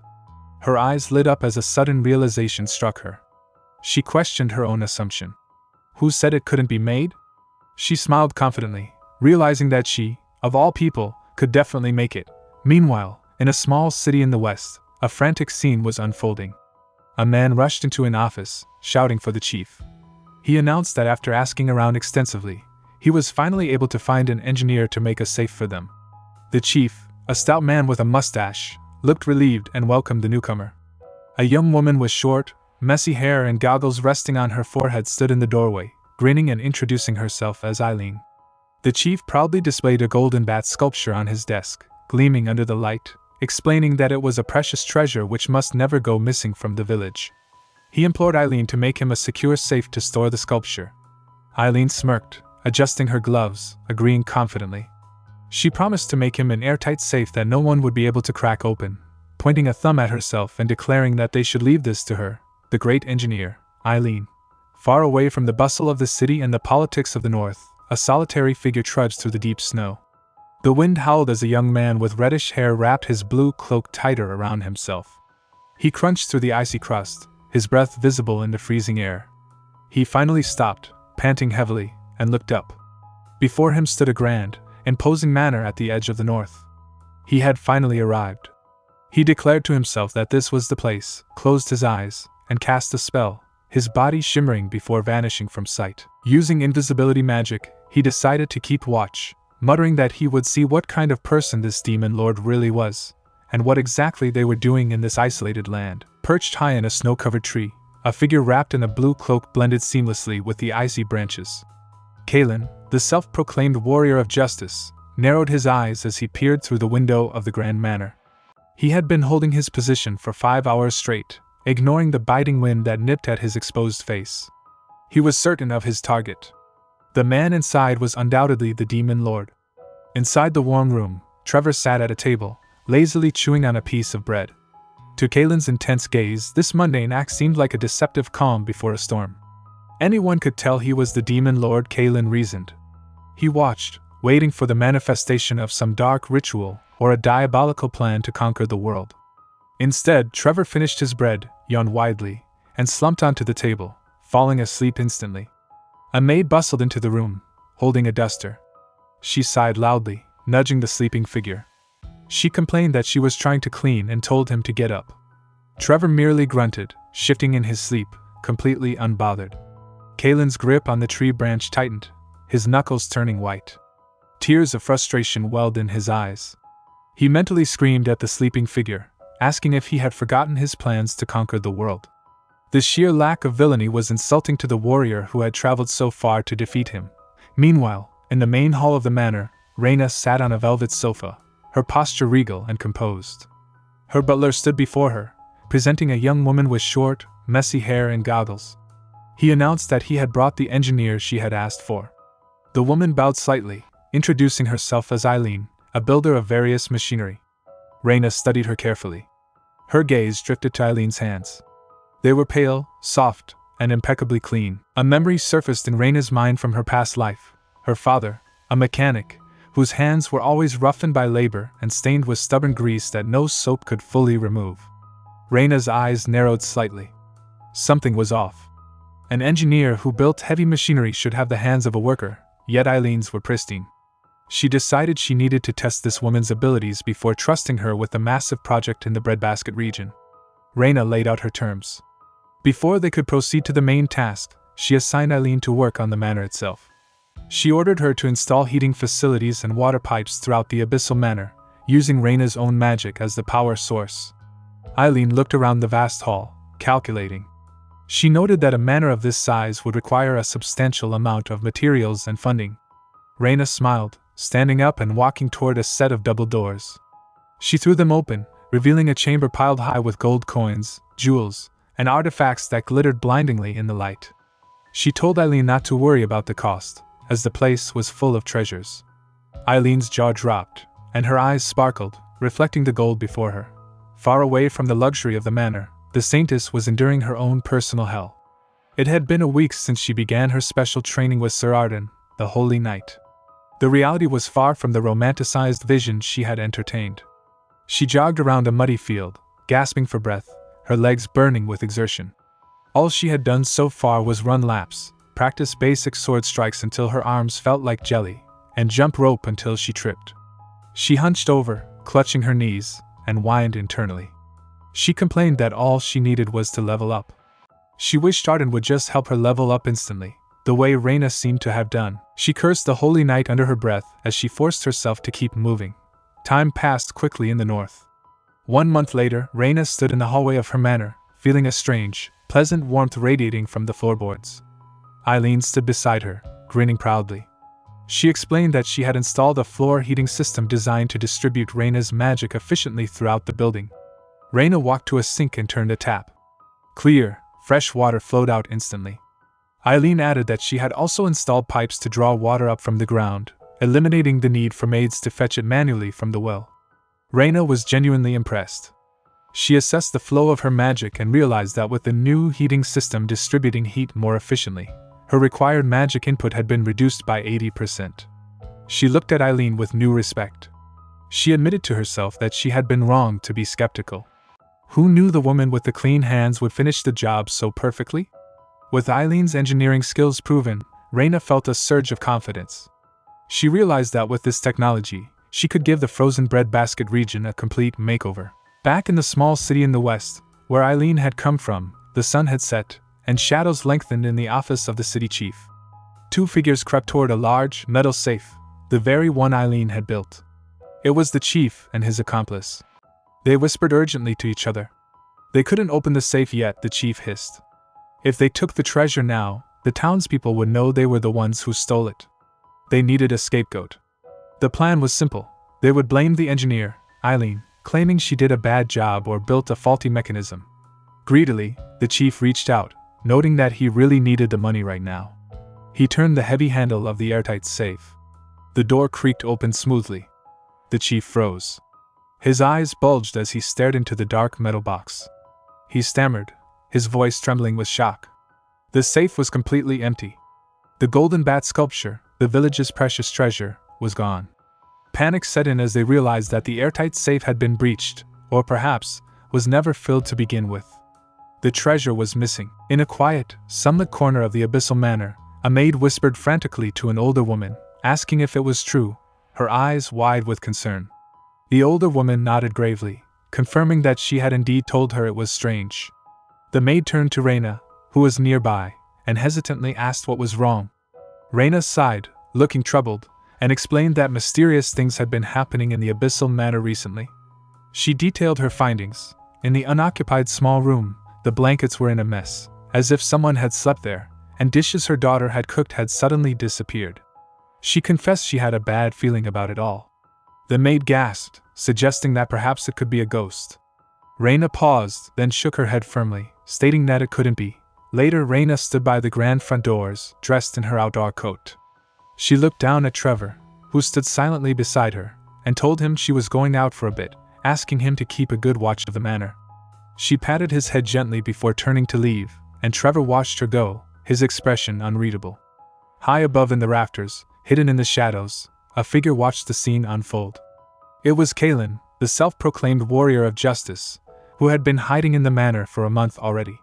Her eyes lit up as a sudden realization struck her. She questioned her own assumption. Who said it couldn't be made? She smiled confidently, realizing that she, of all people, could definitely make it. Meanwhile, in a small city in the west, a frantic scene was unfolding. A man rushed into an office, shouting for the chief. He announced that after asking around extensively, he was finally able to find an engineer to make a safe for them. The chief, a stout man with a mustache, looked relieved and welcomed the newcomer. A young woman with short, messy hair and goggles resting on her forehead stood in the doorway, grinning and introducing herself as Eileen. The chief proudly displayed a golden bat sculpture on his desk, gleaming under the light, explaining that it was a precious treasure which must never go missing from the village. He implored Eileen to make him a secure safe to store the sculpture. Eileen smirked, adjusting her gloves, agreeing confidently. She promised to make him an airtight safe that no one would be able to crack open, pointing a thumb at herself and declaring that they should leave this to her, the great engineer, Eileen. Far away from the bustle of the city and the politics of the north, a solitary figure trudged through the deep snow. The wind howled as a young man with reddish hair wrapped his blue cloak tighter around himself. He crunched through the icy crust, his breath visible in the freezing air. He finally stopped, panting heavily, and looked up. Before him stood a grand, imposing manor at the edge of the north. He had finally arrived. He declared to himself that this was the place, closed his eyes, and cast a spell, his body shimmering before vanishing from sight. Using invisibility magic, he decided to keep watch, muttering that he would see what kind of person this demon lord really was, and what exactly they were doing in this isolated land. Perched high in a snow-covered tree, a figure wrapped in a blue cloak blended seamlessly with the icy branches. Kalen, the self-proclaimed warrior of justice, narrowed his eyes as he peered through the window of the Grand Manor. He had been holding his position for 5 hours straight, ignoring the biting wind that nipped at his exposed face. He was certain of his target. The man inside was undoubtedly the Demon Lord. Inside the warm room, Trevor sat at a table, lazily chewing on a piece of bread. To Kalen's intense gaze, this mundane act seemed like a deceptive calm before a storm. Anyone could tell he was the Demon Lord, Kalen reasoned. He watched, waiting for the manifestation of some dark ritual or a diabolical plan to conquer the world. Instead, Trevor finished his bread, yawned widely, and slumped onto the table, falling asleep instantly. A maid bustled into the room, holding a duster. She sighed loudly, nudging the sleeping figure. She complained that she was trying to clean and told him to get up. Trevor merely grunted, shifting in his sleep, completely unbothered. Kalen's grip on the tree branch tightened, his knuckles turning white. Tears of frustration welled in his eyes. He mentally screamed at the sleeping figure, asking if he had forgotten his plans to conquer the world. The sheer lack of villainy was insulting to the warrior who had traveled so far to defeat him. Meanwhile, in the main hall of the manor, Raina sat on a velvet sofa, her posture regal and composed. Her butler stood before her, presenting a young woman with short, messy hair and goggles. He announced that he had brought the engineer she had asked for. The woman bowed slightly, introducing herself as Eileen, a builder of various machinery. Raina studied her carefully. Her gaze drifted to Eileen's hands. They were pale, soft, and impeccably clean. A memory surfaced in Raina's mind from her past life, Her father, a mechanic, whose hands were always roughened by labor and stained with stubborn grease that no soap could fully remove. Raina's eyes narrowed slightly. Something was off. An engineer who built heavy machinery should have the hands of a worker, yet Eileen's were pristine. She decided she needed to test this woman's abilities before trusting her with the massive project in the breadbasket region. Raina laid out her terms. Before they could proceed to the main task, she assigned Eileen to work on the manor itself. She ordered her to install heating facilities and water pipes throughout the abyssal manor, using Raina's own magic as the power source. Eileen looked around the vast hall, calculating. She noted that a manor of this size would require a substantial amount of materials and funding. Raina smiled, standing up and walking toward a set of double doors. She threw them open, revealing a chamber piled high with gold coins, jewels, and artifacts that glittered blindingly in the light. She told Eileen not to worry about the cost, as the place was full of treasures. Eileen's jaw dropped, and her eyes sparkled, reflecting the gold before her. Far away from the luxury of the manor, the saintess was enduring her own personal hell. It had been a week since she began her special training with Sir Arden, the Holy Knight. The reality was far from the romanticized vision she had entertained. She jogged around a muddy field, gasping for breath, her legs burning with exertion. All she had done so far was run laps, practice basic sword strikes until her arms felt like jelly, and jump rope until she tripped. She hunched over, clutching her knees, and whined internally. She complained that all she needed was to level up. She wished Arden would just help her level up instantly, the way Raina seemed to have done. She cursed the Holy Knight under her breath as she forced herself to keep moving. Time passed quickly in the north. 1 month later, Raina stood in the hallway of her manor, feeling a strange, pleasant warmth radiating from the floorboards. Eileen stood beside her, grinning proudly. She explained that she had installed a floor heating system designed to distribute Raina's magic efficiently throughout the building. Raina walked to a sink and turned a tap. Clear, fresh water flowed out instantly. Eileen added that she had also installed pipes to draw water up from the ground, eliminating the need for maids to fetch it manually from the well. Raina was genuinely impressed. She assessed the flow of her magic and realized that with the new heating system distributing heat more efficiently, her required magic input had been reduced by 80%. She looked at Eileen with new respect. She admitted to herself that she had been wrong to be skeptical. Who knew the woman with the clean hands would finish the job so perfectly? With Eileen's engineering skills proven, Raina felt a surge of confidence. She realized that with this technology, she could give the frozen breadbasket region a complete makeover. Back in the small city in the west, where Eileen had come from, the sun had set, and shadows lengthened in the office of the city chief. 2 figures crept toward a large, metal safe, the very one Eileen had built. It was the chief and his accomplice. They whispered urgently to each other. They couldn't open the safe yet, the chief hissed. If they took the treasure now, the townspeople would know they were the ones who stole it. They needed a scapegoat. The plan was simple. They would blame the engineer, Eileen, claiming she did a bad job or built a faulty mechanism. Greedily, the chief reached out, noting that he really needed the money right now. He turned the heavy handle of the airtight safe. The door creaked open smoothly. The chief froze. His eyes bulged as he stared into the dark metal box. He stammered, his voice trembling with shock. The safe was completely empty. The golden bat sculpture, the village's precious treasure, was gone. Panic set in as they realized that the airtight safe had been breached, or perhaps, was never filled to begin with. The treasure was missing. In a quiet, sunlit corner of the abyssal manor, a maid whispered frantically to an older woman, asking if it was true, her eyes wide with concern. The older woman nodded gravely, confirming that she had indeed told her it was strange. The maid turned to Raina, who was nearby, and hesitantly asked what was wrong. Raina sighed, looking troubled, and explained that mysterious things had been happening in the abyssal manor recently. She detailed her findings. In the unoccupied small room, the blankets were in a mess, as if someone had slept there, and dishes her daughter had cooked had suddenly disappeared. She confessed she had a bad feeling about it all. The maid gasped, suggesting that perhaps it could be a ghost. Raina paused, then shook her head firmly, stating that it couldn't be. Later, Raina stood by the grand front doors, dressed in her outdoor coat. She looked down at Trevor, who stood silently beside her, and told him she was going out for a bit, asking him to keep a good watch of the manor. She patted his head gently before turning to leave, and Trevor watched her go, his expression unreadable. High above in the rafters, hidden in the shadows, a figure watched the scene unfold. It was Kalen, the self-proclaimed warrior of justice, who had been hiding in the manor for a month already.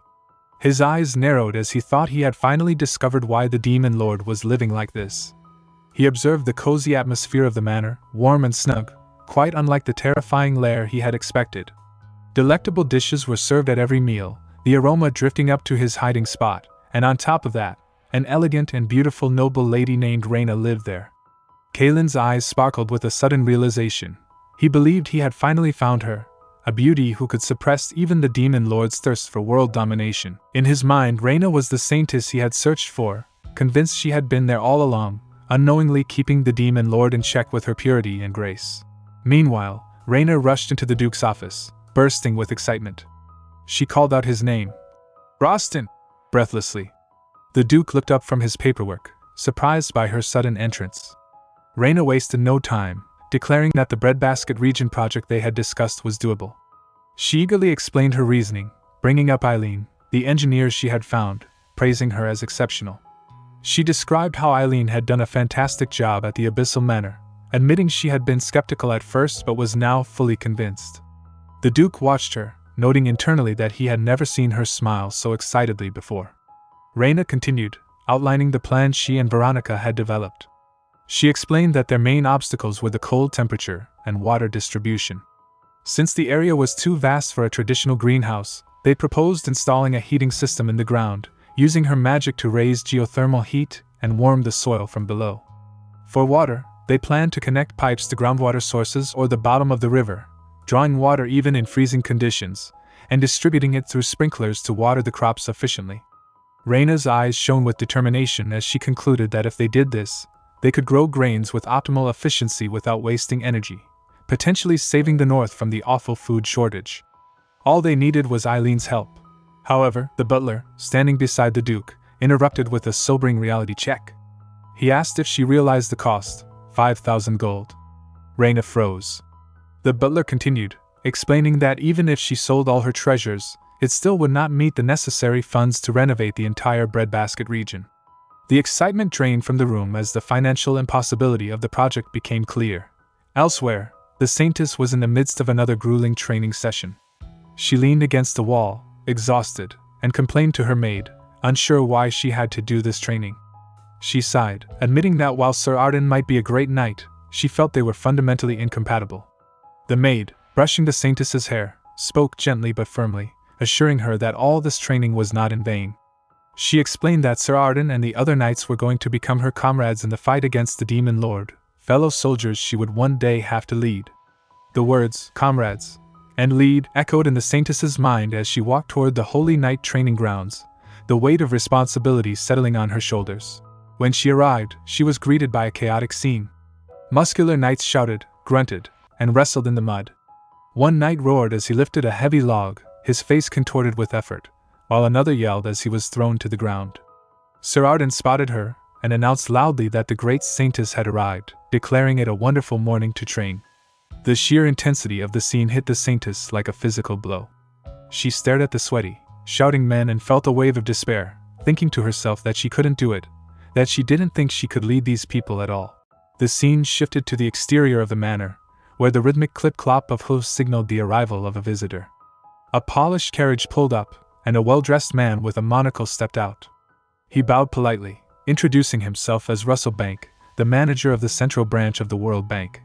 His eyes narrowed as he thought he had finally discovered why the demon lord was living like this. He observed the cozy atmosphere of the manor, warm and snug, quite unlike the terrifying lair he had expected. Delectable dishes were served at every meal, the aroma drifting up to his hiding spot, and on top of that, an elegant and beautiful noble lady named Raina lived there. Kalen's eyes sparkled with a sudden realization. He believed he had finally found her, a beauty who could suppress even the demon lord's thirst for world domination. In his mind, Raina was the saintess he had searched for, convinced she had been there all along, unknowingly keeping the demon lord in check with her purity and grace. Meanwhile, Raina rushed into the Duke's office, bursting with excitement. She called out his name. "Roston!" breathlessly. The Duke looked up from his paperwork, surprised by her sudden entrance. Raina wasted no time, declaring that the breadbasket region project they had discussed was doable. She eagerly explained her reasoning, bringing up Eileen, the engineer she had found, praising her as exceptional. She described how Eileen had done a fantastic job at the Abyssal Manor, admitting she had been skeptical at first but was now fully convinced. The Duke watched her, noting internally that he had never seen her smile so excitedly before. Raina continued, outlining the plan she and Veronica had developed. She explained that their main obstacles were the cold temperature and water distribution. Since the area was too vast for a traditional greenhouse, they proposed installing a heating system in the ground, using her magic to raise geothermal heat and warm the soil from below. For water, they planned to connect pipes to groundwater sources or the bottom of the river, drawing water even in freezing conditions, and distributing it through sprinklers to water the crops efficiently. Raina's eyes shone with determination as she concluded that if they did this, they could grow grains with optimal efficiency without wasting energy, potentially saving the North from the awful food shortage. All they needed was Eileen's help. However, the butler, standing beside the Duke, interrupted with a sobering reality check. He asked if she realized the cost, 5,000 gold. Raina froze. The butler continued, explaining that even if she sold all her treasures, it still would not meet the necessary funds to renovate the entire breadbasket region. The excitement drained from the room as the financial impossibility of the project became clear. Elsewhere, the Saintess was in the midst of another grueling training session. She leaned against the wall, exhausted, and complained to her maid, unsure why she had to do this training. She sighed, admitting that while Sir Arden might be a great knight, she felt they were fundamentally incompatible. The maid, brushing the Saintess's hair, spoke gently but firmly, assuring her that all this training was not in vain. She explained that Sir Arden and the other knights were going to become her comrades in the fight against the demon lord, fellow soldiers she would one day have to lead. The words, comrades, and lead, echoed in the Saintess's mind as she walked toward the Holy Knight training grounds, the weight of responsibility settling on her shoulders. When she arrived, she was greeted by a chaotic scene. Muscular knights shouted, grunted, and wrestled in the mud. One knight roared as he lifted a heavy log, his face contorted with effort, while another yelled as he was thrown to the ground. Sir Arden spotted her, and announced loudly that the great Saintess had arrived, declaring it a wonderful morning to train. The sheer intensity of the scene hit the Saintess like a physical blow. She stared at the sweaty, shouting men and felt a wave of despair, thinking to herself that she couldn't do it, that she didn't think she could lead these people at all. The scene shifted to the exterior of the manor, where the rhythmic clip-clop of hoofs signaled the arrival of a visitor. A polished carriage pulled up, and a well-dressed man with a monocle stepped out. He bowed politely, introducing himself as Russell Bank, the manager of the central branch of the World Bank.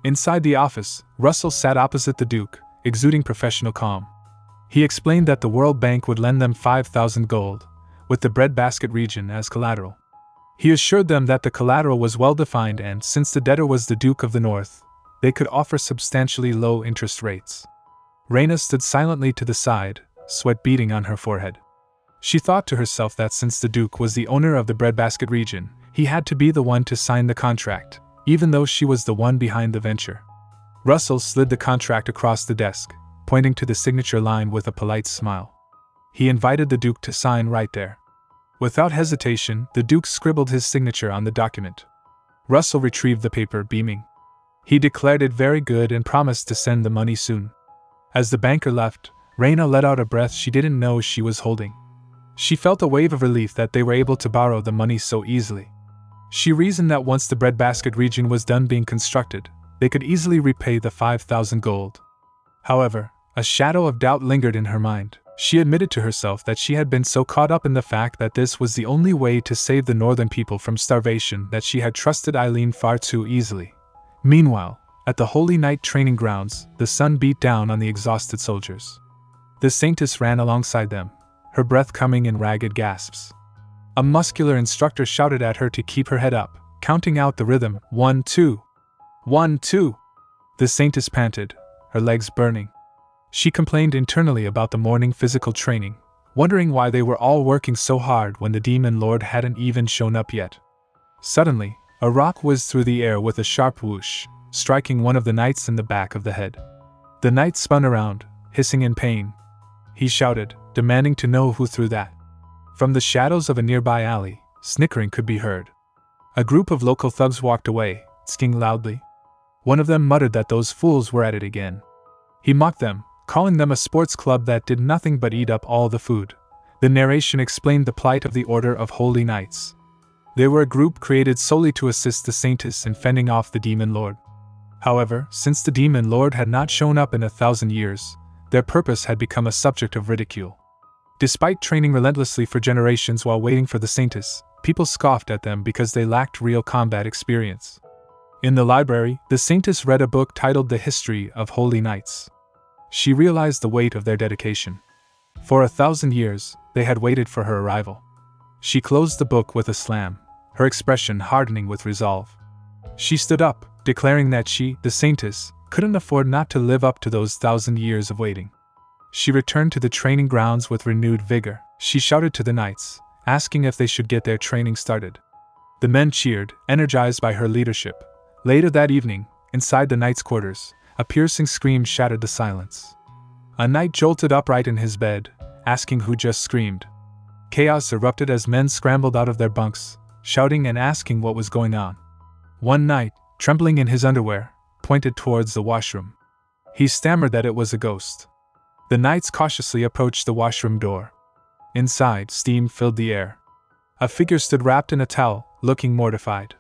Inside the office, Russell sat opposite the Duke, exuding professional calm. He explained that the World Bank would lend them 5,000 gold, with the breadbasket region as collateral. He assured them that the collateral was well-defined and, since the debtor was the Duke of the North, they could offer substantially low interest rates. Raina stood silently to the side, sweat beading on her forehead. She thought to herself that since the Duke was the owner of the breadbasket region, he had to be the one to sign the contract, even though she was the one behind the venture. Russell slid the contract across the desk, pointing to the signature line with a polite smile. He invited the Duke to sign right there. Without hesitation, the Duke scribbled his signature on the document. Russell retrieved the paper, beaming. He declared it very good and promised to send the money soon. As the banker left, Raina let out a breath she didn't know she was holding. She felt a wave of relief that they were able to borrow the money so easily. She reasoned that once the breadbasket region was done being constructed, they could easily repay the 5,000 gold. However, a shadow of doubt lingered in her mind. She admitted to herself that she had been so caught up in the fact that this was the only way to save the northern people from starvation that she had trusted Eileen far too easily. Meanwhile, at the Holy Night training grounds, the sun beat down on the exhausted soldiers. The Saintess ran alongside them, her breath coming in ragged gasps. A muscular instructor shouted at her to keep her head up, counting out the rhythm, 1, 2. 1, 2. The Saintess panted, her legs burning. She complained internally about the morning physical training, wondering why they were all working so hard when the Demon Lord hadn't even shown up yet. Suddenly, a rock whizzed through the air with a sharp whoosh, striking one of the knights in the back of the head. The knight spun around, hissing in pain. He shouted, demanding to know who threw that. From the shadows of a nearby alley, snickering could be heard. A group of local thugs walked away, singing loudly. One of them muttered that those fools were at it again. He mocked them, calling them a sports club that did nothing but eat up all the food. The narration explained the plight of the Order of Holy Knights. They were a group created solely to assist the Saintess in fending off the Demon Lord. However, since the Demon Lord had not shown up in 1,000 years, their purpose had become a subject of ridicule. Despite training relentlessly for generations while waiting for the Saintess, people scoffed at them because they lacked real combat experience. In the library, the Saintess read a book titled The History of Holy Knights. She realized the weight of their dedication. For 1,000 years, they had waited for her arrival. She closed the book with a slam, her expression hardening with resolve. She stood up, declaring that she, the Saintess, couldn't afford not to live up to those 1,000 years of waiting. She returned to the training grounds with renewed vigor. She shouted to the knights, asking if they should get their training started. The men cheered, energized by her leadership. Later that evening, inside the knights' quarters, a piercing scream shattered the silence. A knight jolted upright in his bed, asking who just screamed. Chaos erupted as men scrambled out of their bunks, shouting and asking what was going on. One knight, trembling in his underwear, pointed towards the washroom. He stammered that it was a ghost. The knights cautiously approached the washroom door. Inside, steam filled the air. A figure stood wrapped in a towel, looking mortified.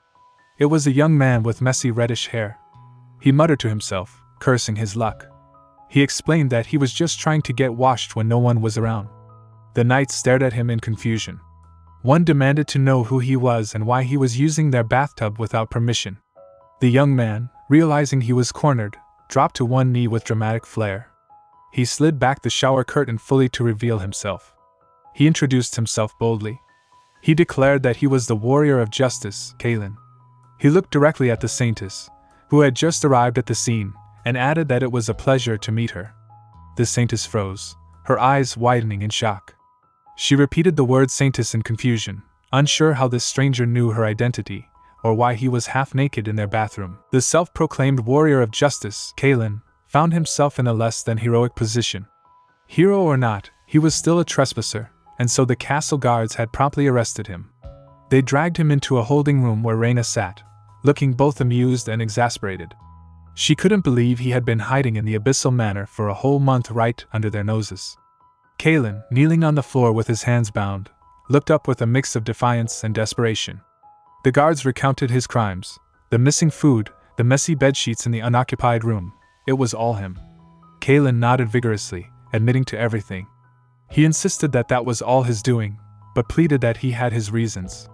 It was a young man with messy reddish hair. He muttered to himself, cursing his luck. He explained that he was just trying to get washed when no one was around. The knights stared at him in confusion. One demanded to know who he was and why he was using their bathtub without permission. The young man, realizing he was cornered, dropped to one knee with dramatic flair. He slid back the shower curtain fully to reveal himself. He introduced himself boldly. He declared that he was the warrior of justice, Kaelin. He looked directly at the Saintess, who had just arrived at the scene, and added that it was a pleasure to meet her. The Saintess froze, her eyes widening in shock. She repeated the word Saintess in confusion, unsure how this stranger knew her identity, or why he was half naked in their bathroom. The self-proclaimed warrior of justice, Kaelin, found himself in a less than heroic position. Hero or not, he was still a trespasser, and so the castle guards had promptly arrested him. They dragged him into a holding room where Raina sat, looking both amused and exasperated. She couldn't believe he had been hiding in the abyssal manor for a whole month right under their noses. Kaelin, kneeling on the floor with his hands bound, looked up with a mix of defiance and desperation. The guards recounted his crimes, the missing food, the messy bedsheets in the unoccupied room. It was all him. Kaelin nodded vigorously, admitting to everything. He insisted that that was all his doing, but pleaded that he had his reasons.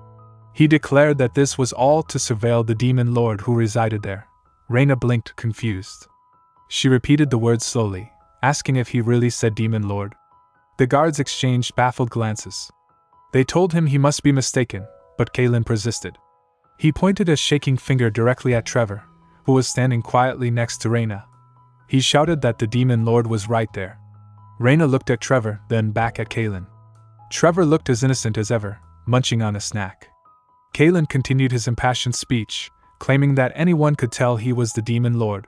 He declared that this was all to surveil the demon lord who resided there. Raina blinked, confused. She repeated the words slowly, asking if he really said demon lord. The guards exchanged baffled glances. They told him he must be mistaken, but Kaelin persisted. He pointed a shaking finger directly at Trevor, who was standing quietly next to Raina. He shouted that the demon lord was right there. Raina looked at Trevor, then back at Kaelin. Trevor looked as innocent as ever, munching on a snack. Kaelin continued his impassioned speech, claiming that anyone could tell he was the demon lord.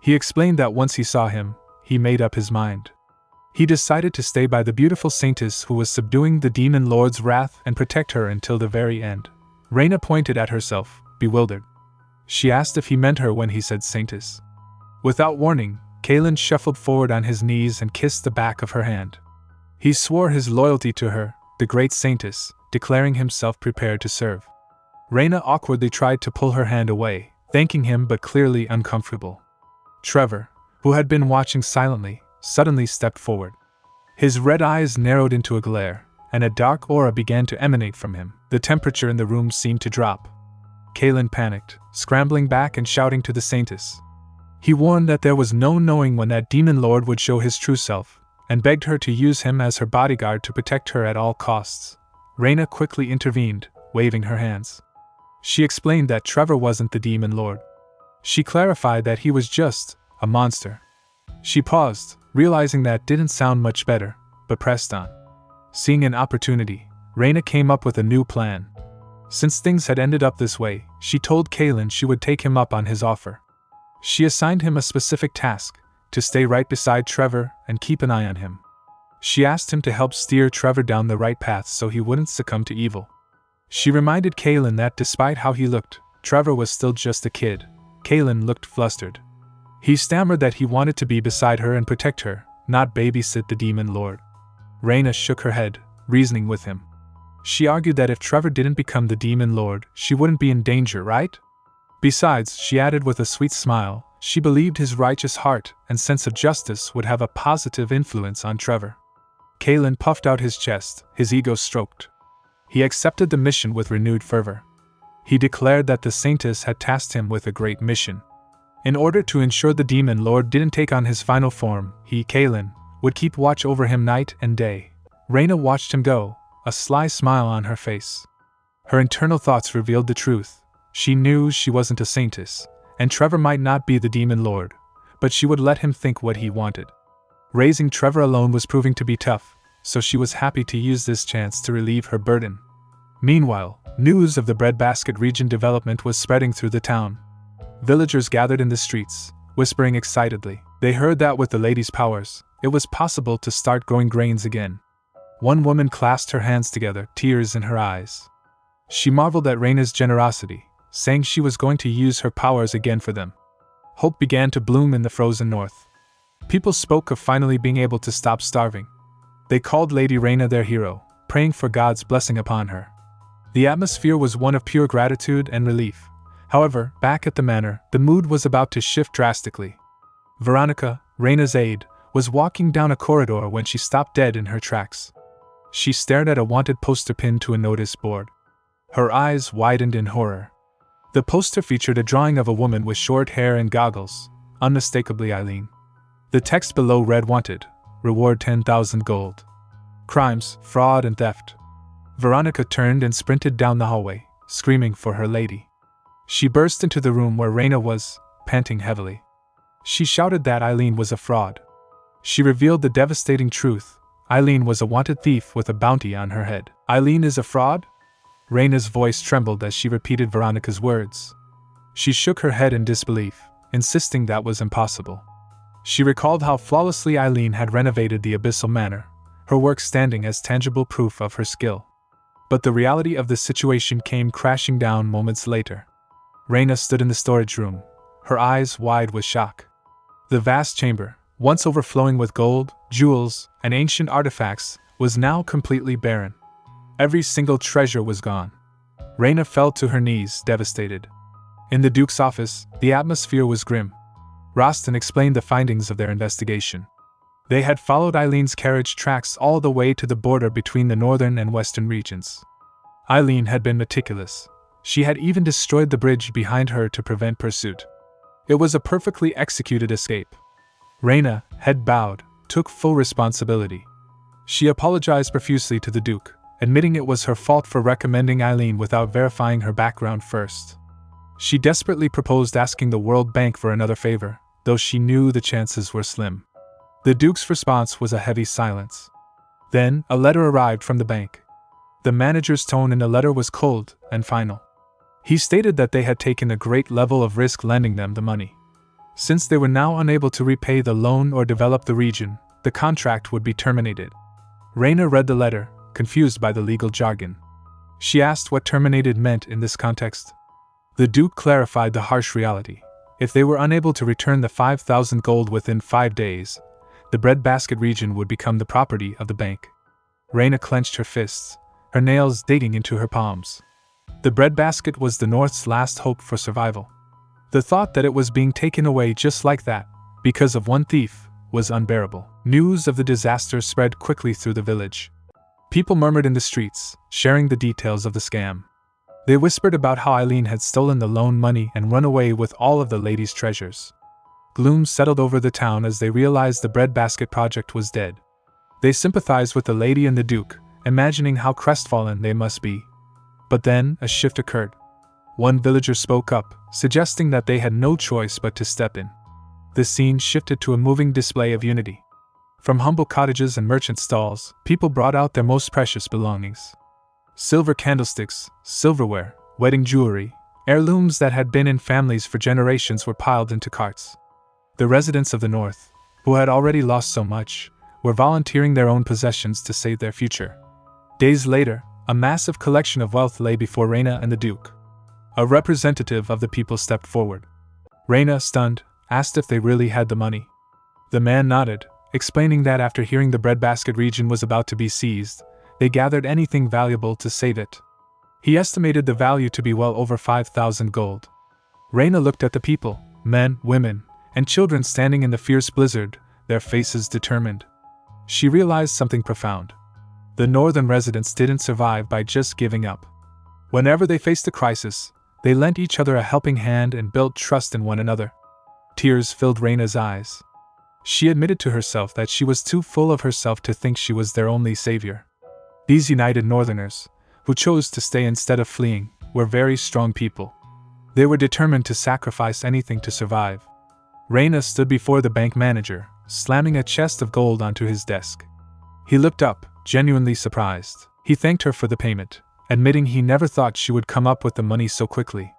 He explained that once he saw him, he made up his mind. He decided to stay by the beautiful Saintess who was subduing the demon lord's wrath and protect her until the very end. Raina pointed at herself, bewildered. She asked if he meant her when he said Saintess. Without warning, Kaelin shuffled forward on his knees and kissed the back of her hand. He swore his loyalty to her, the great Saintess, declaring himself prepared to serve. Raina awkwardly tried to pull her hand away, thanking him but clearly uncomfortable. Trevor, who had been watching silently, suddenly stepped forward. His red eyes narrowed into a glare, and a dark aura began to emanate from him. The temperature in the room seemed to drop. Kaylin panicked, scrambling back and shouting to the Saintess. He warned that there was no knowing when that demon lord would show his true self, and begged her to use him as her bodyguard to protect her at all costs. Raina quickly intervened, waving her hands. She explained that Trevor wasn't the demon lord. She clarified that he was just a monster. She paused, realizing that didn't sound much better, but pressed on. Seeing an opportunity, Raina came up with a new plan. Since things had ended up this way, she told Kaylin she would take him up on his offer. She assigned him a specific task, to stay right beside Trevor and keep an eye on him. She asked him to help steer Trevor down the right path so he wouldn't succumb to evil. She reminded Kaylin that despite how he looked, Trevor was still just a kid. Kaylin looked flustered. He stammered that he wanted to be beside her and protect her, not babysit the demon lord. Raina shook her head, reasoning with him. She argued that if Trevor didn't become the demon lord, she wouldn't be in danger, right? Besides, she added with a sweet smile, she believed his righteous heart and sense of justice would have a positive influence on Trevor. Kaylin puffed out his chest, his ego stroked. He accepted the mission with renewed fervor. He declared that the Saintess had tasked him with a great mission. In order to ensure the demon lord didn't take on his final form, he, Kaylin, would keep watch over him night and day. Raina watched him go, a sly smile on her face. Her internal thoughts revealed the truth. She knew she wasn't a Saintess, and Trevor might not be the demon lord, but she would let him think what he wanted. Raising Trevor alone was proving to be tough, so she was happy to use this chance to relieve her burden. Meanwhile, news of the breadbasket region development was spreading through the town. Villagers gathered in the streets, whispering excitedly. They heard that with the lady's powers, it was possible to start growing grains again. One woman clasped her hands together, tears in her eyes. She marveled at Raina's generosity, saying she was going to use her powers again for them. Hope began to bloom in the frozen north. People spoke of finally being able to stop starving. They called Lady Raina their hero, praying for God's blessing upon her. The atmosphere was one of pure gratitude and relief. However, back at the manor, the mood was about to shift drastically. Veronica, Raina's aide, was walking down a corridor when she stopped dead in her tracks. She stared at a wanted poster pinned to a notice board. Her eyes widened in horror. The poster featured a drawing of a woman with short hair and goggles, unmistakably Eileen. The text below read wanted, reward 10,000 gold. Crimes, fraud and theft. Veronica turned and sprinted down the hallway, screaming for her lady. She burst into the room where Raina was, panting heavily. She shouted that Eileen was a fraud. She revealed the devastating truth. Eileen was a wanted thief with a bounty on her head. Eileen is a fraud? Raina's voice trembled as she repeated Veronica's words. She shook her head in disbelief, insisting that was impossible. She recalled how flawlessly Eileen had renovated the Abyssal Manor, her work standing as tangible proof of her skill. But the reality of the situation came crashing down moments later. Raina stood in the storage room, her eyes wide with shock. The vast chamber, once overflowing with gold, jewels, and ancient artifacts, was now completely barren. Every single treasure was gone. Raina fell to her knees, devastated. In the Duke's office, the atmosphere was grim. Rostin explained the findings of their investigation. They had followed Eileen's carriage tracks all the way to the border between the northern and western regions. Eileen had been meticulous. She had even destroyed the bridge behind her to prevent pursuit. It was a perfectly executed escape. Raina, head bowed, took full responsibility. She apologized profusely to the Duke, admitting it was her fault for recommending Eileen without verifying her background first. She desperately proposed asking the World Bank for another favor, though she knew the chances were slim. The Duke's response was a heavy silence. Then, a letter arrived from the bank. The manager's tone in the letter was cold and final. He stated that they had taken a great level of risk lending them the money. Since they were now unable to repay the loan or develop the region, the contract would be terminated. Raina read the letter, confused by the legal jargon. She asked what terminated meant in this context. The Duke clarified the harsh reality. If they were unable to return the 5,000 gold within 5 days, the breadbasket region would become the property of the bank. Raina clenched her fists, her nails digging into her palms. The breadbasket was the North's last hope for survival. The thought that it was being taken away just like that, because of one thief, was unbearable. News of the disaster spread quickly through the village. People murmured in the streets, sharing the details of the scam. They whispered about how Eileen had stolen the loan money and run away with all of the lady's treasures. Gloom settled over the town as they realized the breadbasket project was dead. They sympathized with the lady and the duke, imagining how crestfallen they must be. But then, a shift occurred. One villager spoke up, suggesting that they had no choice but to step in. The scene shifted to a moving display of unity. From humble cottages and merchant stalls, people brought out their most precious belongings. Silver candlesticks, silverware, wedding jewelry, heirlooms that had been in families for generations were piled into carts. The residents of the North, who had already lost so much, were volunteering their own possessions to save their future. Days later, a massive collection of wealth lay before Raina and the Duke. A representative of the people stepped forward. Raina, stunned, asked if they really had the money. The man nodded, explaining that after hearing the breadbasket region was about to be seized, they gathered anything valuable to save it. He estimated the value to be well over 5,000 gold. Raina looked at the people, men, women, and children standing in the fierce blizzard, their faces determined. She realized something profound. The northern residents didn't survive by just giving up. Whenever they faced a crisis, they lent each other a helping hand and built trust in one another. Tears filled Raina's eyes. She admitted to herself that she was too full of herself to think she was their only savior. These united northerners, who chose to stay instead of fleeing, were very strong people. They were determined to sacrifice anything to survive. Raina stood before the bank manager, slamming a chest of gold onto his desk. He looked up, genuinely surprised. He thanked her for the payment, admitting he never thought she would come up with the money so quickly.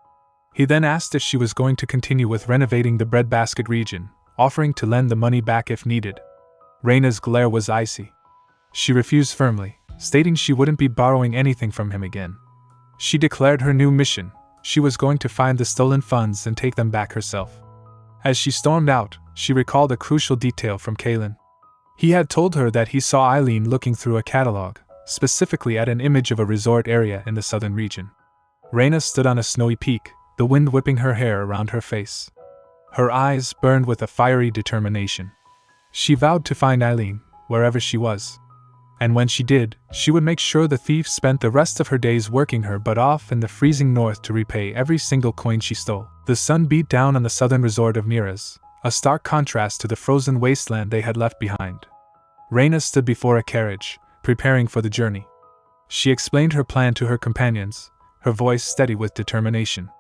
He then asked if she was going to continue with renovating the breadbasket region, offering to lend the money back if needed. Raina's glare was icy. She refused firmly, stating she wouldn't be borrowing anything from him again. She declared her new mission: she was going to find the stolen funds and take them back herself. As she stormed out, she recalled a crucial detail from Kalen. He had told her that he saw Eileen looking through a catalog, specifically at an image of a resort area in the southern region. Raina stood on a snowy peak, the wind whipping her hair around her face. Her eyes burned with a fiery determination. She vowed to find Eileen, wherever she was. And when she did, she would make sure the thief spent the rest of her days working her butt off in the freezing north to repay every single coin she stole. The sun beat down on the southern resort of Miraz, a stark contrast to the frozen wasteland they had left behind. Raina stood before a carriage, preparing for the journey. She explained her plan to her companions, her voice steady with determination.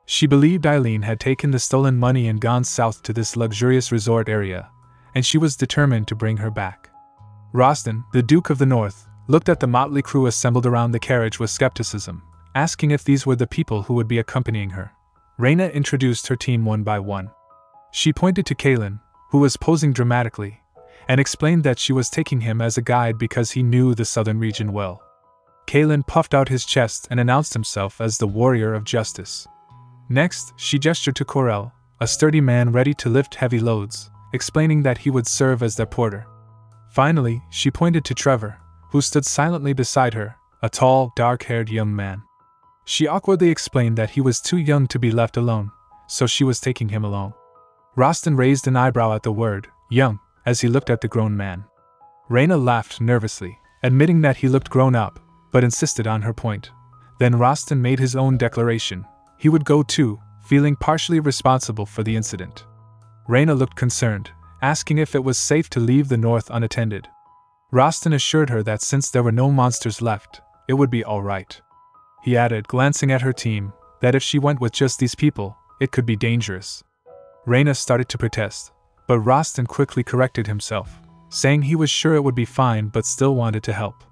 She believed Eileen had taken the stolen money and gone south to this luxurious resort area, and she was determined to bring her back. Rostin, the Duke of the North, looked at the motley crew assembled around the carriage with skepticism, asking if these were the people who would be accompanying her. Raina introduced her team one by one. She pointed to Kalen, who was posing dramatically, and explained that she was taking him as a guide because he knew the southern region well. Kalen puffed out his chest and announced himself as the warrior of justice. Next, she gestured to Corel, a sturdy man ready to lift heavy loads, explaining that he would serve as their porter. Finally, she pointed to Trevor, who stood silently beside her, a tall, dark-haired young man. She awkwardly explained that he was too young to be left alone, so she was taking him along. Rostin raised an eyebrow at the word, young, as he looked at the grown man. Raina laughed nervously, admitting that he looked grown up, but insisted on her point. Then Rostin made his own declaration. He would go too, feeling partially responsible for the incident. Raina looked concerned, asking if it was safe to leave the north unattended. Rostin assured her that since there were no monsters left, it would be all right. He added, glancing at her team, that if she went with just these people, it could be dangerous. Raina started to protest, but Rostin quickly corrected himself, saying he was sure it would be fine but still wanted to help.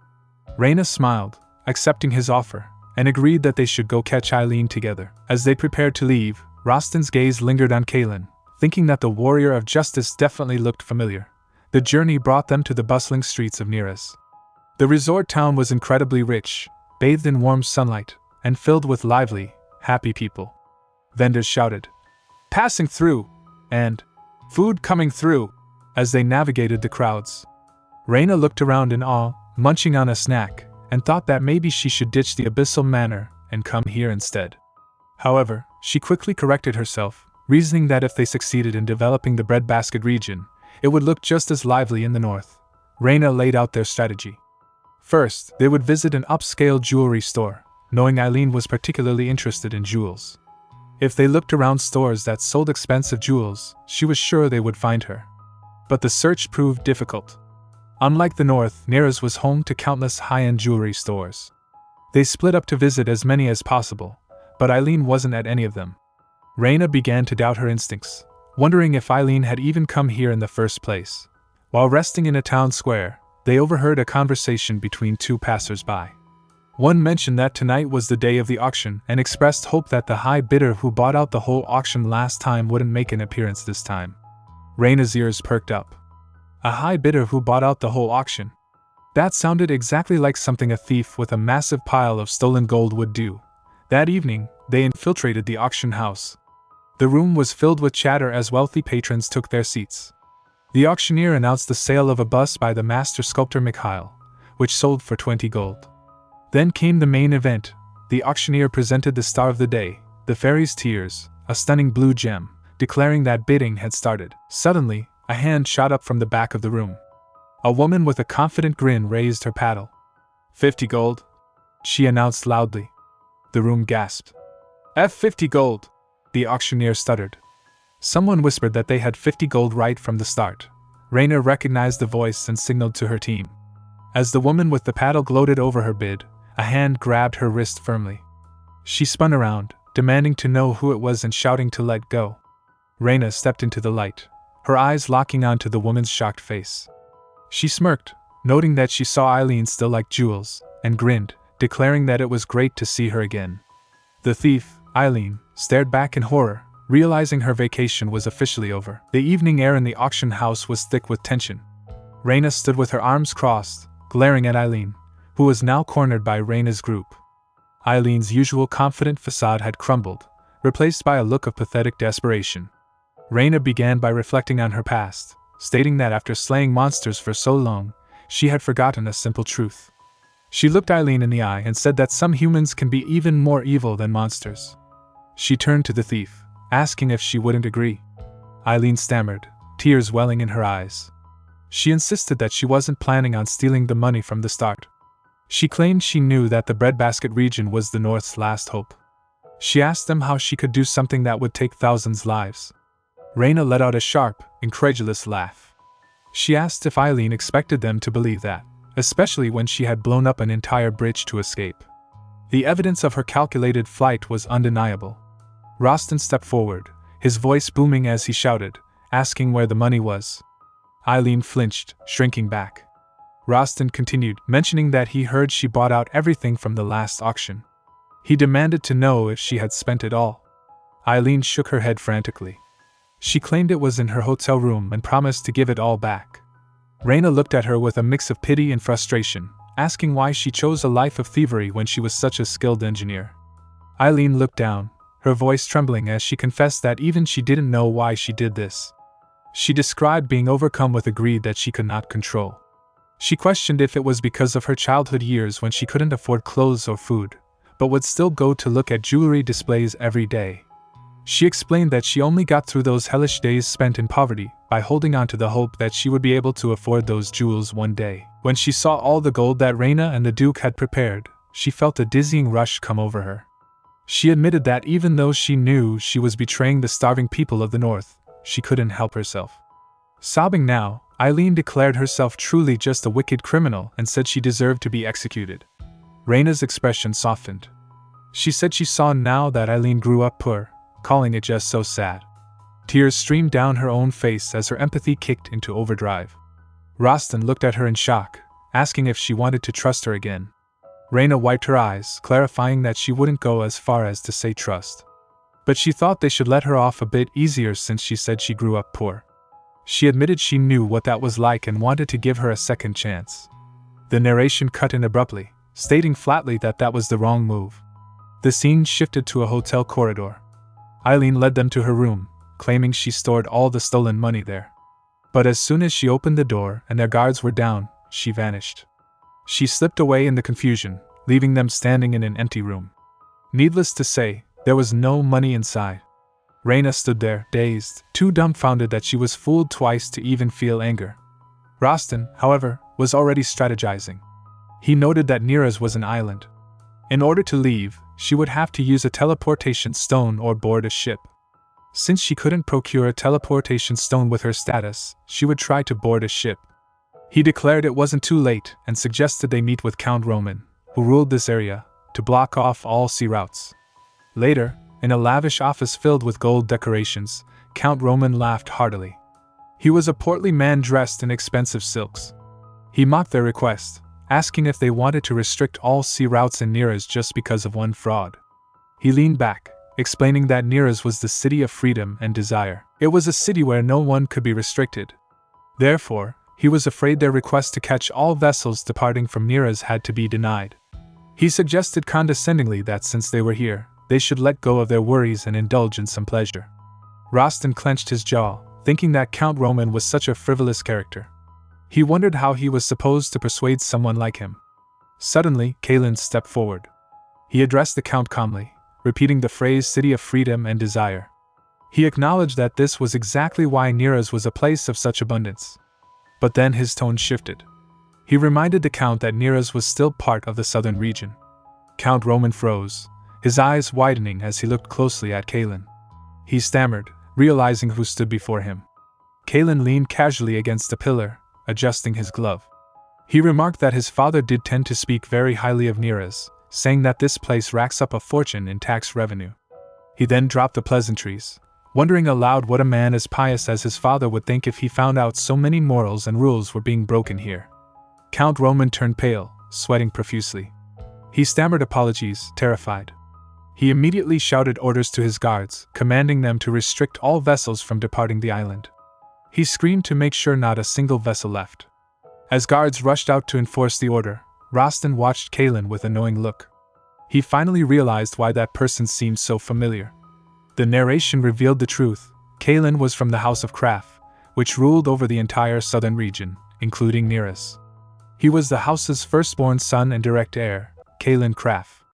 Raina smiled, accepting his offer, and agreed that they should go catch Eileen together. As they prepared to leave, Rostin's gaze lingered on Kalen, thinking that the warrior of justice definitely looked familiar. The journey brought them to the bustling streets of Miraz. The resort town was incredibly rich, bathed in warm sunlight, and filled with lively, happy people. Vendors shouted, "Passing through!" and "Food coming through!" as they navigated the crowds. Raina looked around in awe, munching on a snack, and thought that maybe she should ditch the abyssal manner and come here instead. However, she quickly corrected herself, reasoning that if they succeeded in developing the breadbasket region, it would look just as lively in the north. Raina laid out their strategy. First, they would visit an upscale jewelry store, knowing Eileen was particularly interested in jewels. If they looked around stores that sold expensive jewels, she was sure they would find her. But the search proved difficult. Unlike the north, Neras was home to countless high-end jewelry stores. They split up to visit as many as possible, but Eileen wasn't at any of them. Raina began to doubt her instincts, wondering if Eileen had even come here in the first place. While resting in a town square, they overheard a conversation between two passers-by. One mentioned that tonight was the day of the auction and expressed hope that the high bidder who bought out the whole auction last time wouldn't make an appearance this time. Raina's ears perked up. A high bidder who bought out the whole auction? That sounded exactly like something a thief with a massive pile of stolen gold would do. That evening, they infiltrated the auction house. The room was filled with chatter as wealthy patrons took their seats. The auctioneer announced the sale of a bust by the master sculptor Mikhail, which sold for 20 gold. Then came the main event. The auctioneer presented the star of the day, the fairy's tears, a stunning blue gem, declaring that bidding had started. Suddenly, a hand shot up from the back of the room. A woman with a confident grin raised her paddle. 50 gold, she announced loudly. The room gasped. 50 gold, the auctioneer stuttered. Someone whispered that they had 50 gold right from the start. Raina recognized the voice and signaled to her team. As the woman with the paddle gloated over her bid, a hand grabbed her wrist firmly. She spun around, demanding to know who it was and shouting to let go. Raina stepped into the light, her eyes locking onto the woman's shocked face. She smirked, noting that she saw Eileen still like jewels, and grinned, declaring that it was great to see her again. The thief, Eileen, stared back in horror, realizing her vacation was officially over. The evening air in the auction house was thick with tension. Raina stood with her arms crossed, glaring at Eileen, who was now cornered by Raina's group. Eileen's usual confident facade had crumbled, replaced by a look of pathetic desperation. Raina began by reflecting on her past, stating that after slaying monsters for so long, she had forgotten a simple truth. She looked Eileen in the eye and said that some humans can be even more evil than monsters. She turned to the thief, asking if she wouldn't agree. Eileen stammered, tears welling in her eyes. She insisted that she wasn't planning on stealing the money from the start. She claimed she knew that the breadbasket region was the North's last hope. She asked them how she could do something that would take thousands' lives. Raina let out a sharp, incredulous laugh. She asked if Eileen expected them to believe that, especially when she had blown up an entire bridge to escape. The evidence of her calculated flight was undeniable. Rostin stepped forward, his voice booming as he shouted, asking where the money was. Eileen flinched, shrinking back. Rostin continued, mentioning that he heard she bought out everything from the last auction. He demanded to know if she had spent it all. Eileen shook her head frantically. She claimed it was in her hotel room and promised to give it all back. Raina looked at her with a mix of pity and frustration, asking why she chose a life of thievery when she was such a skilled engineer. Eileen looked down, her voice trembling as she confessed that even she didn't know why she did this. She described being overcome with a greed that she could not control. She questioned if it was because of her childhood years when she couldn't afford clothes or food, but would still go to look at jewelry displays every day. She explained that she only got through those hellish days spent in poverty by holding on to the hope that she would be able to afford those jewels one day. When she saw all the gold that Raina and the Duke had prepared, she felt a dizzying rush come over her. She admitted that even though she knew she was betraying the starving people of the North, she couldn't help herself. Sobbing now, Eileen declared herself truly just a wicked criminal and said she deserved to be executed. Raina's expression softened. She said she saw now that Eileen grew up poor, calling it just so sad. Tears streamed down her own face as her empathy kicked into overdrive. Rostin looked at her in shock, asking if she wanted to trust her again. Raina wiped her eyes, clarifying that she wouldn't go as far as to say trust. But she thought they should let her off a bit easier since she said she grew up poor. She admitted she knew what that was like and wanted to give her a second chance. The narration cut in abruptly, stating flatly that that was the wrong move. The scene shifted to a hotel corridor. Eileen led them to her room, claiming she stored all the stolen money there. But as soon as she opened the door and their guards were down, she vanished. She slipped away in the confusion, leaving them standing in an empty room. Needless to say, there was no money inside. Raina stood there, dazed, too dumbfounded that she was fooled twice to even feel anger. Rostan, however, was already strategizing. He noted that Neera's was an island. In order to leave, she would have to use a teleportation stone or board a ship. Since she couldn't procure a teleportation stone with her status, she would try to board a ship. He declared it wasn't too late and suggested they meet with Count Roman, who ruled this area, to block off all sea routes. Later, in a lavish office filled with gold decorations, Count Roman laughed heartily. He was a portly man dressed in expensive silks. He mocked their request, asking if they wanted to restrict all sea routes in Neera's just because of one fraud. He leaned back, explaining that Neera's was the city of freedom and desire. It was a city where no one could be restricted. Therefore, he was afraid their request to catch all vessels departing from Neera's had to be denied. He suggested condescendingly that since they were here, they should let go of their worries and indulge in some pleasure. Rostan clenched his jaw, thinking that Count Roman was such a frivolous character. He wondered how he was supposed to persuade someone like him. Suddenly, Kalen stepped forward. He addressed the Count calmly, repeating the phrase city of freedom and desire. He acknowledged that this was exactly why Neera's was a place of such abundance. But then his tone shifted. He reminded the Count that Neera's was still part of the southern region. Count Roman froze, his eyes widening as he looked closely at Kalen. He stammered, realizing who stood before him. Kalen leaned casually against a pillar, adjusting his glove. He remarked that his father did tend to speak very highly of Neera's, saying that this place racks up a fortune in tax revenue. He then dropped the pleasantries, wondering aloud what a man as pious as his father would think if he found out so many morals and rules were being broken here. Count Roman turned pale, sweating profusely. He stammered apologies, terrified. He immediately shouted orders to his guards, commanding them to restrict all vessels from departing the island. He screamed to make sure not a single vessel left. As guards rushed out to enforce the order, Rostan watched Kalen with a knowing look. He finally realized why that person seemed so familiar. The narration revealed the truth. Kalen was from the House of Kraft, which ruled over the entire southern region, including Neera's. He was the house's firstborn son and direct heir, Kalen Kraft.